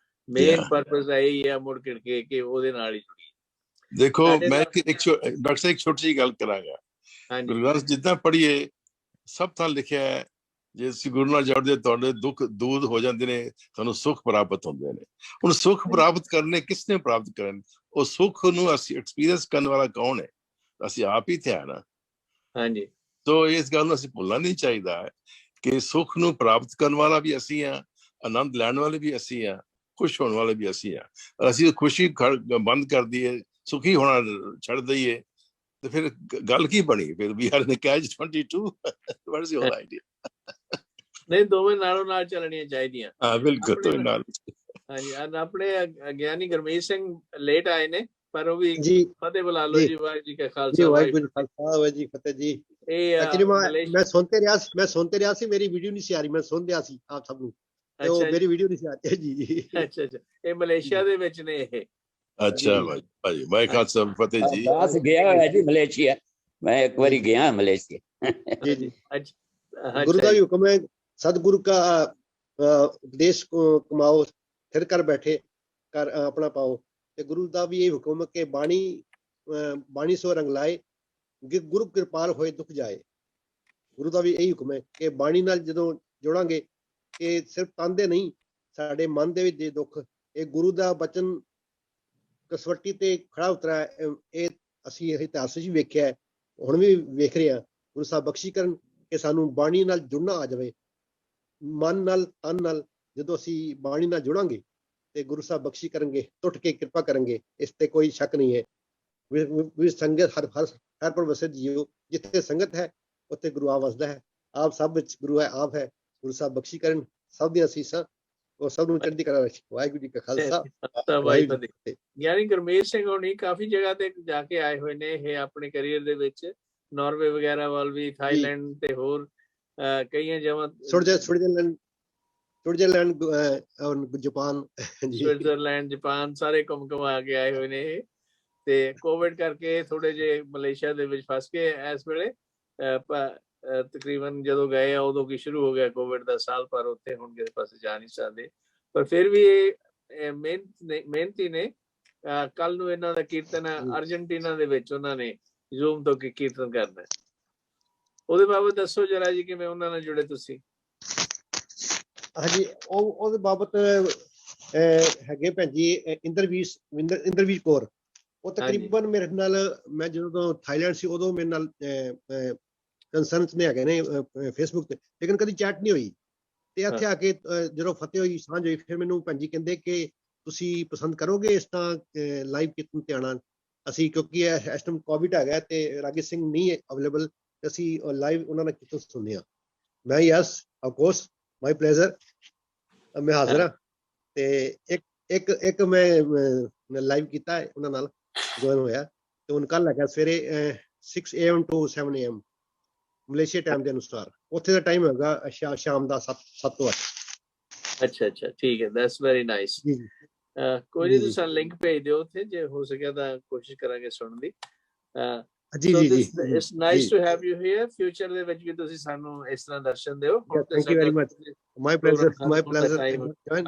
ਮੇਨ ਪਰਪਸ ਇਹੀ ਹੈ ਮੁੜ ਕਿੜ ਕੇ ਕਿ ਉਹਦੇ ਨਾਲ ਹੀ ਜੁੜੀਏ। ਦੇਖੋ ਮੈਂ ਡਾਕਟਰ ਸਾਹਿਬ ਇੱਕ ਛੋਟੀ ਜਿਹੀ ਗੱਲ ਕਰਾਂਗਾ। ਗੁਰੂ ਗ੍ਰੰਥ ਜਿੱਦਾਂ ਪੜ੍ਹੀਏ ਸਭ ਥਾਂ ਲਿਖਿਆ ਹੈ ਜੇ ਅਸੀਂ ਗੁਰੂ ਨਾਲ ਜੁੜਦੇ ਤੁਹਾਡੇ ਦੁੱਖ ਦੂਰ ਹੋ ਜਾਂਦੇ ਨੇ, ਤੁਹਾਨੂੰ ਸੁੱਖ ਪ੍ਰਾਪਤ ਹੁੰਦੇ ਨੇ। ਹੁਣ ਸੁੱਖ ਪ੍ਰਾਪਤ ਕਰਨੇ ਕਿਸ ਨੇ ਪ੍ਰਾਪਤ ਕਰਨ? ਉਹ ਸੁੱਖ ਨੂੰ ਅਸੀਂ ਐਕਸਪੀਰੀਅੰਸ ਕਰਨ ਵਾਲਾ ਕੌਣ ਹੈ? ਅਸੀਂ ਆਪ ਹੀ ਤੇ ਆ ਨਾ। ਹਾਂਜੀ। ਤੋ ਇਸ ਗੱਲ ਨੂੰ ਅਸੀਂ ਭੁੱਲਣਾ ਨਹੀਂ ਚਾਹੀਦਾ ਕਿ ਸੁੱਖ ਨੂੰ ਪ੍ਰਾਪਤ ਕਰਨ ਵਾਲਾ ਵੀ ਅਸੀਂ ਹਾਂ, ਆਨੰਦ ਲੈਣ ਵਾਲੇ ਵੀ ਅਸੀਂ ਹਾਂ, ਖੁਸ਼ ਹੋਣ ਵਾਲੇ ਵੀ ਅਸੀਂ ਹਾਂ। ਅਸੀਂ ਖੁਸ਼ੀ ਬੰਦ ਕਰ ਦਈਏ, ਸੁਖੀ ਹੋਣਾ ਛੱਡ ਦਈਏ ਤੇ ਫਿਰ ਗੱਲ ਕੀ ਬਣੀ? ਫਿਰ we are in catch 22 what is your idea? ਨਹੀਂ, ਦੋਵੇਂ ਨਾਲੋਂ ਨਾਲ ਚੱਲਣੀਆਂ ਚਾਹੀਦੀਆਂ। ਹਾਂ ਬਿਲਕੁਲ, ਦੋਵੇਂ ਨਾਲ। ਹਾਂਜੀ, ਆਪਣੇ ਗਿਆਨੀ ਗੁਰਮੀਤ ਸਿੰਘ ਲੇਟ ਆਏ ਨੇ, ਪਰ ਉਹ ਵੀ ਜੀ ਫਤਿਹ ਬੁਲਾ ਲਓ ਜੀ। ਵਾਹਿਗੁਰੂ ਜੀ ਕਾ ਖਾਲਸਾ, ਵਾਹਿਗੁਰੂ ਜੀ ਖਾਲਸਾ, ਵਾਹਿਗੁਰੂ ਜੀ ਫਤਿਹ ਜੀ। ਮੈਂ ਸੁਣਤੇ ਰਿਹਾ ਸੀ, ਮੇਰੀ ਵੀਡੀਓ ਨਹੀਂ ਸੀ ਆ ਰਹੀ, ਮੈਂ ਸੁਣ ਰਿਹਾ ਸੀ ਆਪ ਸਭ ਨੂੰ, ਤੇ ਉਹ ਮੇਰੀ ਵੀਡੀਓ ਨਹੀਂ ਸੀ ਆ ਰਹੀ ਜੀ। ਅੱਛਾ ਅੱਛਾ, ਇਹ ਮਲੇਸ਼ੀਆ ਦੇ ਵਿੱਚ ਨੇ ਇਹ। ਅੱਛਾ ਭਾਈ, ਵਾਹਿਗੁਰੂ ਖਾਲਸਾ ਫਤਿਹ ਜੀ। ਦਾਸ ਗਿਆ ਹੋਇਆ ਜੀ ਮਲੇਸ਼ੀਆ, ਮੈਂ ਇੱਕ ਵਾਰੀ ਗਿਆ ਮਲੇਸ਼ੀਆ ਜੀ ਜੀ। गुरु का भी हुक्म है, सदगुरु का उपदेश को कमाओ, फिर कर बैठे कर अपना पाओ। ते गुरु का भी यही हुक्म है कि बाणी सो रंग लाए, गुरु कृपाल होए दुख जाए। गुरु का भी यही हुक्म है कि बाणी नाल जदों जुड़ांगे कि सिर्फ तन दे नहीं, साडे मन दे विच जे दुख, ये गुरु दा बचन कसवट्टी ते खड़ा उतरा है। ये असीं इतिहास विच वेखिआ, हुण भी वेख रहे हां। गुरु साहब बख्शी करन कि सानू बाणी नाल जुड़ना आ जाए, मन नाल तन नाल। जदों असीं बाणी नाल जुड़ांगे ते गुरु साहब बख्शी करनगे, टुट के कृपा करनगे, इस ते कोई शक नहीं है। भी संगत हर पर वसे जियो, जिथे संगत है उत्थे गुरु आ वसदा है। आप सब विच गुरु है, आप है। गुरु साहब बख्शी करन सब दी असीसां, और सब नूं चढ़दी कला रखे। वाहिगुरू जी का खालसा, वाहिगुरू जी की फतेह। यानी गुरमीत ਸਿੰਘ ਹੋਣੀ ਕਾਫੀ ਜਗ੍ਹਾ ਤੇ ਜਾ ਕੇ ਆਏ ਹੋਏ ਨੇ ਇਹ ਆਪਣੇ ਕੈਰੀਅਰ ਦੇ ਵਿੱਚ, ਨਾਰਵੇ ਵਗੈਰਾ ਵੱਲ ਵੀ, ਥਾਈਲੈਂਡ ਤੇ ਹੋਰ ਕਈਆਂ ਜਗ੍ਹਾ, ਸਵਿਟਜ਼ਰਲੈਂਡ, ਜਾਪਾਨ, ਸਵਿਟਜ਼ਰਲੈਂਡ, ਜਾਪਾਨ, ਸਾਰੇ ਘੁੰਮ ਘੁਮਾ ਕੇ ਆਏ ਹੋਏ ਨੇ ਇਹ। ਤੇ ਕੋਵਿਡ ਕਰਕੇ ਥੋੜੇ ਜਿਹੇ ਮਲੇਸ਼ੀਆ ਦੇ ਵਿੱਚ ਫਸ ਗਏ ਇਸ ਵੇਲੇ। ਤਕਰੀਬਨ ਜਦੋਂ ਗਏ ਆ ਉਦੋਂ ਕੀ ਸ਼ੁਰੂ ਹੋ ਗਿਆ ਕੋਵਿਡ ਦਾ ਸਾਲ, ਪਰ ਉੱਥੇ ਹੁਣ ਕਿਸੇ ਪਾਸੇ ਜਾ ਨਹੀਂ ਸਕਦੇ। ਪਰ ਫਿਰ ਵੀ ਇਹ ਮਿਹਨਤੀ ਨੇ। ਕੱਲ ਨੂੰ ਇਹਨਾਂ ਦਾ ਕੀਰਤਨ ਅਰਜਨਟੀਨਾ ਦੇ ਵਿੱਚ, ਉਹਨਾਂ ਨੇ ਜ਼ੂਮ ਤੋਂ ਕੀਰਤਨ ਕਰਨਾ। ਉਹਦੇ ਬਾਬਤ ਦੱਸੋ ਜਰਾ ਜੀ, ਕਿਵੇਂ ਉਹਨਾਂ ਨਾਲ ਜੁੜੇ ਤੁਸੀਂ? ਹਾਂਜੀ, ਉਹਦੇ ਬਾਬਤ ਹੈਗੇ ਭੈਣ ਜੀ ਇੰਦਰਵੀਰ ਕੌਰ। ਉਹ ਤਕਰੀਬਨ ਮੇਰੇ ਨਾਲ, ਮੈਂ ਜਦੋਂ ਥਾਈਲੈਂਡ ਸੀ ਉਦੋਂ ਮੇਰੇ ਨਾਲ ਕੰਸਰਨਸ ਨੇ ਹੈਗੇ ਨੇ ਫੇਸਬੁੱਕ ਤੇ, ਲੇਕਿਨ ਕਦੀ ਚੈਟ ਨਹੀਂ ਹੋਈ। ਤੇ ਇੱਥੇ ਆ ਕੇ ਜਦੋਂ ਫਤਿਹ ਹੋਈ, ਸਾਂਝ ਹੋਈ, ਫਿਰ ਮੈਨੂੰ ਭੈਣ ਜੀ ਕਹਿੰਦੇ ਕਿ ਤੁਸੀਂ ਪਸੰਦ ਕਰੋਗੇ ਇਸ ਤਰ੍ਹਾਂ ਲਾਈਵ ਕੀਰਤਨ ਤੇ ਆਉਣਾ? ਅਸੀਂ ਕਿਉਂਕਿ ਇਸ ਟਾਈਮ ਕੋਵਿਡ ਹੈਗਾ ਤੇ ਰਾਗੀ ਸਿੰਘ ਨਹੀਂ ਅਵੇਲੇਬਲ, ਅਸੀਂ ਲਾਈਵ ਉਹਨਾਂ ਨਾਲ ਕੀਰਤਨ ਸੁਣਦੇ ਹਾਂ। ਮੈਂ yes of course, my pleasure, ਮੈਂ ਹਾਜ਼ਰ ਹਾਂ। ਤੇ ਇੱਕ ਮੈਂ ਲਾਈਵ ਕੀਤਾ ਉਹਨਾਂ ਨਾਲ, ਜੁਆਇਨ ਹੋਇਆ। ਤੇ ਹੁਣ ਕੱਲ ਹੈਗਾ ਸਵੇਰੇ 6 AM to 7 AM Malaysia time ਦੇ ਅਨੁਸਾਰ। ਉੱਥੇ ਦਾ ਟਾਈਮ ਹੋਗਾ ਸ਼ਾਮ ਦਾ 7 ਤੋਂ 8। ਅੱਛਾ, ਠੀਕ ਹੈ, ਦੈਟਸ ਵੈਰੀ ਨਾਈਸ। ਕੋਈ ਨਹੀਂ, ਤੁਸੀਂ ਲਿੰਕ ਭੇਜ ਦਿਓ ਉੱਥੇ, ਜੇ ਹੋ ਸਕਿਆ ਤਾਂ ਕੋਸ਼ਿਸ਼ ਕਰਾਂਗੇ ਸੁਣਨ ਦੀ। ਜੀ। It's nice to have you here. Future ਦੇ ਵਿੱਚ ਵੀ ਤੁਸੀਂ ਸਾਨੂੰ ਇਸ ਤਰ੍ਹਾਂ ਦਰਸ਼ਨ ਦਿਓ। Thank you very much, my pleasure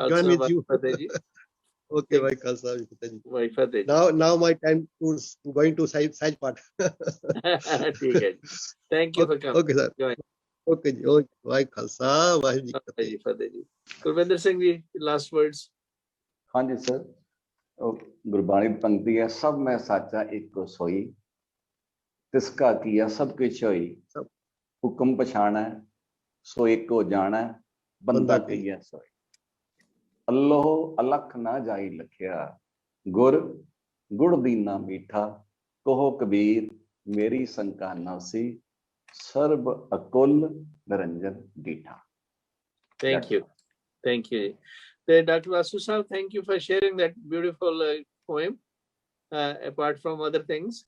join with you. Fateh ਜੀ। Okay, ਭਾਈ ਖਾਲਸਾ ਜੀ, ਫਤਿਹ ਜੀ। ਭਾਈ ਫਤਿਹ। Now my time to going to side part. ਠੀਕ ਹੈ ਜੀ, thank you for coming. Okay sir, okay ਜੀ, okay, ਭਾਈ ਖਾਲਸਾ, ਵਾਹਿਗੁਰੂ ਜੀ ਕੀ ਫਤਿਹ। ਫਤਿਹ ਜੀ। Kulwinder Singh ji, last words. ਹਾਂਜੀ ਸਰ, ਗੁਰਬਾਣੀ ਦੀ ਪੰਕਤੀ ਹੈ, ਸਭ ਮੈਂ ਸਾਚਾ ਇੱਕੋ ਸੋਈ, ਤਿਸਕਾ ਕੀਆ ਸਭ ਕਿਛ ਹੋਈ, ਹੁਕਮ ਪਛਾਣੈ ਸੋ ਇੱਕੋ ਜਾਣੈ, ਬੰਦਾ ਕਹੀਐ ਸੋਈ। ਅੱਲੋਹ ਅਲਖ ਨਾ ਜਾਈ ਲਖਿਆ, ਗੁਰ ਗੁੜ ਦੀਨਾ ਮੀਠਾ, ਕਹੋ ਕਬੀਰ ਮੇਰੀ ਸੰਕਾ ਨਾਸੀ, ਸਰਬ ਅਕੁਲ ਨਿਰੰਜਨ ਡੀਠਾ। Thank you. Dr. Vasu Sahib, thank you for sharing that beautiful poem. Apart from other things,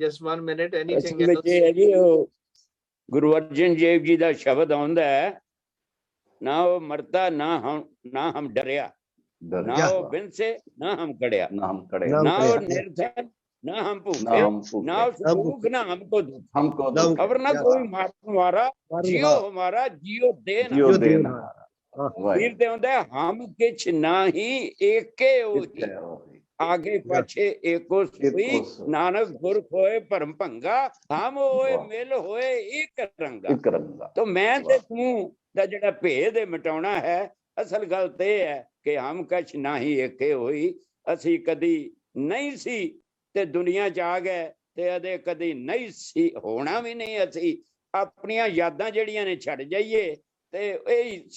just 1 minute, anything else? Guru Arjan Dev ji ਦਾ ਸ਼ਬਦ ਆਉਂਦਾ ਹੈ, ਨਾ ਉਹ ਮਰਦਾ ਨਾ ਹਮ ਡਰਿਆ, ਨਾ ਉਹ ਬਿਨਸੇ ਨਾ ਹਮ ਕੜਿਆ, ਨਾ ਉਹ ਨਿਰਧਨ ना हम भूखे, ना भूख, ना हमको दुख, खबर ना कोई मारने वाला, जियो हमारा जियो देना। फिर ते होंदा हम किछ नाही एके होई, आगे पाछे एको सोई, नानक गुर खोए परम भंगा, हम होए मिल होए एक रंगा। तो मैं ते तू दा जिहड़ा भेद मिटाउणा है, असल गल ते है कि हम किछ नाही एके होई, असी कदी नहीं सी ਤੇ ਦੁਨੀਆ ਚ ਆ ਗਏ ਤੇ ਅਦੇ ਕਦੀ ਨਹੀਂ ਸੀ ਹੋਣਾ ਵੀ ਨਹੀਂ। ਅਸੀਂ ਆਪਣੀਆਂ ਯਾਦਾਂ ਜਿਹੜੀਆਂ ਨੇ ਛੱਡ ਜਾਈਏ ਤੇ ਇਹ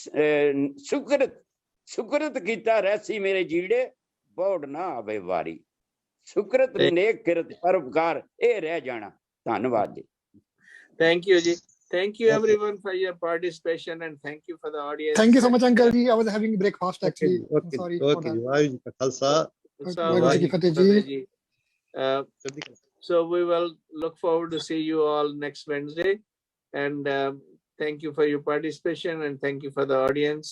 ਸੁਕਰਤ ਕੀਤਾ ਰਹਿਸੀ ਮੇਰੇ ਜੀੜੇ, ਬੌੜ ਨਾ ਆਵੇ ਵਾਰੀ, ਸੁਕਰਤ ਨੇਕ ਕਿਰਤ ਪਰਉਪਕਾਰ ਇਹ ਰਹਿ ਜਾਣਾ। ਧੰਨਵਾਦ ਜੀ। ਥੈਂਕ ਯੂ ਜੀ। Thank you everyone for your participation and thank you for the audience. Thank you so much, Uncle ji. I was having breakfast actually. Okay. Sorry. Okay. Vahiru ji ka khalsa. Vahiru ji ki fateh ji. So we will look forward to see you all next Wednesday, and thank you for your participation and thank you for the audience,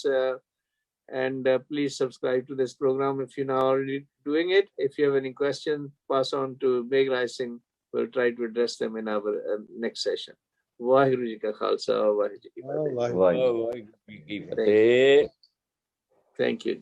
and please subscribe to this program if you're not already doing it. If you have any questions, pass on to Meghraj Singh. We'll try to address them in our next session. Vahiru ji ka khalsa, Vahiru ji ki fateh. Thank you.